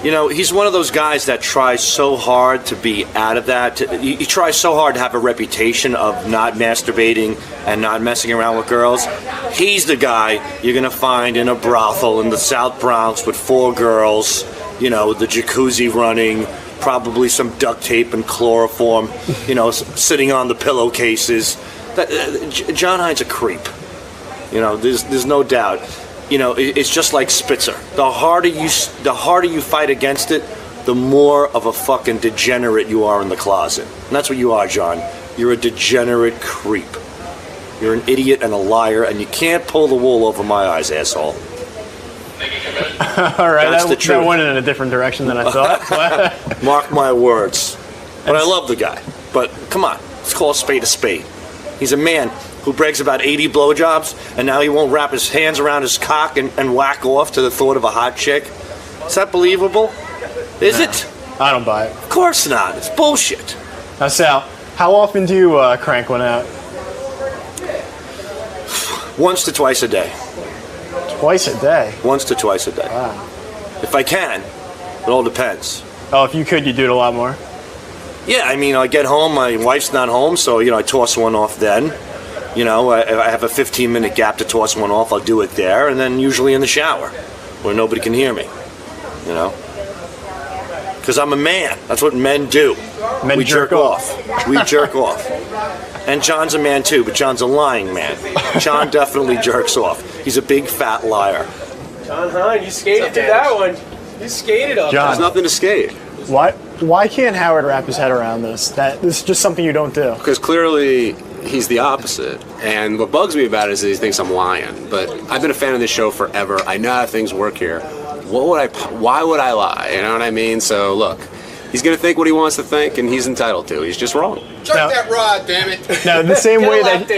You know, he's one of those guys that tries so hard to be out of that. He tries so hard to have a reputation of not masturbating and not messing around with girls. He's the guy you're going to find in a brothel in the South Bronx with 4 girls, you know, the jacuzzi running, probably some duct tape and chloroform, you know, sitting on the pillowcases. John Hine's a creep. You know, there's no doubt. You know, it's just like Spitzer. The harder you fight against it, the more of a fucking degenerate you are in the closet. And that's what you are, John. You're a degenerate creep. You're an idiot and a liar, and you can't pull the wool over my eyes, asshole. All right, That's the truth. that went in a different direction than I thought. Mark my words. But I love the guy. But come on, let's call a spade a spade. He's a man who brags about 80 blowjobs, and now he won't wrap his hands around his cock and whack off to the thought of a hot chick. Is that believable? Is it? I don't buy it. Of course not. It's bullshit. Now, Sal, how often do you crank one out? Once to twice a day. Twice a day? Once to twice a day. Wow. If I can. It all depends. Oh, if you could, you'd do it a lot more? Yeah, I mean, I get home, my wife's not home, so, you know, I toss one off then. You know, I have a 15-minute gap to toss one off. I'll do it there, and then usually in the shower, where nobody can hear me. You know, because I'm a man. That's what men do. Men we jerk off. We jerk off. And John's a man too, but John's a lying man. John definitely jerks off. He's a big fat liar. John Hine, you skated through that one. You skated up. John. There's nothing to skate. Why can't Howard wrap his head around this? This is just something you don't do. Because clearly he's the opposite. And what bugs me about it is that he thinks I'm lying. But I've been a fan of this show forever. I know how things work here. Why would I lie? You know what I mean? So look, he's going to think what he wants to think, and he's entitled to. He's just wrong. Jerk that rod, damn it. Now, the same way that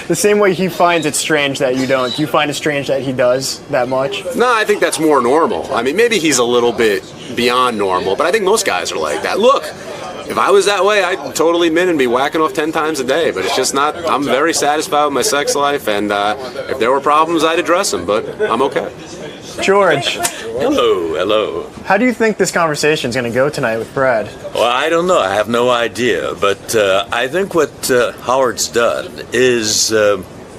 the same way he finds it strange that you don't. Do you find it strange that he does that much? No, I think that's more normal. I mean, maybe he's a little bit beyond normal, but I think most guys are like that. Look, if I was that way, I'd totally admit and be whacking off 10 times a day, but it's just not. I'm very satisfied with my sex life, and if there were problems, I'd address them, but I'm okay. George. Hello. How do you think this conversation is going to go tonight with Brad? Well, I don't know. I have no idea. But I think what Howard's done is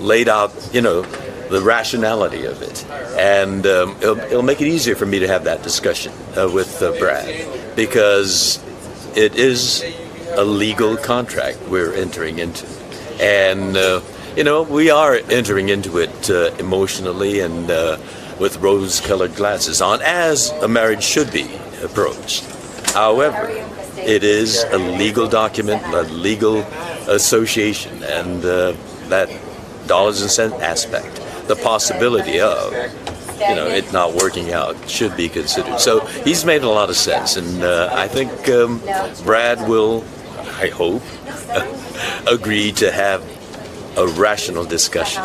laid out, you know, the rationality of it. And it'll make it easier for me to have that discussion with Brad, because it is a legal contract we're entering into. And, you know, we are entering into it emotionally and with rose-colored glasses on, as a marriage should be approached. However, it is a legal document, a legal association, and that dollars and cents aspect, the possibility of, you know, it not working out should be considered. So he's made a lot of sense, and I think Brad will, I hope, agree to have a rational discussion,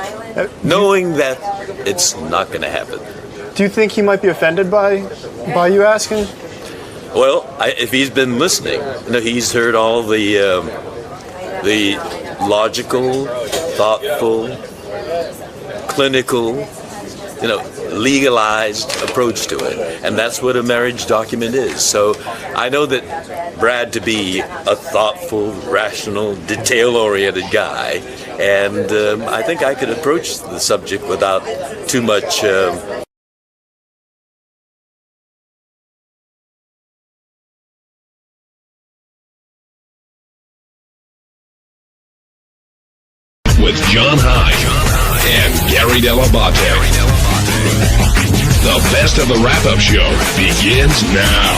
knowing that it's not going to happen. Do you think he might be offended by you asking? Well, if he's been listening, you know, he's heard all the logical, thoughtful, clinical, you know, legalized approach to it, and that's what a marriage document is. So I know that Brad to be a thoughtful, rational, detail-oriented guy, and I think I could approach the subject without too much with John Hine and Gary Dell'Abate. The best of the wrap-up show begins now.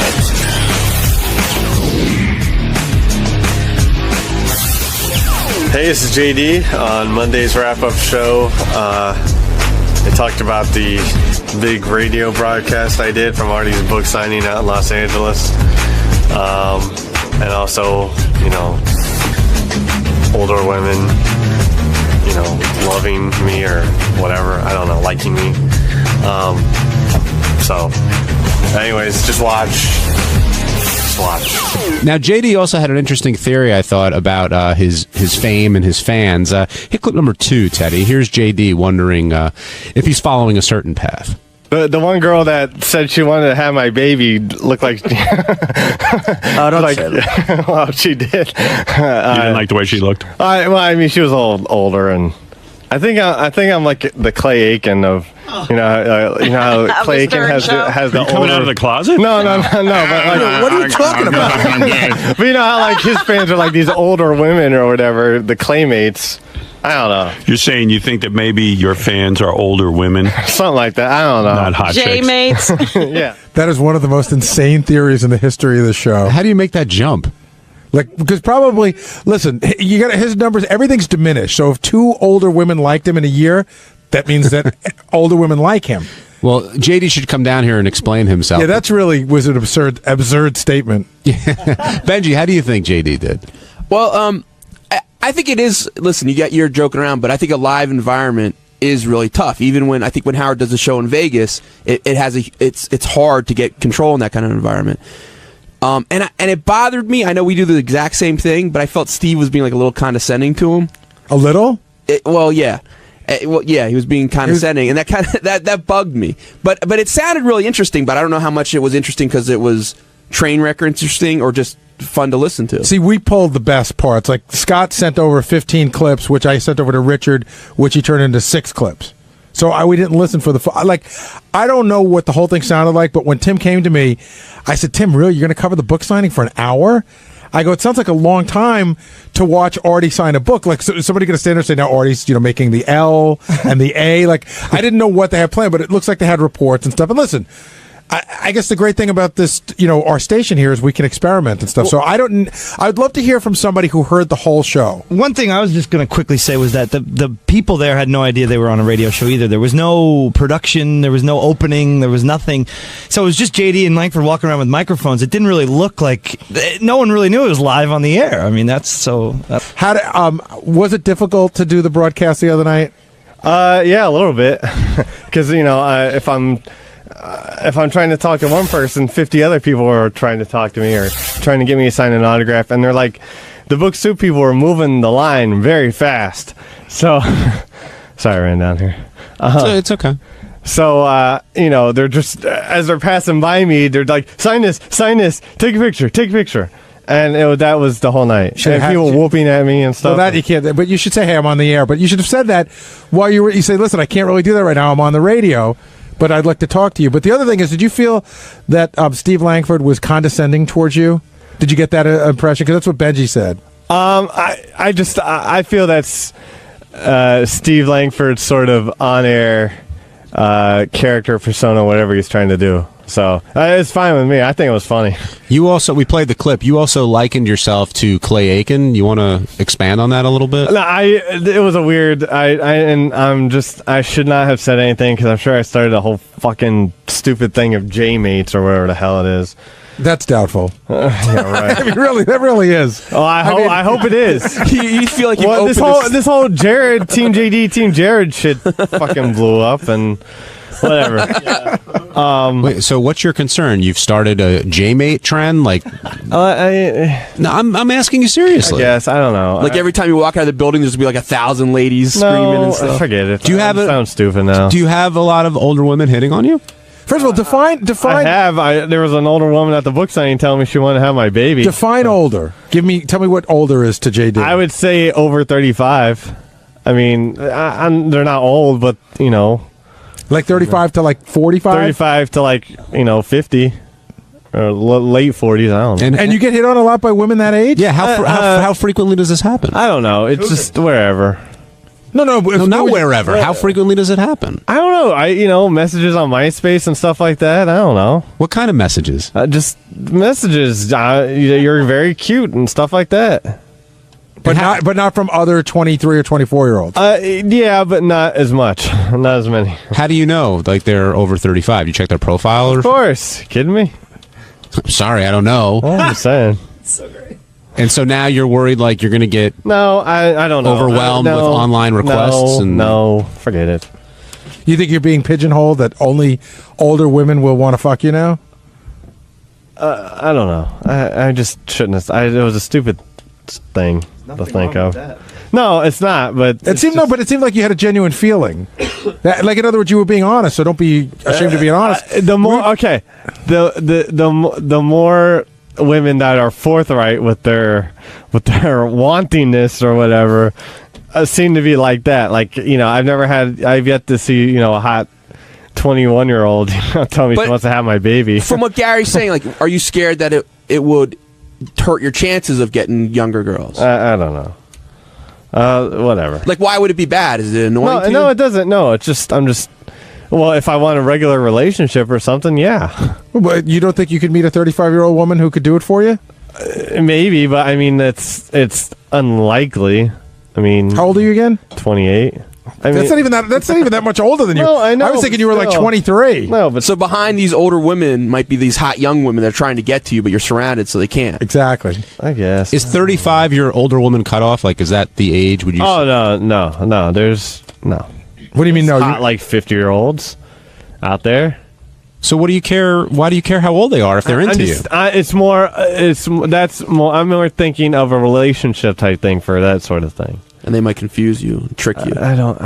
Hey, this is JD on Monday's wrap-up show. I talked about the big radio broadcast I did from Artie's book signing out in Los Angeles. And also, you know, older women, you know, loving me or whatever. I don't know, liking me. So, anyways, just watch. Now, JD also had an interesting theory, I thought, about his fame and his fans. Hit clip number 2, Teddy. Here's JD wondering if he's following a certain path. The one girl that said she wanted to have my baby looked like. Don't say that. Well, she did. You didn't like the way she looked? I mean, she was a little older, and I think I'm like the Clay Aiken of, you know how Clay Aiken has the older. Coming out of the closet? No. But like, What are you talking about? but you know how like his fans are like these older women or whatever, the Claymates. I don't know. You're saying you think that maybe your fans are older women? Something like that. I don't know. Not hot chicks. J-mates. Yeah. That is one of the most insane theories in the history of the show. How do you make that jump? Like, because probably, listen, you got his numbers, everything's diminished. So if 2 older women liked him in a year, that means that older women like him. Well, JD should come down here and explain himself. Yeah, that's really was an absurd statement. Benji, how do you think JD did? Well, I think it is. Listen, you're joking around, but I think a live environment is really tough. Even when Howard does a show in Vegas, it's hard to get control in that kind of environment. And it bothered me. I know we do the exact same thing, but I felt Steve was being like a little condescending to him. A little? Yeah. He was being condescending, and that bugged me. But it sounded really interesting. But I don't know how much it was interesting because it was train wreck or interesting or just fun to listen to. See, we pulled the best parts. Like Scott sent over 15 clips, which I sent over to Richard, which he turned into 6 clips. So we didn't listen for I don't know what the whole thing sounded like, but when Tim came to me, I said, Tim, really, you're going to cover the book signing for an hour? I go, it sounds like a long time to watch Artie sign a book. Like, so somebody going to stand there and say, now Artie's, making the L and the A. Like, I didn't know what they had planned, but it looks like they had reports and stuff. And listen, I guess the great thing about this, our station here is we can experiment and stuff. So I'd love to hear from somebody who heard the whole show. One thing I was just going to quickly say was that the people there had no idea they were on a radio show either. There was no production, there was no opening, there was nothing. So it was just JD and Langford walking around with microphones. It didn't really look like no one really knew it was live on the air. I mean, was it difficult to do the broadcast the other night? Yeah, a little bit, because if I'm trying to talk to one person, 50 other people are trying to talk to me or trying to get me to sign an autograph, and they're like, the Book Soup people are moving the line very fast. So, sorry, I ran down here. It's okay. So, they're just, as they're passing by me, they're like, sign this, take a picture. And that was the whole night. And people whooping at me and stuff. Well, that you can't. But you should say, "Hey, I'm on the air." But you should have said that while you say, "Listen, I can't really do that right now. I'm on the radio, but I'd like to talk to you." But the other thing is, did you feel that Steve Langford was condescending towards you? Did you get that impression? Because that's what Benji said. I feel that's Steve Langford's sort of on-air character persona, whatever he's trying to do. So it's fine with me. I think it was funny. We played the clip. You also likened yourself to Clay Aiken. You want to expand on that a little bit? No, it was a weird. I should not have said anything because I'm sure I started a whole fucking stupid thing of J-mates or whatever the hell it is. That's doubtful. Yeah, right. I mean, that really is. Oh, I hope it is. You feel like this whole Jared Team JD Team Jared shit fucking blew up and. Whatever. Wait, so what's your concern? You've started a J-mate trend? Like, no, I'm asking you seriously. Yes, I don't know. Like every time you walk out of the building, there's gonna be like 1,000 ladies screaming and stuff. Forget it. Do you have sounds stupid now? Do you have a lot of older women hitting on you? First of all, define. There was an older woman at the book signing telling me she wanted to have my baby. Define older. Tell me what older is to JD. I would say over 35. I mean, they're not old, but like 35 to like 45? 35 to like 50 or late 40s. I don't know. And you get hit on a lot by women that age? Yeah. How frequently does this happen? I don't know. It's just wherever. No, not wherever. How frequently does it happen? I don't know. Messages on MySpace and stuff like that. I don't know. What kind of messages? Just messages. You're very cute and stuff like that. But not from other 23 or 24-year-olds. Yeah, but not as much. Not as many. How do you know? Like they're over 35? You check their profile? Of course. Kidding me? I'm sorry, I don't know. Oh, I'm saying. So great. And so now you're worried like you're going to get I don't know. Overwhelmed with online requests? No, forget it. You think you're being pigeonholed that only older women will want to fuck you now? I don't know. I just shouldn't have. It was a stupid thing. to think of. No, it's not. But it seemed like you had a genuine feeling. Like, in other words, you were being honest. So don't be ashamed of being honest. The more women that are forthright with their wantingness or whatever seem to be like that. Like, I've yet to see a hot 21-year-old tell me she wants to have my baby. From what Gary's saying, like, are you scared that it would hurt your chances of getting younger girls? I don't know. Whatever. Like, why would it be bad? Is it annoying to you? No, it doesn't. No, it's just, well, if I want a regular relationship or something, yeah. But you don't think you could meet a 35-year-old woman who could do it for you? Maybe, but I mean, it's unlikely. I mean, how old are you again? 28. That's not even that much older than you. No, I know. I was thinking you were like 23. No, but so behind these older women might be these hot young women that are trying to get to you, but you're surrounded, so they can't. Exactly. I guess. Is 35 your older woman cut off? Like, is that the age? Would you? Oh no. There's no. What do you mean no? Hot, like 50-year-olds out there. So what do you care? Why do you care how old they are if they're into you? It's more. I'm more thinking of a relationship type thing for that sort of thing. And they might confuse you, and trick you. I don't.